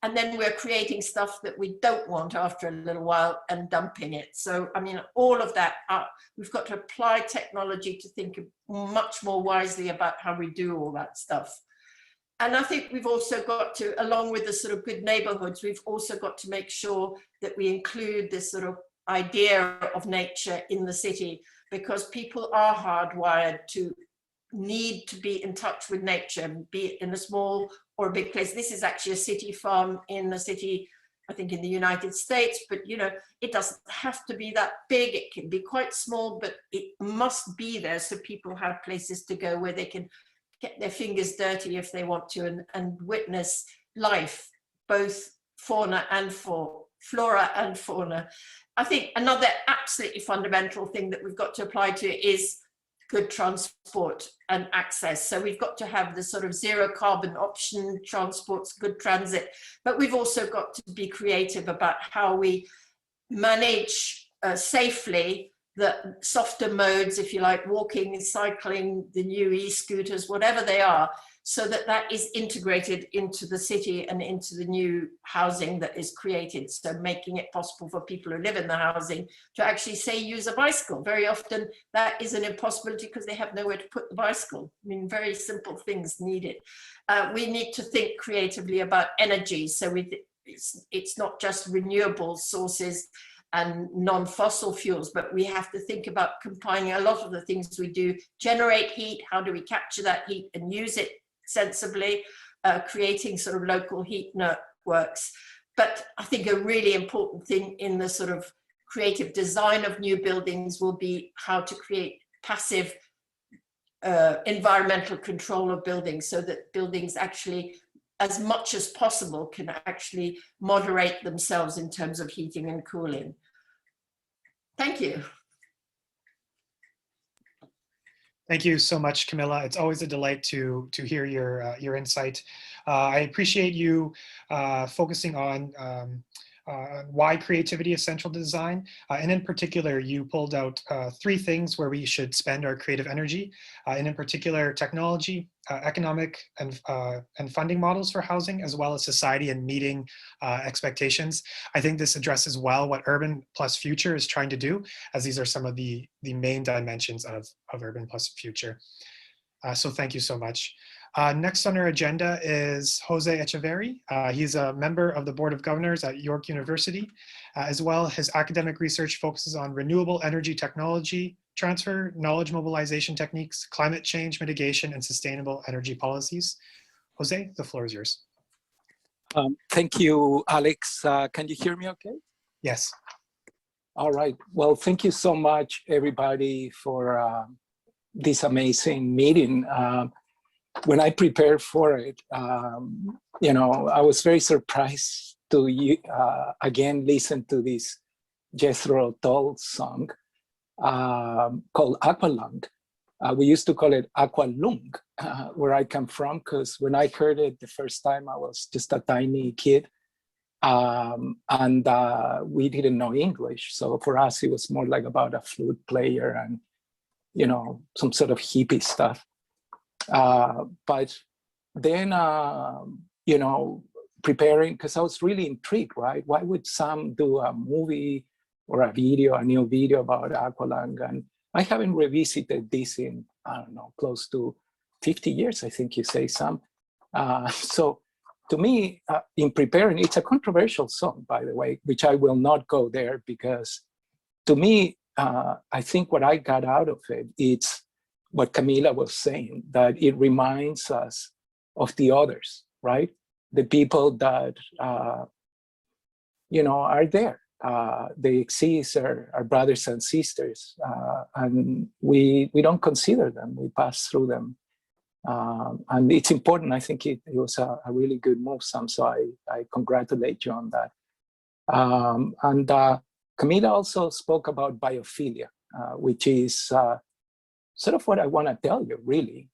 And then we're creating stuff that we don't want after a little while and dumping it. So, I mean, all of that, we've got to apply technology to think much more wisely about how we do all that stuff. And I think we've also got to, along with the sort of good neighborhoods, we've also got to make sure that we include this sort of idea of nature in the city, because people are hardwired to need to be in touch with nature, be it in a small or a big place. This is actually a city farm in a city, I think in the United States, but you know, it doesn't have to be that big. It can be quite small, but it must be there so people have places to go where they can get their fingers dirty if they want to and witness life, both flora and fauna. I think another absolutely fundamental thing that we've got to apply to is good transport and access. So we've got to have the sort of zero carbon option, transports, good transit, but we've also got to be creative about how we manage safely the softer modes, if you like, walking, cycling, the new e-scooters, whatever they are, so that that is integrated into the city and into the new housing that is created. So making it possible for people who live in the housing to actually say use a bicycle. Very often that is an impossibility because they have nowhere to put the bicycle. I mean, very simple things needed. We need to think creatively about energy. So it's not just renewable sources and non-fossil fuels, but we have to think about combining a lot of the things we do. Generate heat, how do we capture that heat and use it sensibly, creating sort of local heat networks. But I think a really important thing in the sort of creative design of new buildings will be how to create passive environmental control of buildings, so that buildings actually, as much as possible, can actually moderate themselves in terms of heating and cooling. Thank you. Thank you so much, Camilla. It's always a delight to hear your insight. I appreciate you focusing on why creativity is central to design. And in particular, you pulled out 3 things where we should spend our creative energy. And in particular, technology, economic and funding models for housing, as well as society and meeting expectations. I think this addresses well what Urban plus Future is trying to do, as these are some of the main dimensions of Urban plus Future. So thank you so much. Next on our agenda is Jose Echeverri. He's a member of the Board of Governors at York University. As well, his academic research focuses on renewable energy technology transfer, knowledge mobilization techniques, climate change mitigation, and sustainable energy policies. Jose, the floor is yours. Thank you, Alex. Can you hear me okay? Yes. All right. Well, thank you so much, everybody, for this amazing meeting. When I prepared for it, you know, I was very surprised to again listen to this Jethro Tull song called Aqualung. We used to call it Aqualung, where I come from, because when I heard it the first time, I was just a tiny kid, and we didn't know English. So for us, it was more like about a flute player and, you know, some sort of hippie stuff. But then, you know, preparing, because I was really intrigued, right? Why would some do a movie or a video, a new video about Aqualung? And I haven't revisited this in, I don't know, close to 50 years, I think you say, Sam. So to me, in preparing, it's a controversial song, by the way, which I will not go there, because to me, I think what I got out of it, it's what Camila was saying, that it reminds us of the others, right? The people that, you know, are there. They exist, our brothers and sisters, and we don't consider them, we pass through them. And it's important. I think it was a really good move, Sam, so I congratulate you on that. And Camila also spoke about biophilia, which is sort of what I want to tell you, really,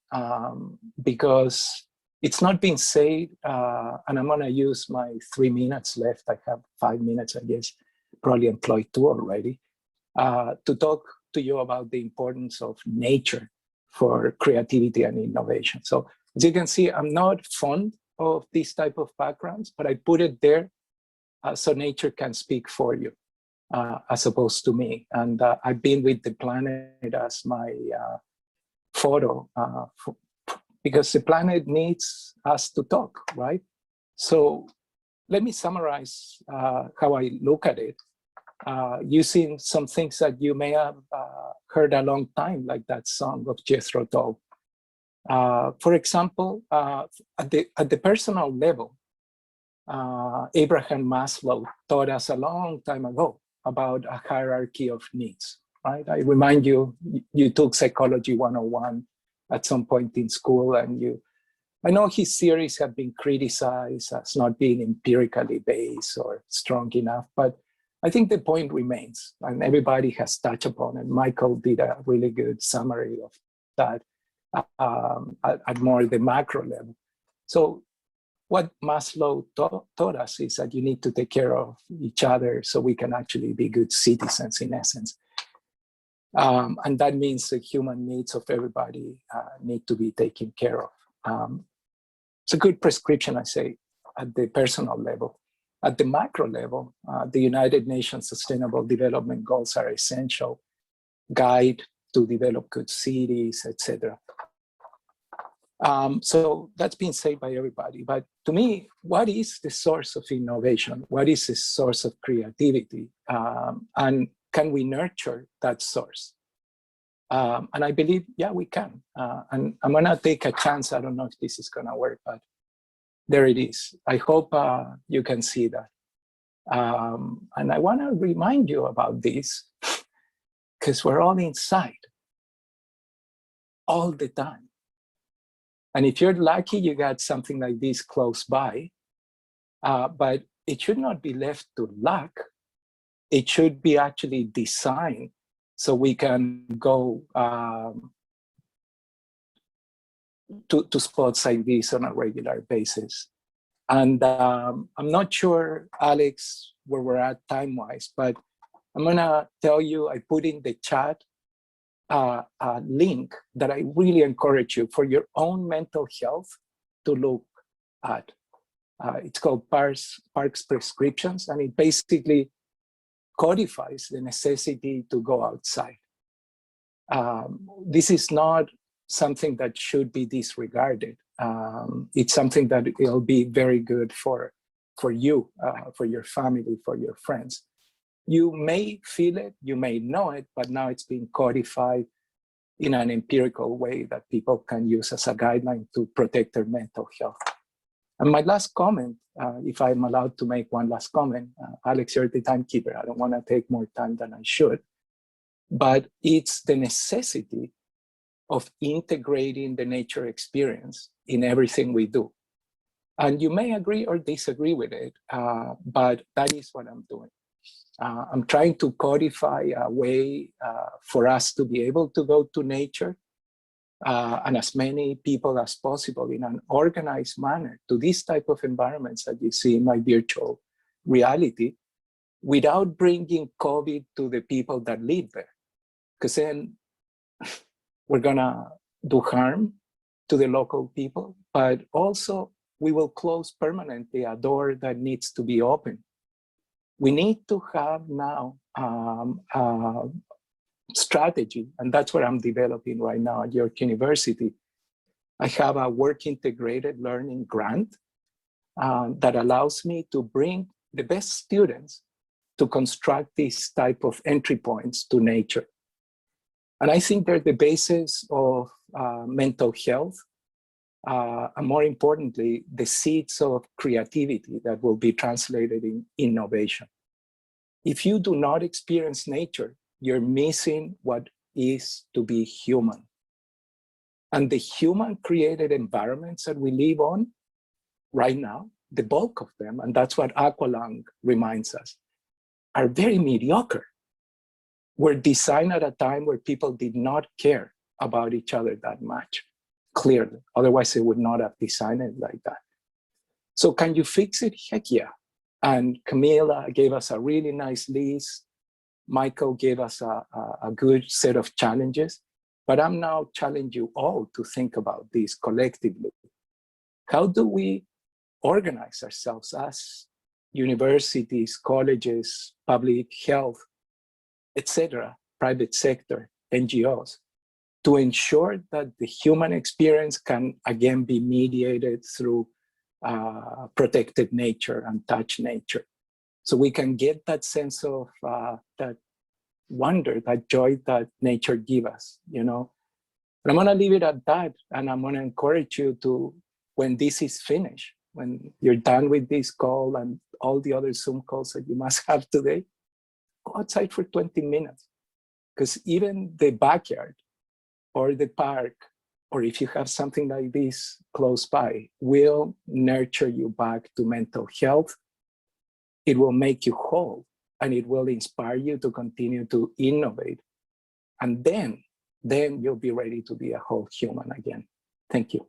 because it's not been said, and I'm going to use my 3 minutes left. I have 5 minutes, I guess, probably employed 2 already, to talk to you about the importance of nature for creativity and innovation. So as you can see, I'm not fond of this type of backgrounds, but I put it there so nature can speak for you. As opposed to me. And I've been with the planet as my photo, because the planet needs us to talk, right? So let me summarize how I look at it, using some things that you may have heard a long time, like that song of Jethro Tull. For example, at the personal level, Abraham Maslow taught us a long time ago about a hierarchy of needs, right? I remind you, you took Psychology 101 at some point in school, and I know his theories have been criticized as not being empirically based or strong enough, but I think the point remains, and everybody has touched upon it. Michael did a really good summary of that at more the macro level. So what Maslow taught us is that you need to take care of each other so we can actually be good citizens in essence. And that means the human needs of everybody need to be taken care of. It's a good prescription, I say, at the personal level. At the macro level, the United Nations Sustainable Development Goals are essential guide to develop good cities, etc. So that's been said by everybody. But to me, what is the source of innovation? What is the source of creativity? And can we nurture that source? And I believe, yeah, we can. And I'm gonna take a chance. I don't know if this is gonna work, but there it is. I hope you can see that. And I wanna remind you about this because we're all inside all the time. And if you're lucky, you got something like this close by, but it should not be left to luck. It should be actually designed so we can go to spots like this on a regular basis. And I'm not sure, Alex, where we're at time-wise, but I'm gonna tell you, I put in the chat a link that I really encourage you for your own mental health to look at. It's called Park's Prescriptions, and it basically codifies the necessity to go outside. This is not something that should be disregarded. It's something that will be very good for you, for your family, for your friends. You may feel it, you may know it, but now it's being codified in an empirical way that people can use as a guideline to protect their mental health. And my last comment, if I'm allowed to make one last comment, Alex, you're the timekeeper. I don't want to take more time than I should, but it's the necessity of integrating the nature experience in everything we do. And you may agree or disagree with it, but that is what I'm doing. I'm trying to codify a way for us to be able to go to nature and as many people as possible in an organized manner to these type of environments that you see in my virtual reality without bringing COVID to the people that live there. Because then we're gonna do harm to the local people, but also we will close permanently a door that needs to be open. We need to have now a strategy, and that's what I'm developing right now at York University. I have a work integrated learning grant that allows me to bring the best students to construct these type of entry points to nature. And I think they're the basis of mental health, and more importantly, the seeds of creativity that will be translated in innovation. If you do not experience nature, you're missing what is to be human. And the human created environments that we live on right now, the bulk of them, and that's what Aqualung reminds us, are very mediocre. Were designed at a time where people did not care about each other that much, clearly. Otherwise, they would not have designed it like that. So can you fix it? Heck yeah. And Camila gave us a really nice list. Michael gave us a good set of challenges. But I'm now challenging you all to think about this collectively. How do we organize ourselves as universities, colleges, public health, etc., private sector, NGOs, to ensure that the human experience can again be mediated through protected nature and touch nature. So we can get that sense of that wonder, that joy that nature gives us, you know. And I'm gonna leave it at that, and I'm gonna encourage you to, when this is finished, when you're done with this call and all the other Zoom calls that you must have today, go outside for 20 minutes. Because even the backyard or the park, or if you have something like this close by, will nurture you back to mental health. It will make you whole, and it will inspire you to continue to innovate. And then then you'll be ready to be a whole human again. Thank you.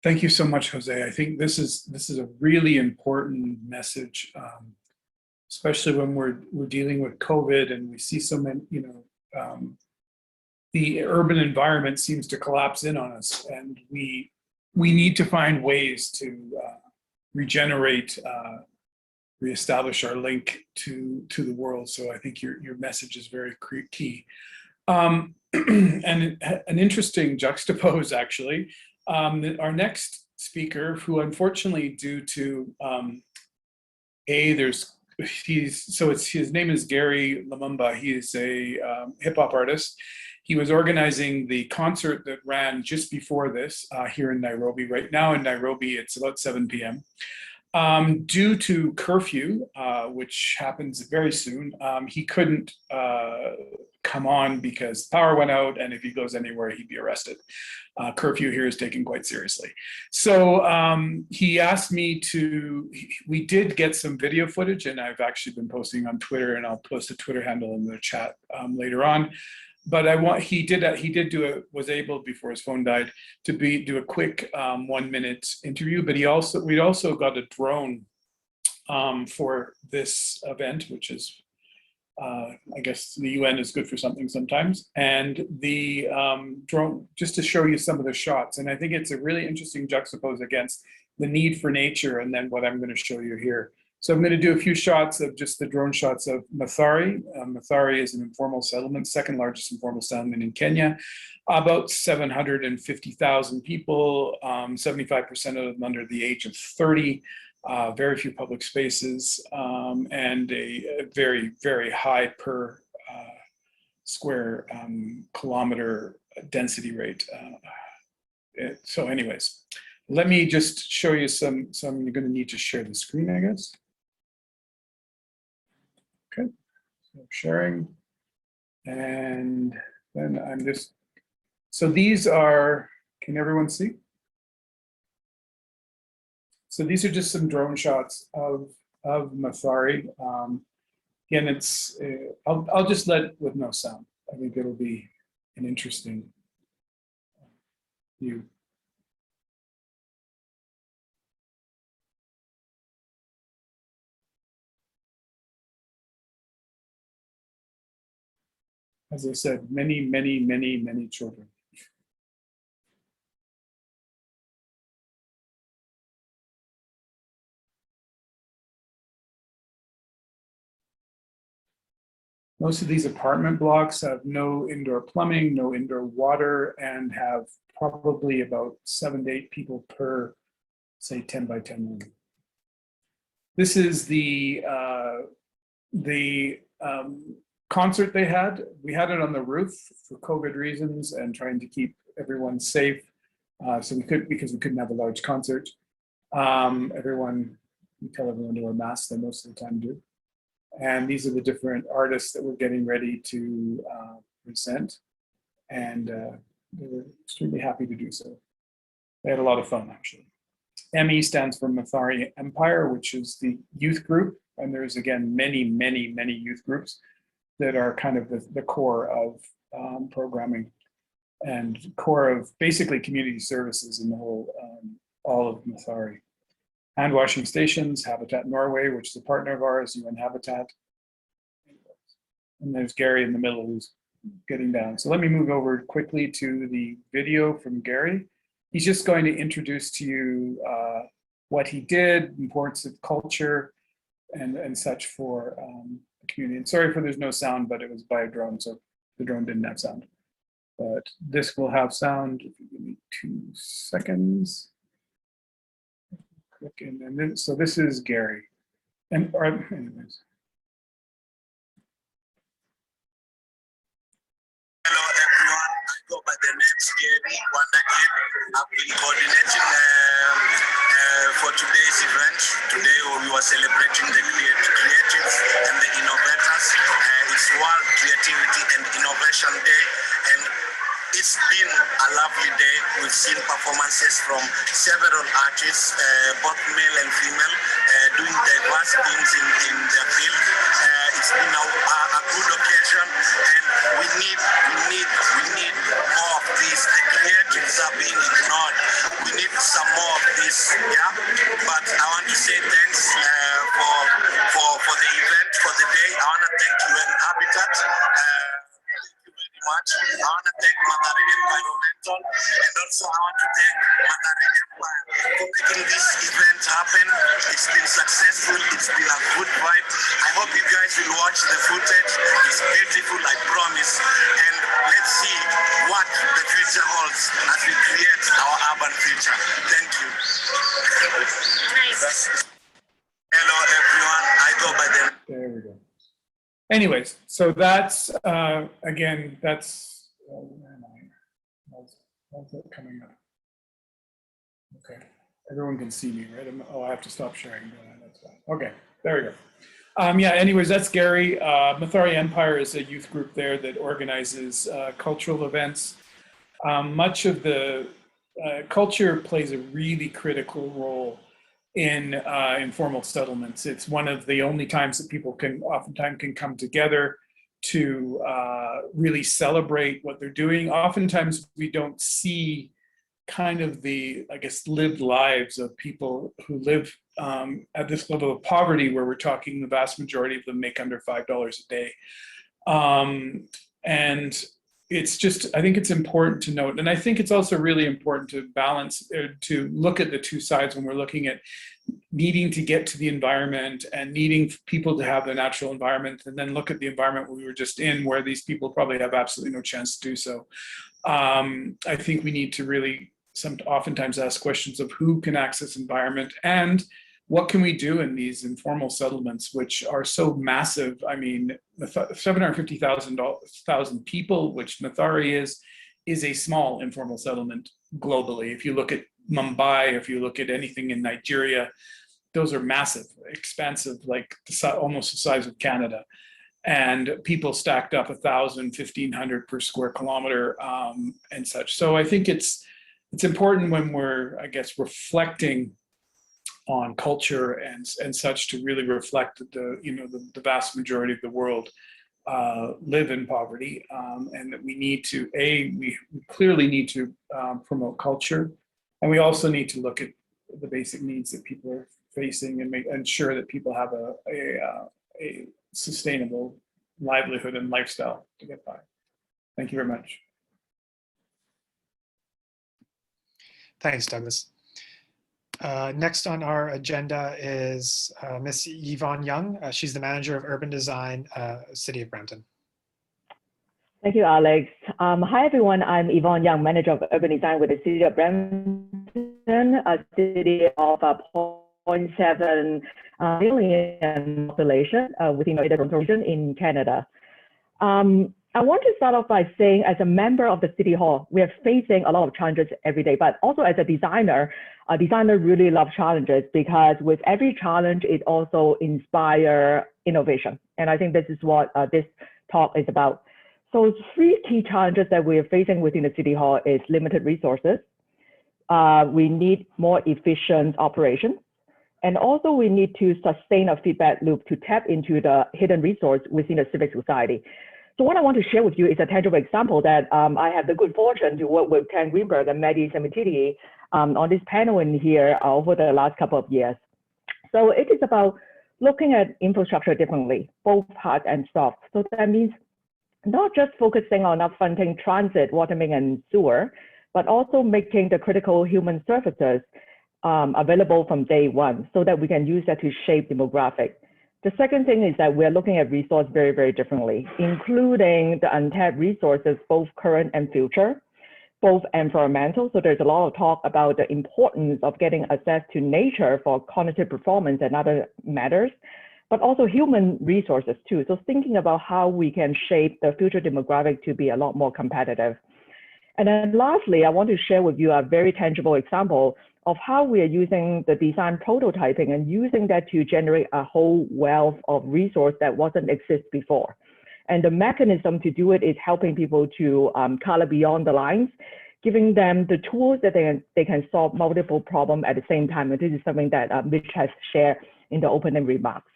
Thank you so much, Jose. I think this is a really important message, especially when we're dealing with COVID and we see so many, the urban environment seems to collapse in on us, and we need to find ways to regenerate, reestablish our link to the world. So I think your message is very key. And an interesting juxtapose, actually. Our next speaker, who unfortunately due to his name is Gary Lumumba. He is a hip hop artist. He was organizing the concert that ran just before this here in Nairobi. Right now in Nairobi, it's about 7 p.m. Due to curfew, which happens very soon, he couldn't come on because power went out, and if he goes anywhere, he'd be arrested. Curfew here is taken quite seriously. So he asked me we did get some video footage, and I've actually been posting on Twitter, and I'll post a Twitter handle in the chat later on. But was able, before his phone died, to do a quick 1 minute interview. But we'd also got a drone for this event, which is, I guess the UN is good for something sometimes. And the drone, just to show you some of the shots. And I think it's a really interesting juxtapose against the need for nature and then what I'm going to show you here. So I'm going to do a few shots of just the drone shots of Mathare. Mathare is an informal settlement, second largest informal settlement in Kenya. About 750,000 people, 75% of them under the age of 30. Very few public spaces, and a very, very high per square kilometer density rate. So anyways, let me just show you some, you're going to need to share the screen, I guess. Okay, so sharing, and then so these are, can everyone see? So these are just some drone shots of Mathare. Again, it's, I'll just let it with no sound. I think it'll be an interesting view. As I said, many, many, many, many children. Most of these apartment blocks have no indoor plumbing, no indoor water, and have probably about 7 to 8 people per, say, 10 by 10 room. This is the concert they had. We had it on the roof for COVID reasons and trying to keep everyone safe. So because we couldn't have a large concert. We tell everyone to wear masks, they most of the time do. And these are the different artists that we're getting ready to present. And they were extremely happy to do so. They had a lot of fun, actually. ME stands for Mathare Empire, which is the youth group. And there's, again, many, many, many youth groups that are kind of the core of programming and core of basically community services in the whole, all of Mathare. Hand washing stations, Habitat Norway, which is a partner of ours, UN Habitat. And there's Gary in the middle who's getting down. So let me move over quickly to the video from Gary. He's just going to introduce to you what he did, importance of culture, and such for the community. And sorry for there's no sound, but it was by a drone, so the drone didn't have sound. But this will have sound. If you give me 2 seconds. Click in, and then, so this is Gary. And anyways. Hello everyone, I go by the name Gary. I've been coordinating for today's event. Today we were celebrating the creatives and the innovators. It's World Creativity and Innovation Day, and it's been a lovely day. We've seen performances from several artists, both male and female, doing diverse things in their field. It's been a good occasion, and we need more of this. The creatives are being ignored. We need some more of this, yeah. But I want to say thanks for the event, for the day. I want to thank UN Habitat. Much. I want to thank Mother Environmental, and also I want to thank Mother Empire for making this event happen. It's been successful. It's been a good vibe. I hope you guys will watch the footage. It's beautiful, I promise. And let's see what the future holds as we create our urban future. Thank you. Nice. Hello everyone. I go by the. There we go. Anyways, so that's, again, that's, where am I? How's that coming up? Okay, everyone can see me, right? I have to stop sharing. That's fine. Okay, there we go. Yeah, anyways, that's Gary. Mathari Empire is a youth group there that organizes cultural events. Much of the culture plays a really critical role in informal settlements. It's one of the only times that people oftentimes can come together to really celebrate what they're doing. Oftentimes we don't see kind of the, I guess, lived lives of people who live at this level of poverty, where we're talking the vast majority of them make under $5 a day. And it's just, I think it's important to note, and I think it's also really important to balance, to look at the two sides when we're looking at needing to get to the environment and needing people to have the natural environment, and then look at the environment we were just in, where these people probably have absolutely no chance to do so. I think we need to really oftentimes ask questions of who can access environment, and what can we do in these informal settlements, which are so massive. I mean, 750,000 people, which Mathari is a small informal settlement globally. If you look at Mumbai, if you look at anything in Nigeria, those are massive, expansive, like almost the size of Canada. And people stacked up 1,000, 1,500 per square kilometer and such. So I think it's important when we're, I guess, reflecting on culture and such, to really reflect that the vast majority of the world live in poverty, and that we need to, we clearly need to promote culture, and we also need to look at the basic needs that people are facing and ensure that people have a sustainable livelihood and lifestyle to get by. Thank you very much. Thanks, Douglas. Next on our agenda is Miss Yvonne Young. She's the manager of urban design, City of Brampton. Thank you, Alex. Hi, everyone. I'm Yvonne Young, manager of urban design with the City of Brampton, a city of 0.7 million population within the Toronto region in Canada. I want to start off by saying, as a member of the City Hall, we are facing a lot of challenges every day, but also as a designer really loves challenges, because with every challenge, it also inspires innovation. And I think this is what this talk is about. So 3 key challenges that we are facing within the City Hall is limited resources. We need more efficient operations. And also we need to sustain a feedback loop to tap into the hidden resource within the civic society. So what I want to share with you is a tangible example that I have the good fortune to work with Ken Greenberg and Maddie Samitidi on this panel in here over the last couple of years. So it is about looking at infrastructure differently, both hard and soft. So that means not just focusing on upfronting transit, water main, and sewer, but also making the critical human services available from day one, so that we can use that to shape demographic. The second thing is that we're looking at resource very, very differently, including the untapped resources, both current and future, both environmental. So there's a lot of talk about the importance of getting access to nature for cognitive performance and other matters, but also human resources too. So thinking about how we can shape the future demographic to be a lot more competitive. And then lastly, I want to share with you a very tangible example of how we are using the design prototyping and using that to generate a whole wealth of resource that wasn't exist before. And the mechanism to do it is helping people to color beyond the lines, giving them the tools that they can solve multiple problems at the same time. And this is something that Mitch has shared in the opening remarks.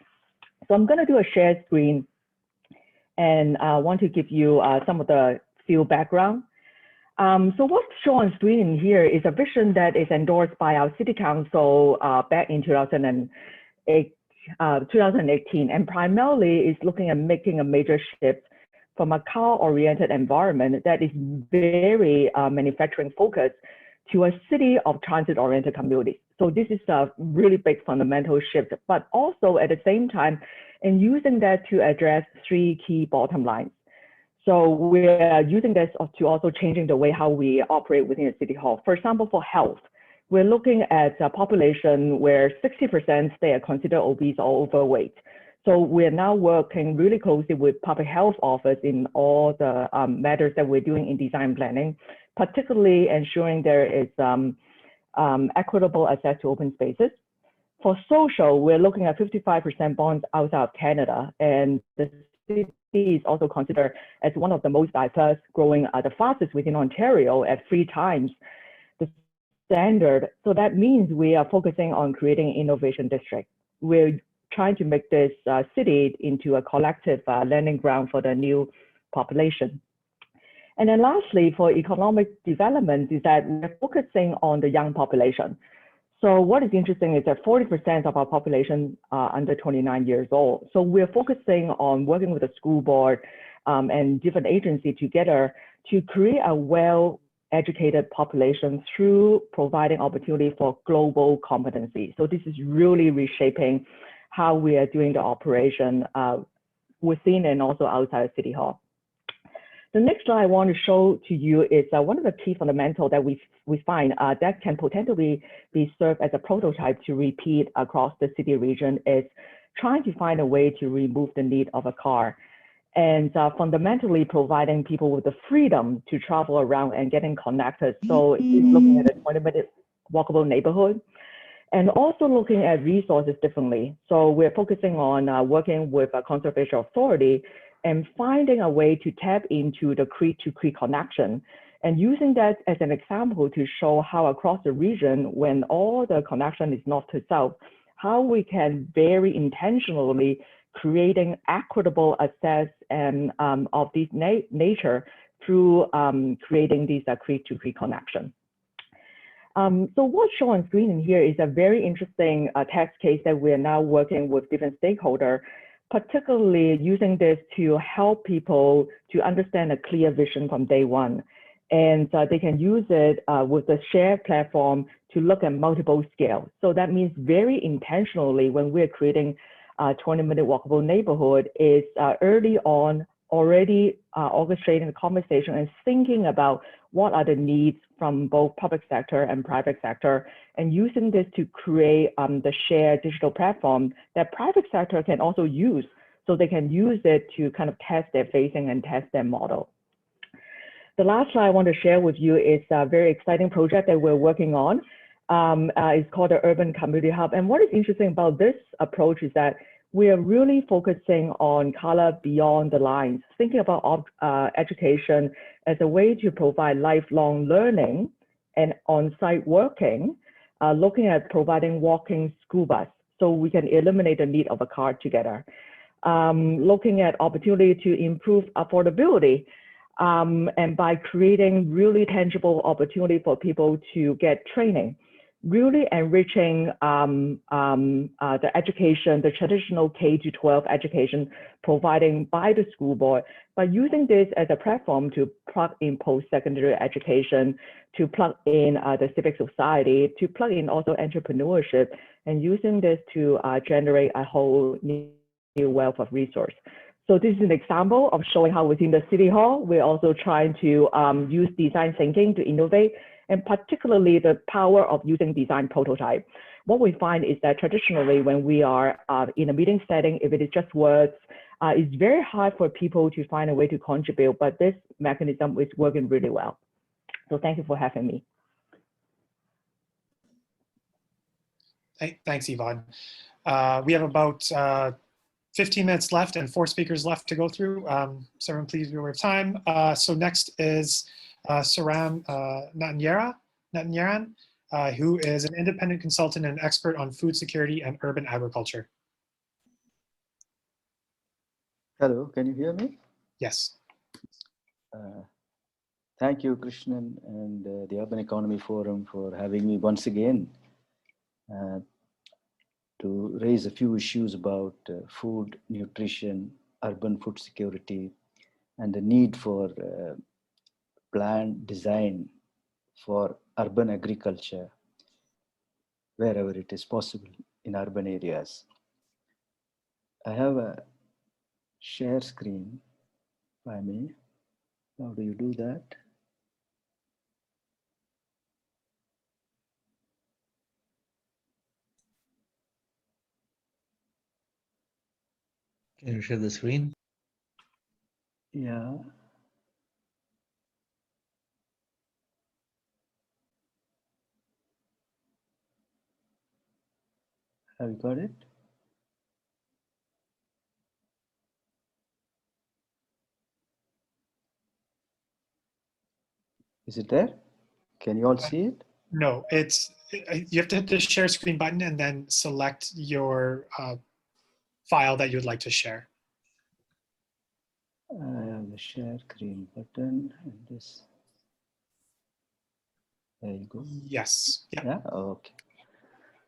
So I'm going to do a share screen, and I want to give you some of the few background. So what's shown on screen here is a vision that is endorsed by our City Council back in 2018, and primarily is looking at making a major shift from a car-oriented environment that is very manufacturing focused to a city of transit-oriented communities. So this is a really big fundamental shift, but also at the same time, and using that to address three key bottom lines. So we're using this to also changing the way how we operate within the City Hall. For example, for health, we're looking at a population where 60% they are considered obese or overweight. So we're now working really closely with public health office in all the matters that we're doing in design planning, particularly ensuring there is equitable access to open spaces. For social, we're looking at 55% bonds outside of Canada, and the city is also considered as one of the most diverse, growing the fastest within Ontario at 3 times the standard. So that means we are focusing on creating innovation district. We're trying to make this city into a collective landing ground for the new population. And then lastly, for economic development is that we're focusing on the young population. So what is interesting is that 40% of our population are under 29 years old. So we're focusing on working with the school board and different agencies together to create a well-educated population through providing opportunity for global competency. So this is really reshaping how we are doing the operation within and also outside of City Hall. The next slide I want to show to you is one of the key fundamentals that we find that can potentially be served as a prototype to repeat across the city region is trying to find a way to remove the need of a car and fundamentally providing people with the freedom to travel around and getting connected. So it's looking at a 20-minute walkable neighborhood and also looking at resources differently. So we're focusing on working with a conservation authority and finding a way to tap into the creek-to-creek connection and using that as an example to show how across the region, when all the connection is north to south, how we can very intentionally creating equitable access and of this nature through creating these creek-to-creek connection. So what's shown on screen in here is a very interesting test case that we are now working with different stakeholders, particularly using this to help people to understand a clear vision from day one. And they can use it with the shared platform to look at multiple scales. So that means very intentionally when we're creating a 20-minute walkable neighborhood is early on already orchestrating the conversation and thinking about what are the needs from both public sector and private sector, and using this to create the shared digital platform that private sector can also use, so they can use it to kind of test their phasing and test their model. The last slide I want to share with you is a very exciting project that we're working on. It's called the Urban Community Hub. And what is interesting about this approach is that we are really focusing on color beyond the lines, thinking about education as a way to provide lifelong learning and on-site working, looking at providing walking school bus so we can eliminate the need of a car together. Looking at opportunity to improve affordability and by creating really tangible opportunity for people to get training, really enriching the education, the traditional K-12 education providing by the school board, by using this as a platform to plug in post-secondary education, to plug in the civic society, to plug in also entrepreneurship, and using this to generate a whole new wealth of resource. So this is an example of showing how within the City Hall, we're also trying to use design thinking to innovate, and particularly the power of using design prototype. What we find is that traditionally when we are in a meeting setting, if it is just words, it's very hard for people to find a way to contribute, but this mechanism is working really well. So thank you for having me. Thanks, Yvonne. We have about 15 minutes left and 4 speakers left to go through. So everyone please be aware of time. So next is Saram Natyaran. who is an independent consultant and expert on food security and urban agriculture. Hello, can you hear me? Yes. Thank you, Krishnan, and the Urban Economy Forum for having me once again to raise a few issues about food, nutrition, urban food security, and the need for plan design for urban agriculture wherever it is possible in urban areas. I have a share screen, if I may. How do you do that? Can you share the screen? Yeah. Have you got it? Is it there? Can you all see it? No, it's you have to hit the share screen button and then select your file that you would like to share. I have the share screen button and this. There you go. Yes. Yeah. Okay.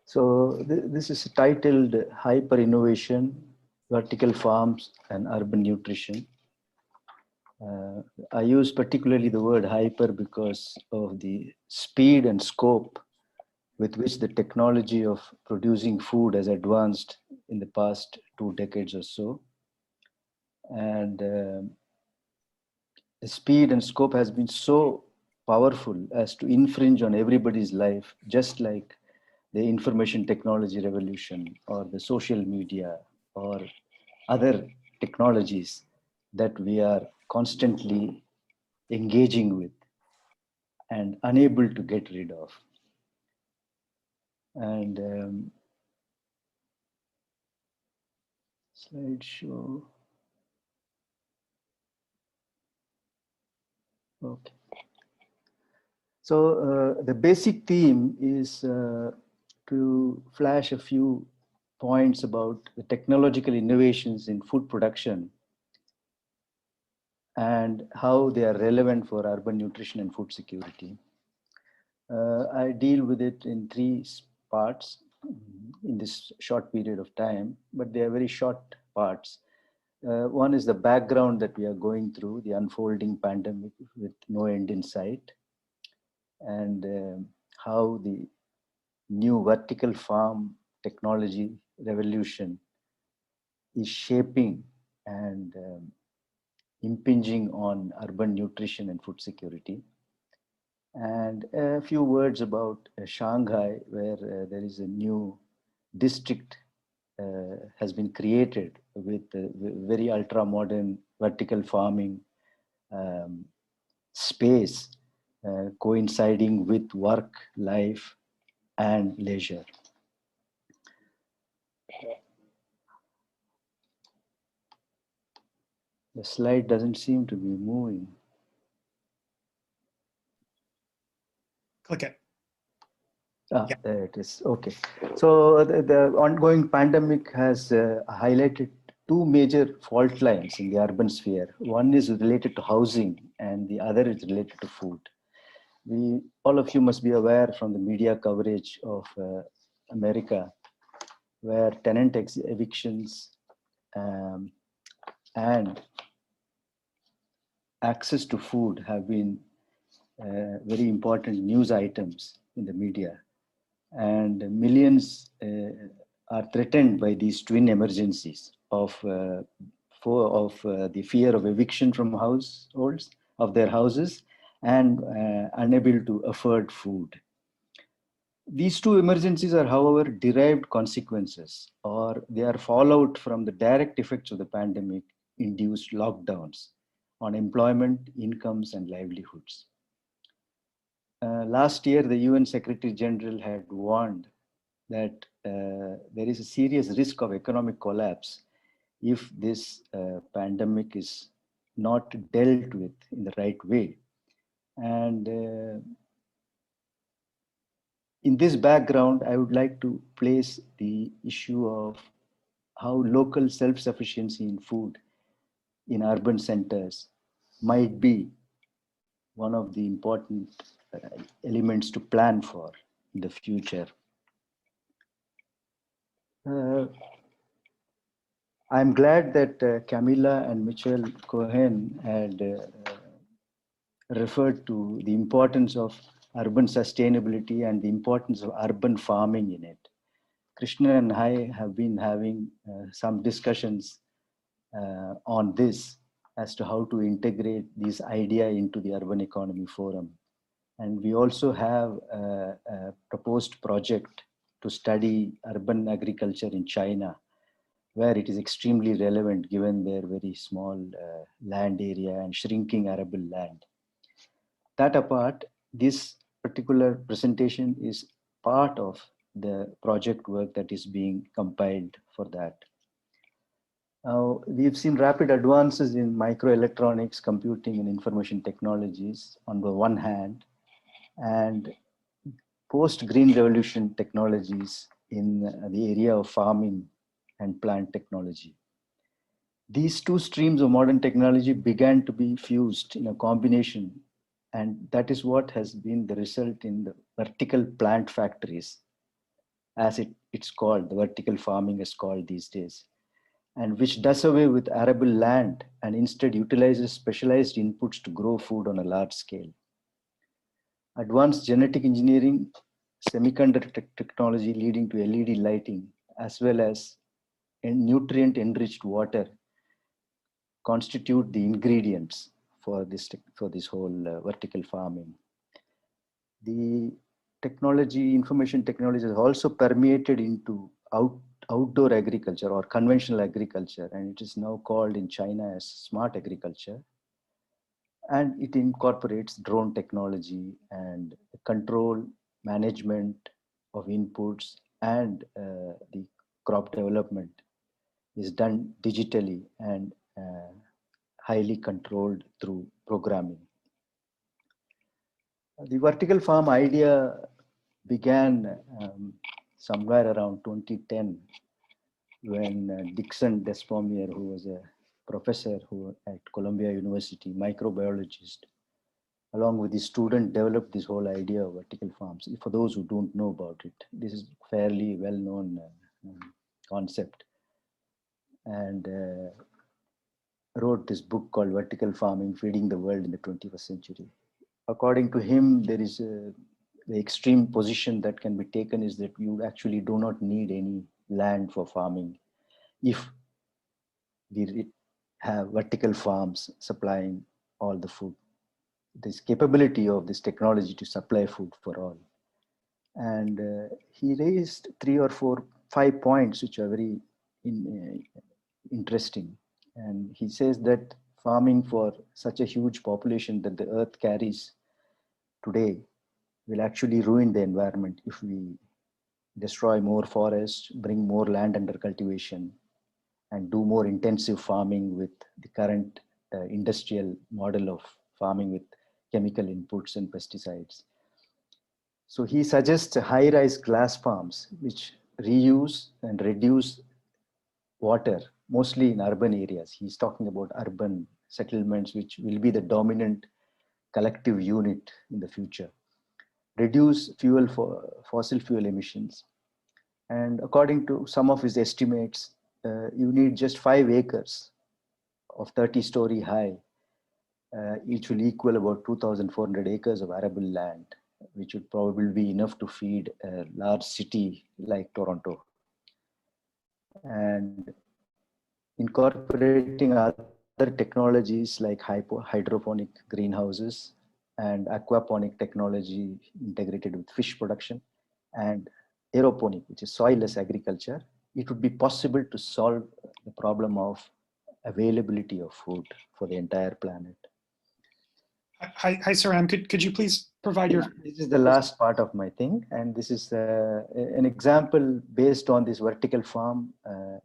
So this is titled Hyper Innovation, Vertical Farms and Urban Nutrition. I use particularly the word hyper because of the speed and scope with which the technology of producing food has advanced in the past 2 decades or so. And the speed and scope has been so powerful as to infringe on everybody's life, just like the information technology revolution or the social media or other technologies that we are constantly engaging with and unable to get rid of. And slideshow. Okay. So the basic theme is to flash a few points about the technological innovations in food production and how they are relevant for urban nutrition and food security. I deal with it in 3 parts in this short period of time, but they are very short parts. One is the background that we are going through, the unfolding pandemic with no end in sight, and how the new vertical farm technology revolution is shaping and impinging on urban nutrition and food security. And a few words about Shanghai, where there is a new district has been created with very ultra-modern vertical farming space coinciding with work, life, and leisure. The slide doesn't seem to be moving. Click it. Ah, yeah. There it is. Okay. So the ongoing pandemic has highlighted 2 major fault lines in the urban sphere. One is related to housing and the other is related to food. All of you must be aware from the media coverage of America, where tenant evictions and access to food have been very important news items in the media. And millions are threatened by these twin emergencies of the fear of eviction from households, of their houses, and unable to afford food. These 2 emergencies are, however, derived consequences, or they are fallout from the direct effects of the pandemic induced lockdowns on employment, incomes, and livelihoods. Last year, the UN Secretary General had warned that there is a serious risk of economic collapse if this pandemic is not dealt with in the right way. And In this background, I would like to place the issue of how local self-sufficiency in food in urban centers might be one of the important elements to plan for in the future. I'm glad that Camilla and Mitchell Cohen had referred to the importance of urban sustainability and the importance of urban farming in it. Krishna and I have been having some discussions on this as to how to integrate this idea into the Urban Economy Forum. And we also have a proposed project to study urban agriculture in China, where it is extremely relevant given their very small land area and shrinking arable land. That apart, this particular presentation is part of the project work that is being compiled for that. Now, we've seen rapid advances in microelectronics, computing, and information technologies on the one hand, and post-green revolution technologies in the area of farming and plant technology. These two streams of modern technology began to be fused in a combination, and that is what has been the result in the vertical plant factories, as it's called, the vertical farming is called these days, and which does away with arable land and instead utilizes specialized inputs to grow food on a large scale. Advanced genetic engineering, semiconductor technology leading to LED lighting, as well as nutrient-enriched water constitute the ingredients for this whole vertical farming. The technology, information technology has also permeated into outdoor agriculture or conventional agriculture, and it is now called in China as smart agriculture. And it incorporates drone technology and control, management of inputs, and the crop development is done digitally and highly controlled through programming. The vertical farm idea began somewhere around 2010 when Dixon Despomier, who was a professor at Columbia University, microbiologist, along with his student, developed this whole idea of vertical farms. For those who don't know about it, this is a fairly well-known concept. And wrote this book called Vertical Farming, Feeding the World in the 21st Century. According to him, there is the extreme position that can be taken is that you actually do not need any land for farming if we have vertical farms supplying all the food. This capability of this technology to supply food for all. And he raised 5 points which are very interesting. And he says that farming for such a huge population that the earth carries today will actually ruin the environment if we destroy more forests, bring more land under cultivation, and do more intensive farming with the current industrial model of farming with chemical inputs and pesticides. So he suggests high-rise glass farms which reuse and reduce water, mostly in urban areas. He's talking about urban settlements, which will be the dominant collective unit in the future. Reduce fossil fuel emissions. And according to some of his estimates, you need just 5 acres of 30-story high, each will equal about 2,400 acres of arable land, which would probably be enough to feed a large city like Toronto. And incorporating other technologies like hydroponic greenhouses and aquaponic technology integrated with fish production and aeroponic, which is soilless agriculture, it would be possible to solve the problem of availability of food for the entire planet. Hi, Saram, could you please provide your... This is the last part of my thing, and this is an example based on this vertical farm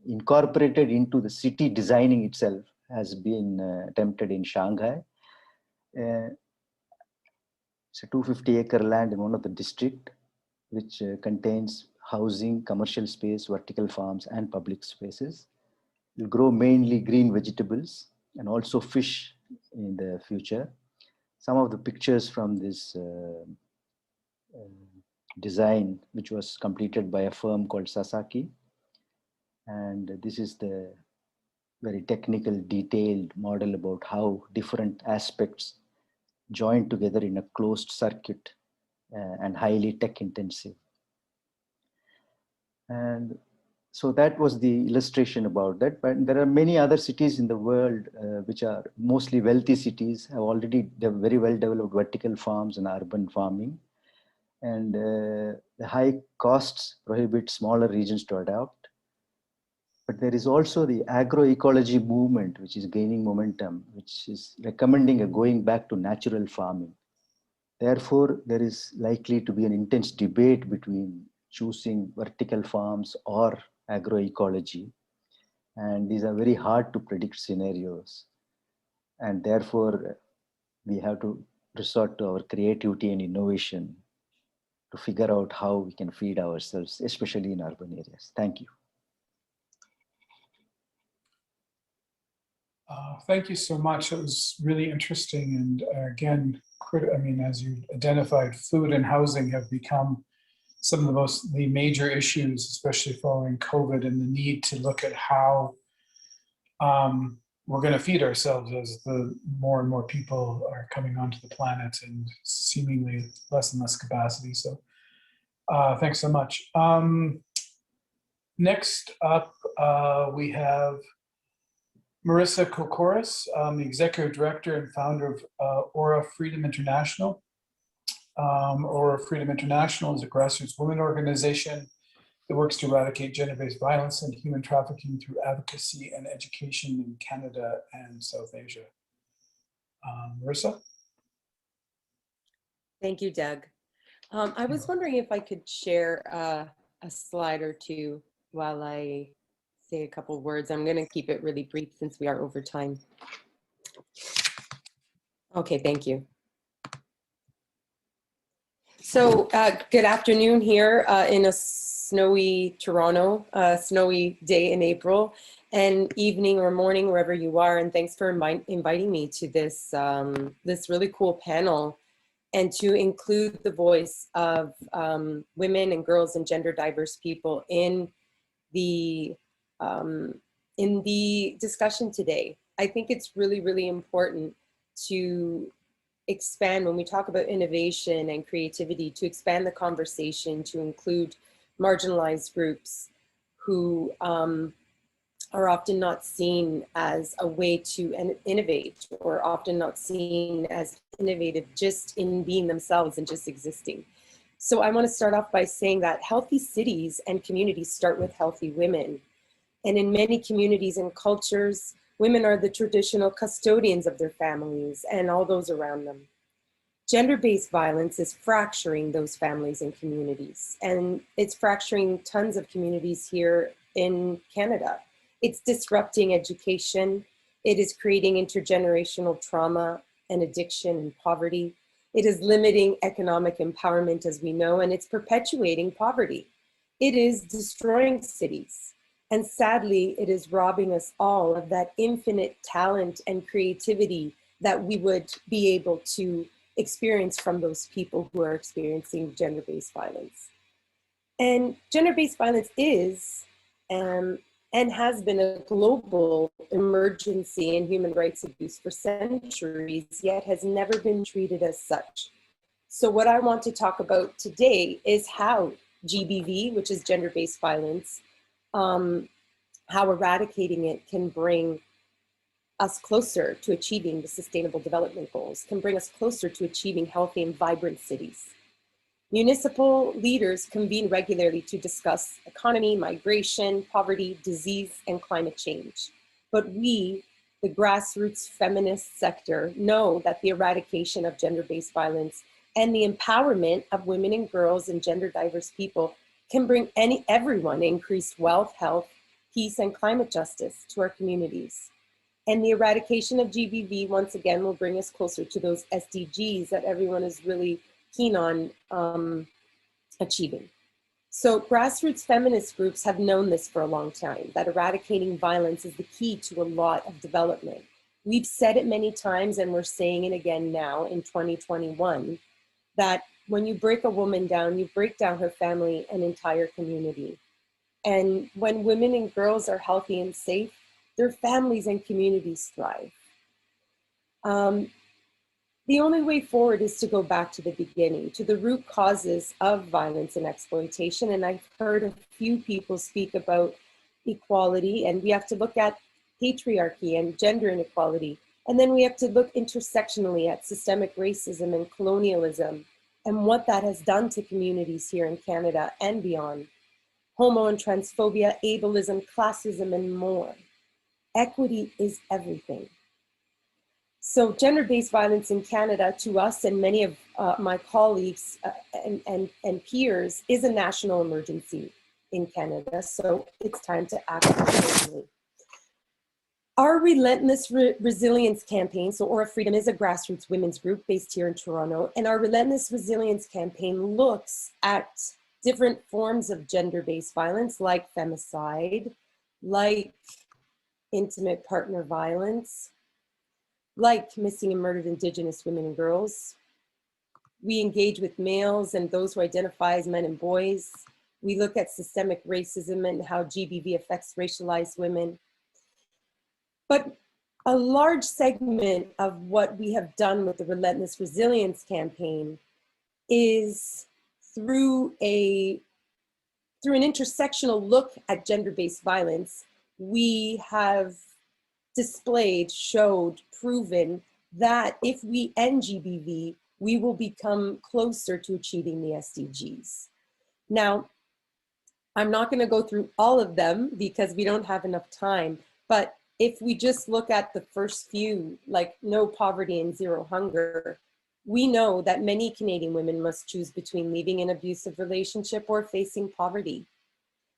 incorporated into the city designing itself has been attempted in Shanghai. It's a 250-acre land in one of the districts, which contains housing, commercial space, vertical farms, and public spaces. It will grow mainly green vegetables and also fish in the future. Some of the pictures from this design, which was completed by a firm called Sasaki. And this is the very technical, detailed model about how different aspects join together in a closed circuit and highly tech intensive. And so that was the illustration about that. But there are many other cities in the world which are mostly wealthy cities, have already very well developed vertical farms and urban farming. And the high costs prohibit smaller regions to adopt. But there is also the agroecology movement, which is gaining momentum, which is recommending a going back to natural farming. Therefore, there is likely to be an intense debate between choosing vertical farms or agroecology. And these are very hard to predict scenarios. And therefore, we have to resort to our creativity and innovation to figure out how we can feed ourselves, especially in urban areas. Thank you. Thank you so much. It was really interesting. And again, I mean, as you identified, food and housing have become some of the major issues, especially following COVID, and the need to look at how we're going to feed ourselves as the more and more people are coming onto the planet and seemingly less and less capacity. So thanks so much. Next up, we have Marissa Kokoris, the Executive Director and founder of Aura Freedom International. Aura Freedom International is a grassroots women organization that works to eradicate gender-based violence and human trafficking through advocacy and education in Canada and South Asia. Marissa? Thank you, Doug. I was wondering if I could share a slide or two while I say a couple words. I'm going to keep it really brief since we are over time. Okay, thank you. So good afternoon here in a snowy Toronto, snowy day in April, and evening or morning wherever you are. And thanks for inviting me to this, this really cool panel, and to include the voice of women and girls and gender diverse people in the discussion today. I think it's really, really important to expand, when we talk about innovation and creativity, to expand the conversation to include marginalized groups who are often not seen as a way to innovate, or often not seen as innovative just in being themselves and just existing. So I want to start off by saying that healthy cities and communities start with healthy women. And in many communities and cultures, women are the traditional custodians of their families and all those around them. Gender-based violence is fracturing those families and communities, and it's fracturing tons of communities here in Canada. It's disrupting education. It is creating intergenerational trauma and addiction and poverty. It is limiting economic empowerment, as we know, and it's perpetuating poverty. It is destroying cities. And sadly, it is robbing us all of that infinite talent and creativity that we would be able to experience from those people who are experiencing gender-based violence. And gender-based violence is and has been a global emergency in human rights abuse for centuries, yet has never been treated as such. So what I want to talk about today is how GBV, which is gender-based violence, how eradicating it can bring us closer to achieving the Sustainable Development Goals, can bring us closer to achieving healthy and vibrant cities. Municipal leaders convene regularly to discuss economy, migration, poverty, disease, and climate change. But we, the grassroots feminist sector, know that the eradication of gender-based violence and the empowerment of women and girls and gender diverse people can bring everyone increased wealth, health, peace, and climate justice to our communities. And the eradication of GBV, once again, will bring us closer to those SDGs that everyone is really keen on achieving. So grassroots feminist groups have known this for a long time, that eradicating violence is the key to a lot of development. We've said it many times, and we're saying it again now in 2021, that when you break a woman down, you break down her family and entire community. And when women and girls are healthy and safe, their families and communities thrive. The only way forward is to go back to the beginning, to the root causes of violence and exploitation. And I've heard a few people speak about equality, and we have to look at patriarchy and gender inequality. And then we have to look intersectionally at systemic racism and colonialism and what that has done to communities here in Canada and beyond. Homo and transphobia, ableism, classism, and more. Equity is everything. So gender-based violence in Canada, to us and many of my colleagues and peers, is a national emergency in Canada. So it's time to act accordingly. Our Relentless Resilience Campaign, so Aura Freedom is a grassroots women's group based here in Toronto, and our Relentless Resilience Campaign looks at different forms of gender-based violence like femicide, like intimate partner violence, like missing and murdered Indigenous women and girls. We engage with males and those who identify as men and boys. We look at systemic racism and how GBV affects racialized women. But a large segment of what we have done with the Relentless Resilience Campaign is through an intersectional look at gender-based violence, we have displayed, showed, proven that if we end GBV, we will become closer to achieving the SDGs. Now, I'm not going to go through all of them because we don't have enough time, but if we just look at the first few, like no poverty and zero hunger, we know that many Canadian women must choose between leaving an abusive relationship or facing poverty.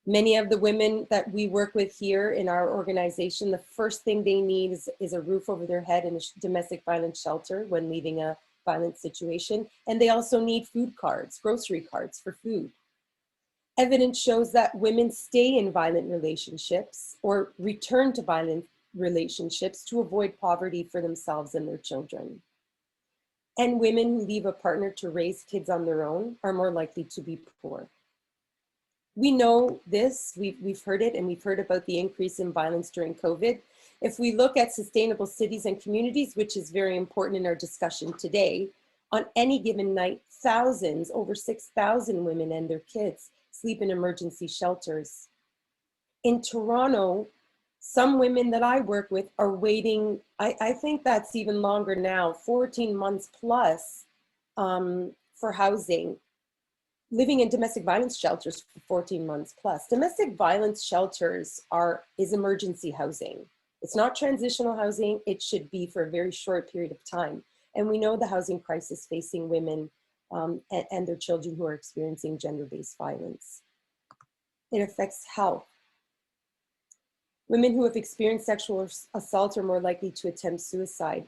Many of the women that we work with here in our organization, the first thing they need is a roof over their head and a domestic violence shelter when leaving a violent situation. And they also need food cards, grocery cards for food. Evidence shows that women stay in violent relationships or return to violent relationships to avoid poverty for themselves and their children. And women who leave a partner to raise kids on their own are more likely to be poor. We know this, we've heard it, and we've heard about the increase in violence during COVID. If we look at sustainable cities and communities, which is very important in our discussion today, on any given night, thousands, over 6,000 women and their kids sleep in emergency shelters. In Toronto, some women that I work with are waiting, I think that's even longer now, 14 months plus for housing, living in domestic violence shelters for 14 months plus. Domestic violence shelters is emergency housing. It's not transitional housing. It should be for a very short period of time. And we know the housing crisis facing women and their children who are experiencing gender-based violence. It affects health. Women who have experienced sexual assault are more likely to attempt suicide.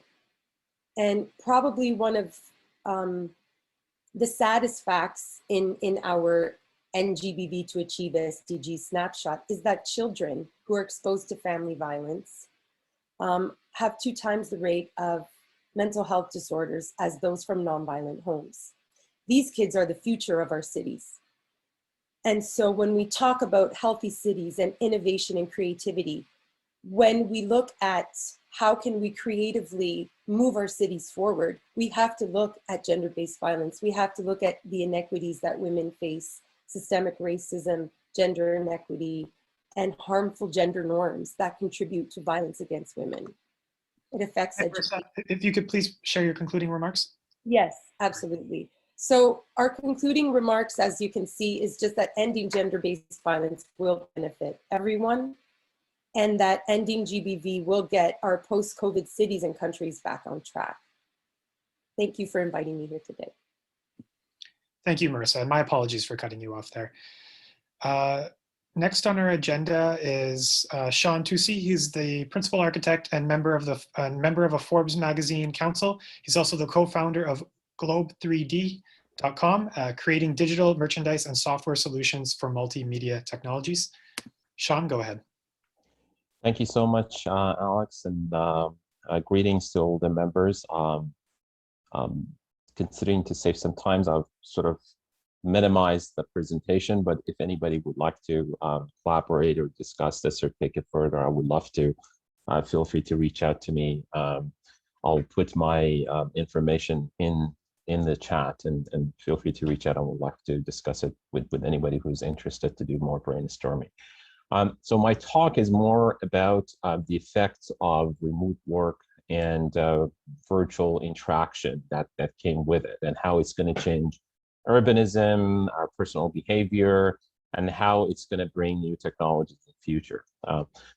And probably one of the saddest facts in our NGBV to Achieve SDG snapshot is that children who are exposed to family violence have 2 times the rate of mental health disorders as those from nonviolent homes. These kids are the future of our cities. And so when we talk about healthy cities and innovation and creativity, when we look at how can we creatively move our cities forward, we have to look at gender-based violence. We have to look at the inequities that women face, systemic racism, gender inequity, and harmful gender norms that contribute to violence against women. It affects education. If you could please share your concluding remarks. Yes, absolutely. So our concluding remarks, as you can see, is just that ending gender-based violence will benefit everyone, and that ending GBV will get our post-COVID cities and countries back on track. Thank you for inviting me here today. Thank you, Marissa. My apologies for cutting you off there. Next on our agenda is Sean Tusi. He's the principal architect and member of a Forbes magazine council. He's also the co-founder of Globe 3D, creating digital merchandise and software solutions for multimedia technologies. Sean, go ahead. Thank you so much, Alex, and greetings to all the members. Considering to save some time, I've sort of minimized the presentation, but if anybody would like to collaborate or discuss this or take it further, I would love to. Feel free to reach out to me. I'll put my information in the chat, and feel free to reach out. I would like to discuss it with anybody who's interested to do more brainstorming. So my talk is more about the effects of remote work and virtual interaction that came with it, and how it's going to change urbanism, our personal behavior, and how it's going to bring new technologies in the future.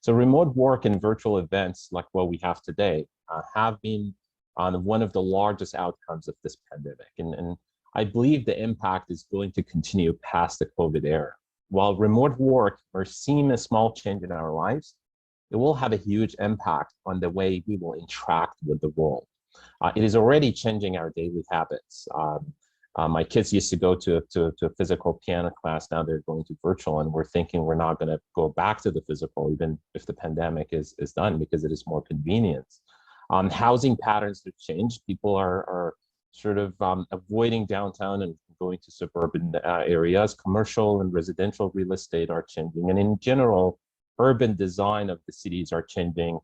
So remote work and virtual events like what we have today have been one of the largest outcomes of this pandemic. And I believe the impact is going to continue past the COVID era. While remote work may seem a small change in our lives, it will have a huge impact on the way we will interact with the world. It is already changing our daily habits. My kids used to go to a physical piano class. Now they're going to virtual, and we're thinking we're not going to go back to the physical, even if the pandemic is done, because it is more convenient. Housing patterns have changed. People are sort of avoiding downtown and going to suburban areas. Commercial and residential real estate are changing. And in general, urban design of the cities are changing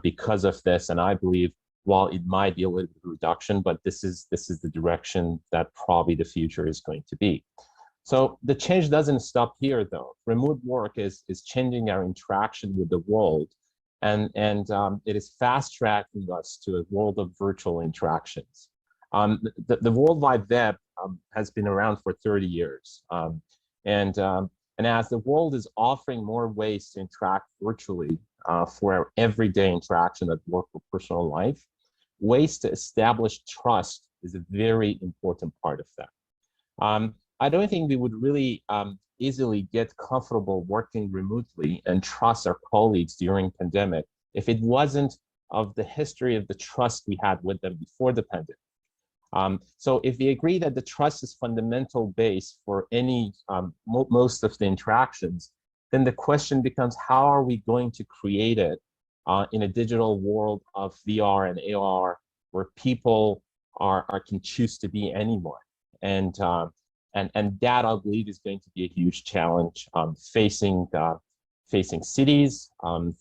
because of this. And I believe, while it might be a little bit of a reduction, but this is the direction that probably the future is going to be. So the change doesn't stop here, though. Remote work is changing our interaction with the world, and it is fast-tracking us to a world of virtual interactions. The World Wide Web has been around for 30 years, and as the world is offering more ways to interact virtually for our everyday interaction at work or personal life, ways to establish trust is a very important part of that. I don't think we would really easily get comfortable working remotely and trust our colleagues during pandemic if it wasn't of the history of the trust we had with them before the pandemic. So if we agree that the trust is fundamental base for any, most of the interactions, then the question becomes, how are we going to create it in a digital world of VR and AR, where people can choose to be anyone? And that, I believe, is going to be a huge challenge facing cities,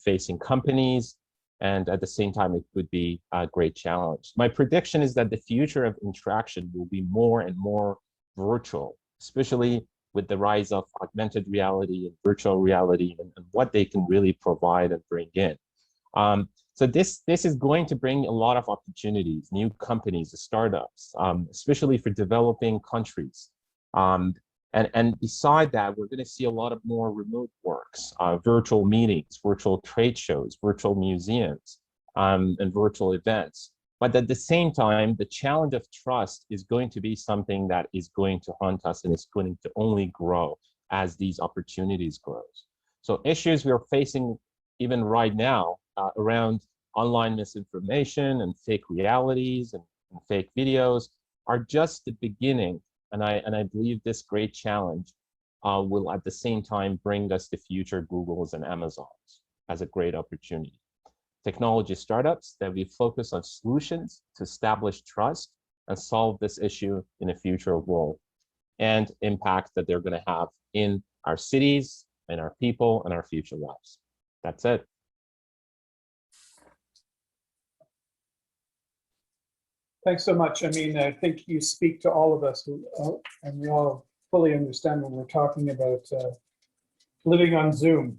facing companies, and at the same time, it could be a great challenge. My prediction is that the future of interaction will be more and more virtual, especially with the rise of augmented reality and virtual reality, and what they can really provide and bring in. So this is going to bring a lot of opportunities, new companies, startups, especially for developing countries. And beside that, we're going to see a lot of more remote works, virtual meetings, virtual trade shows, virtual museums, and virtual events. But at the same time, the challenge of trust is going to be something that is going to haunt us, and it's going to only grow as these opportunities grow. So issues we're facing even right now around online misinformation and fake realities and fake videos are just the beginning. And I believe this great challenge will at the same time bring us the future Googles and Amazons as a great opportunity. Technology startups that we focus on solutions to establish trust and solve this issue in a future world, and impact that they're going to have in our cities and our people and our future lives. That's it. Thanks so much. I mean, I think you speak to all of us, and we all fully understand when we're talking about living on Zoom.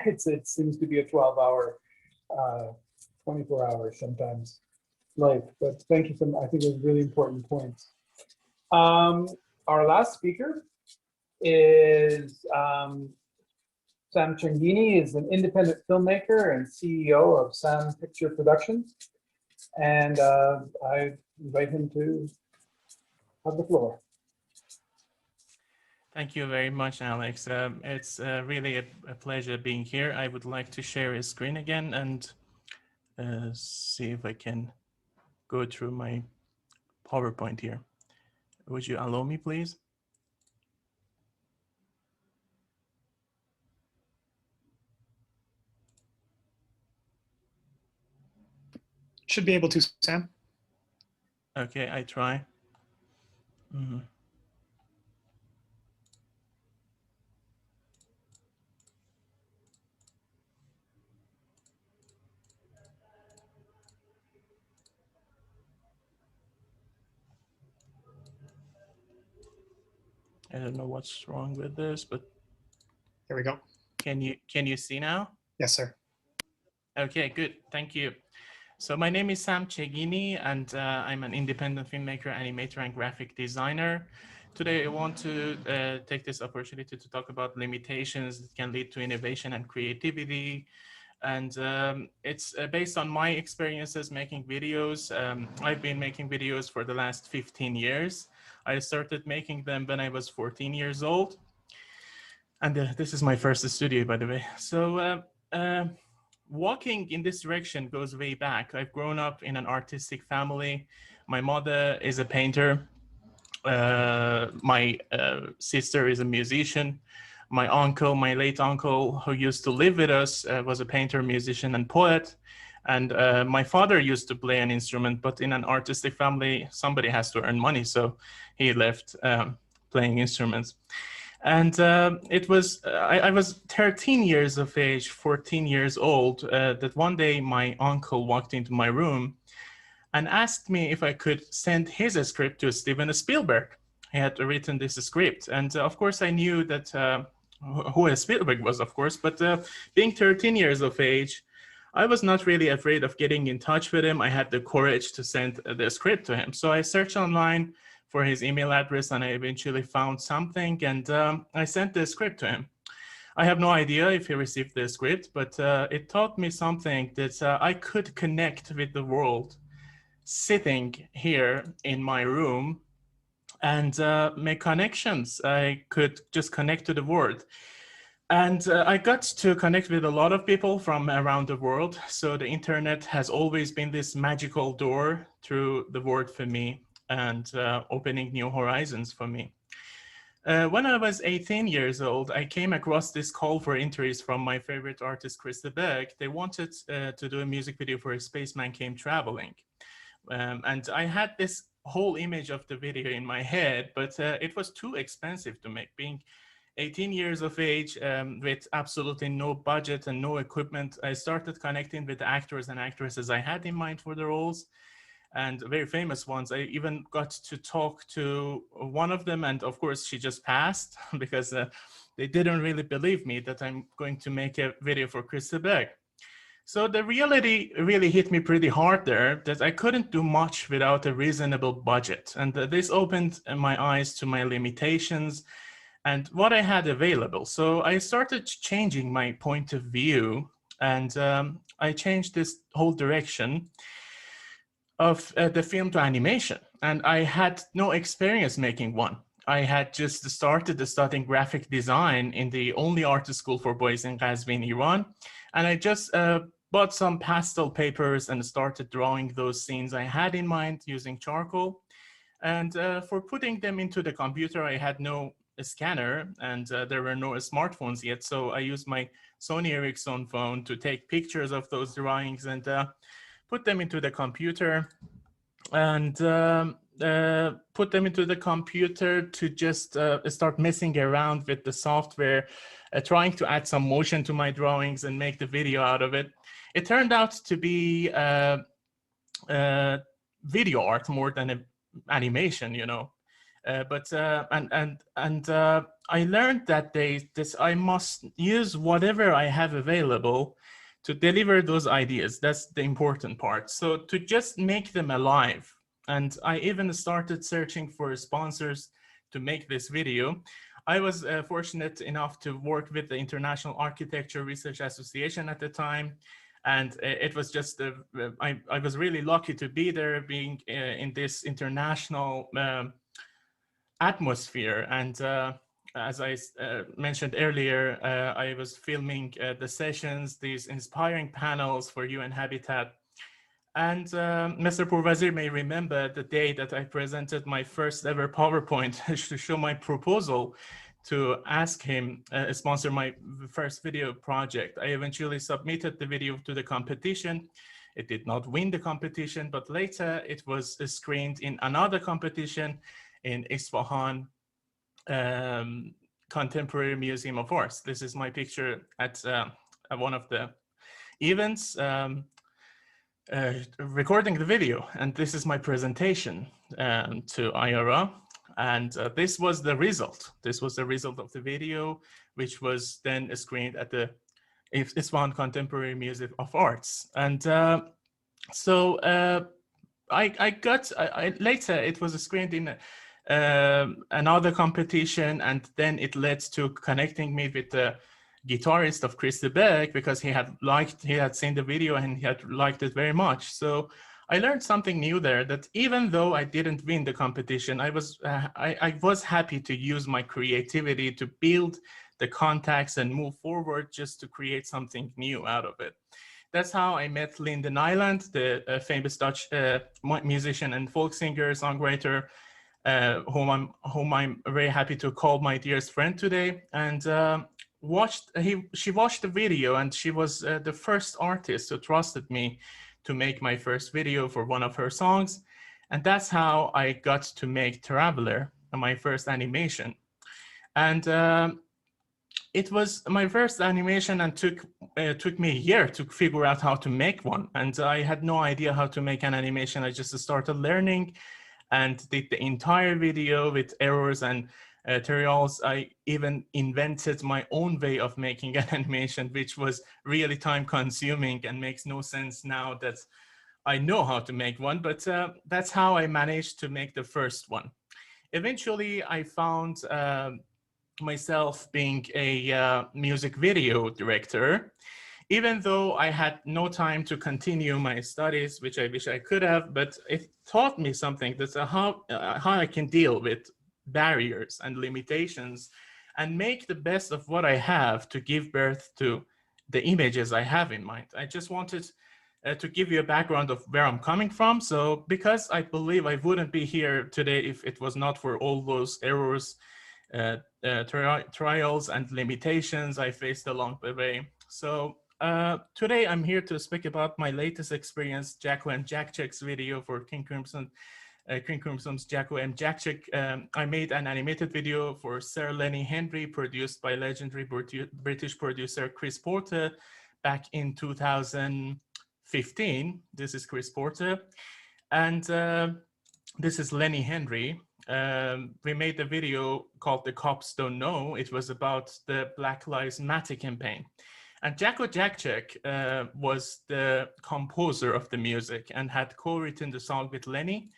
It seems to be a 12-hour, 24-hour sometimes life. But thank you I think it was really important points. Our last speaker is Sam Cengini, is an independent filmmaker and CEO of Sam Picture Productions. And I invite him to have the floor. Thank you very much, Alex. It's really a pleasure being here. I would like to share a screen again and see if I can go through my PowerPoint here. Would you allow me, please? Should be able to, Sam. Okay, I try. Mhm. I don't know what's wrong with this, but here we go. Can you see now? Yes, sir. Okay, good. Thank you. So my name is Sam Cegini, and I'm an independent filmmaker, animator, and graphic designer. Today, I want to take this opportunity to talk about limitations that can lead to innovation and creativity. And it's based on my experiences making videos. I've been making videos for the last 15 years. I started making them when I was 14 years old. And this is my first studio, by the way. So walking in this direction goes way back. I've grown up in an artistic family. My mother is a painter. My sister is a musician. My uncle, my late uncle, who used to live with us, was a painter, musician, and poet. And my father used to play an instrument, but in an artistic family, somebody has to earn money. So he left playing instruments. And it was, I was 13 years of age, 14 years old, that one day my uncle walked into my room and asked me if I could send his script to Steven Spielberg. He had written this script. And of course, I knew that who Spielberg was, of course, but being 13 years of age, I was not really afraid of getting in touch with him. I had the courage to send the script to him. So I searched online for his email address, and I eventually found something, and I sent the script to him. I have no idea if he received the script, but it taught me something that I could connect with the world sitting here in my room and make connections. I could just connect to the world. And I got to connect with a lot of people from around the world. So the internet has always been this magical door through the world for me, and opening new horizons for me. When I was 18 years old, I came across this call for entries from my favorite artist, Chris Berg. They wanted to do a music video for A Spaceman Came Traveling. And I had this whole image of the video in my head, but it was too expensive to make. Being 18 years of age with absolutely no budget and no equipment, I started connecting with the actors and actresses I had in mind for the roles, and very famous ones. I even got to talk to one of them, and of course she just passed because they didn't really believe me that I'm going to make a video for Chris Berg. So the reality really hit me pretty hard there, that I couldn't do much without a reasonable budget. And this opened my eyes to my limitations and what I had available. So I started changing my point of view, and I changed this whole direction of the film to animation. And I had no experience making one. I had just started studying graphic design in the only art school for boys in Qazvin, Iran. And I just bought some pastel papers and started drawing those scenes I had in mind using charcoal. And for putting them into the computer, I had no scanner, and there were no smartphones yet. So I used my Sony Ericsson phone to take pictures of those drawings and put them into the computer, and put them into the computer to just start messing around with the software, trying to add some motion to my drawings and make the video out of it. It turned out to be video art more than an animation, you know. But I learned that I must use whatever I have available to deliver those ideas. That's the important part. So to just make them alive. And I even started searching for sponsors to make this video. I was fortunate enough to work with the International Architecture Research Association at the time. And it was just, I was really lucky to be there, being in this international atmosphere. And as I mentioned earlier, I was filming the sessions, these inspiring panels for UN Habitat. And Mr. Pourvazir may remember the day that I presented my first ever PowerPoint to show my proposal to ask him sponsor my first video project. I eventually submitted the video to the competition. It did not win the competition, but later it was screened in another competition in Isfahan Contemporary Museum of Arts. This is my picture at one of the events. Recording the video, and this is my presentation to IRA, and this was the result. This was the result of the video, which was then screened at the Isfahan Contemporary Museum of Arts. And so later it was screened in another competition, and then it led to connecting me with the guitarist of Chris de Berg, because he had seen the video and he had liked it very much. So I learned something new there, that even though I didn't win the competition, I was happy to use my creativity to build the contacts and move forward, just to create something new out of it. That's how I met Linden Island, the famous Dutch musician and folk singer, songwriter, whom I'm very happy to call my dearest friend today. And she watched the video, and she was the first artist who trusted me to make my first video for one of her songs. And that's how I got to make Traveler, my first animation. And it was my first animation, and took me a year to figure out how to make one. And I had no idea how to make an animation. I just started learning and did the entire video with errors and tutorials. I even invented my own way of making an animation, which was really time consuming and makes no sense now that I know how to make one, but that's how I managed to make the first one. Eventually, I found myself being a music video director, even though I had no time to continue my studies, which I wish I could have, but it taught me something. That's how I can deal with barriers and limitations and make the best of what I have to give birth to the images I have in mind. I just wanted to give you a background of where I'm coming from. So because I believe I wouldn't be here today if it was not for all those errors, trials and limitations I faced along the way. So today I'm here to speak about my latest experience, Jacko and Jack Check's video for King Crimson's Jacko and Jack Check. I made an animated video for Sir Lenny Henry, produced by legendary British producer Chris Porter back in 2015. This is Chris Porter. And this is Lenny Henry. We made the video called The Cops Don't Know. It was about the Black Lives Matter campaign. And Jacko Jackcheck was the composer of the music and had co-written the song with Lenny.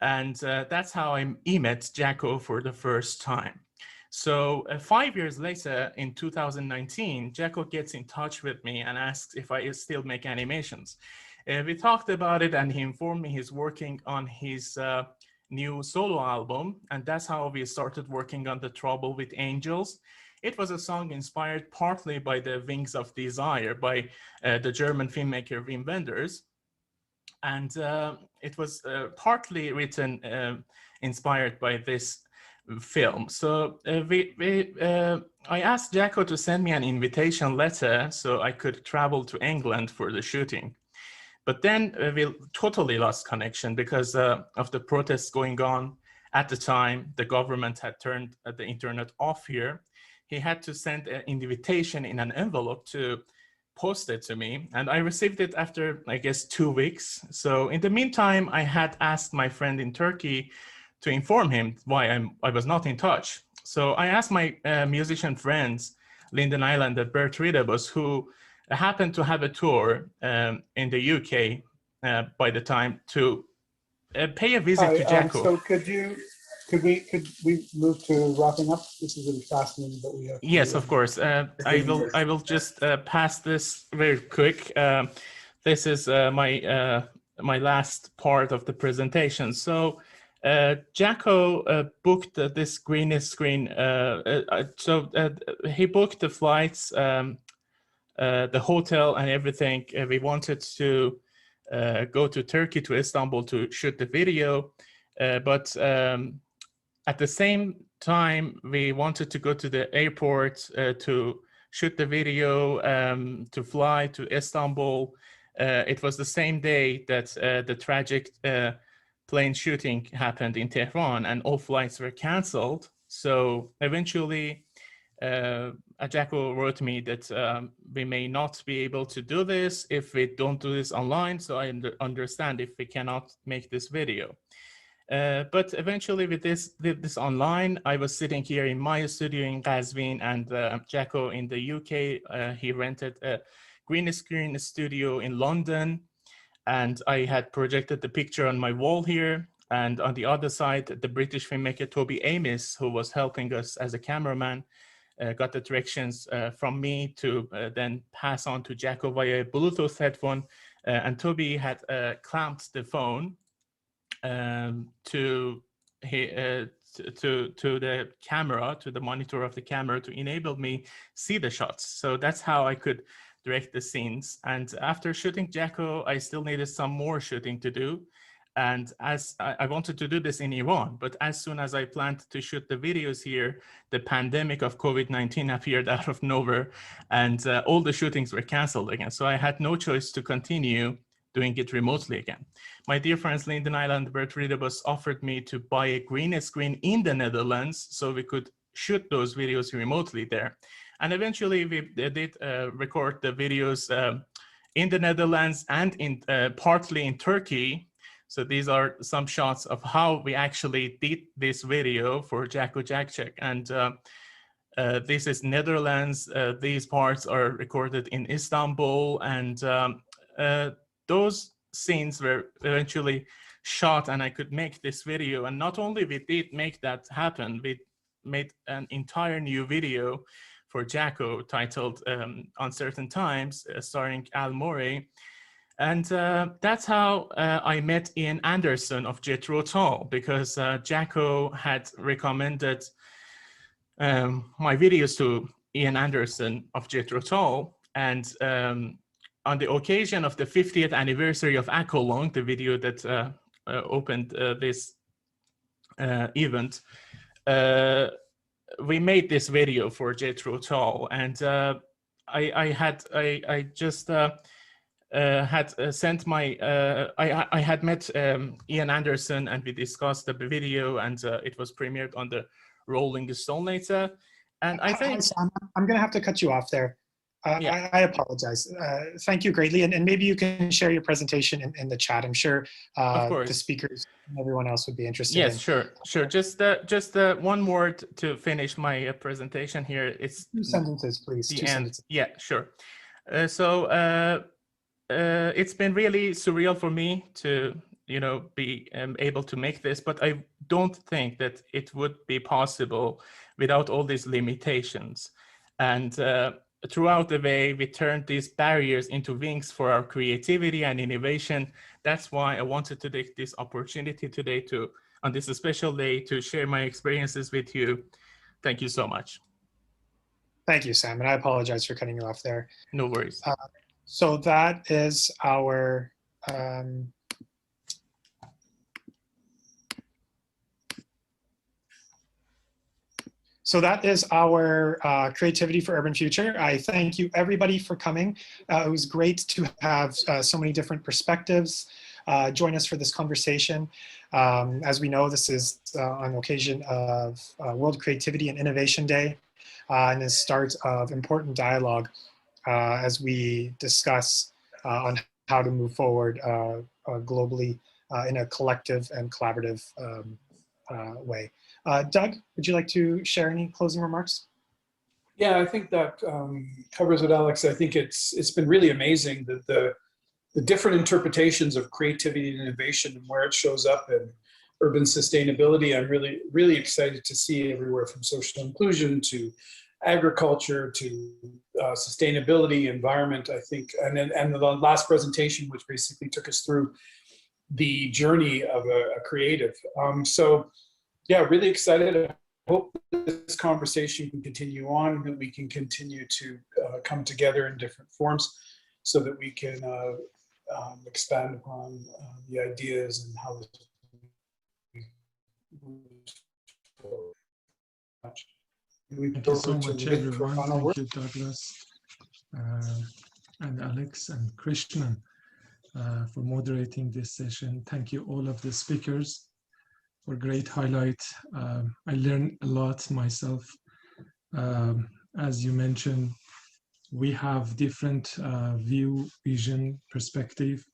And that's how I met Jacko for the first time. So 5 years later, in 2019, Jacko gets in touch with me and asks if I still make animations. We talked about it, and he informed me he's working on his new solo album. And that's how we started working on The Trouble with Angels. It was a song inspired partly by The Wings of Desire by the German filmmaker Wim Wenders. And it was partly written, inspired by this film. So I asked Jacko to send me an invitation letter so I could travel to England for the shooting. But then we totally lost connection because of the protests going on at the time. The government had turned the internet off here. He had to send an invitation in an envelope to post it to me, and I received it after, I guess, 2 weeks. So in the meantime, I had asked my friend in Turkey to inform him why I was not in touch. So I asked my musician friends, Linden Island and Bert Ridebus, who happened to have a tour in the UK by the time, to pay a visit to Jacko. So could we move to wrapping up? This is really fascinating, but we have. Yes, of course. I will just pass this very quick. This is my last part of the presentation. So Jacko booked this green screen. He booked the flights, the hotel, and everything. We wanted to go to Turkey, to Istanbul, to shoot the video. But at the same time, we wanted to go to the airport to shoot the video, to fly to Istanbul. It was the same day that the tragic plane shooting happened in Tehran, and all flights were canceled. So eventually, Jacko wrote me that we may not be able to do this if we don't do this online. So I understand if we cannot make this video. But eventually with this online, I was sitting here in my studio in Qazvin, and Jacko in the UK, he rented a green screen studio in London. And I had projected the picture on my wall here. And on the other side, the British filmmaker Toby Amis, who was helping us as a cameraman, got the directions from me to then pass on to Jacko via a Bluetooth headphone. And Toby had clamped the phone to the camera, to the monitor of the camera, to enable me see the shots. So that's how I could direct the scenes. And after shooting Jacko, I still needed some more shooting to do. And as I wanted to do this in Iran, but as soon as I planned to shoot the videos here, the pandemic of COVID-19 appeared out of nowhere, and all the shootings were canceled again. So I had no choice to continue doing it remotely again. My dear friends Lyndon Island and Bert Riedebus offered me to buy a green screen in the Netherlands so we could shoot those videos remotely there. And eventually we did record the videos in the Netherlands and in partly in Turkey. So these are some shots of how we actually did this video for Jacko Jackcheck. And this is Netherlands. These parts are recorded in Istanbul. And those scenes were eventually shot, and I could make this video. And not only we did make that happen, we made an entire new video for Jacko titled Uncertain Times, starring Al Morey. And that's how I met Ian Anderson of Jethro Tull, because Jacko had recommended my videos to Ian Anderson of Jethro Tull. And on the occasion of the 50th anniversary of Akolong, the video that opened this event, we made this video for Jethro Tull. And I just had sent my, I had met Ian Anderson, and we discussed the video, and it was premiered on the Rolling Stone later. And I think— I'm going to have to cut you off there. Yeah. I apologize. Thank you greatly. And maybe you can share your presentation in the chat. I'm sure the speakers and everyone else would be interested. Yes, in. sure. Just one word to finish my presentation here. It's 2 sentences, please. The 2 end. sentences. Yeah, sure. It's been really surreal for me to, be able to make this, but I don't think that it would be possible without all these limitations. And throughout the way, we turned these barriers into wings for our creativity and innovation. That's why I wanted to take this opportunity today on this special day, to share my experiences with you. Thank you so much. Thank you, Sam. And I apologize for cutting you off there. No worries. So that is our Creativity for Urban Future. I thank you everybody for coming. It was great to have so many different perspectives join us for this conversation. As we know, this is on occasion of World Creativity and Innovation Day, and the start of important dialogue as we discuss on how to move forward globally in a collective and collaborative way. Doug, would you like to share any closing remarks? Yeah, I think that covers it, Alex. I think it's been really amazing that the different interpretations of creativity and innovation and where it shows up in urban sustainability. I'm really excited to see everywhere from social inclusion to agriculture to sustainability, environment, I think, and the last presentation, which basically took us through the journey of a creative. So yeah, really excited. I hope this conversation can continue on, that we can continue to come together in different forms so that we can expand upon the ideas and how this moves forward. Thank you so much, everyone. Thank you, Douglas, and Alex and Krishnan for moderating this session. Thank you all of the speakers for great highlights. I learned a lot myself. As you mentioned, we have different vision, perspective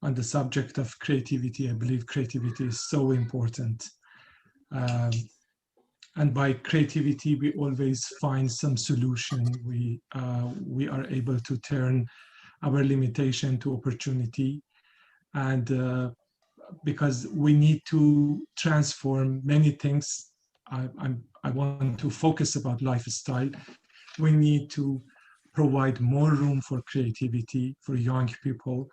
on the subject of creativity. I believe creativity is so important. And by creativity, we always find some solution. We are able to turn our limitation to opportunity. And because we need to transform many things, I want to focus about lifestyle. We need to provide more room for creativity for young people,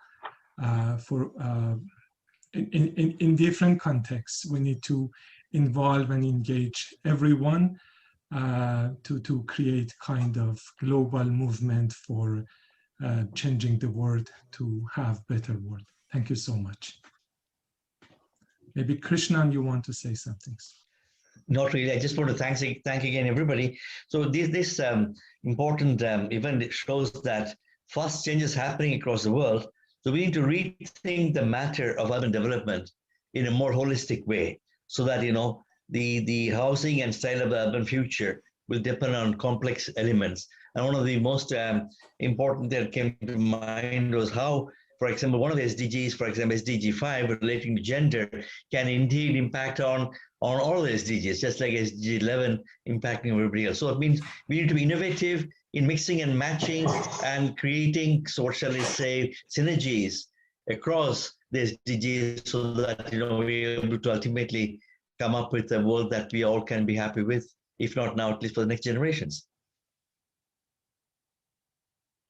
in different contexts. We need to involve and engage everyone to create kind of global movement for changing the world to have better world. Thank you so much. Maybe Krishnan, you want to say something? Not really. I just want to thank again everybody. So this important event shows that fast changes happening across the world. So we need to rethink the matter of urban development in a more holistic way, so that the housing and style of the urban future will depend on complex elements. And one of the most important that came to mind was how, for example, one of the SDGs, for example, SDG 5 relating to gender, can indeed impact on all the SDGs, just like SDG 11 impacting everybody else. So it means we need to be innovative in mixing and matching and creating, so what shall I say, synergies across the SDGs, so that we're able to ultimately come up with a world that we all can be happy with, if not now, at least for the next generations.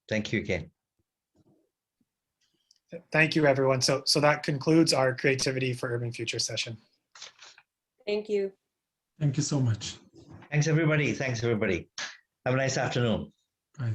Thank you again. Thank you, everyone. So that concludes our Creativity for Urban Future session. Thank you. Thank you so much. Thanks, everybody. Thanks, everybody. Have a nice afternoon. Bye.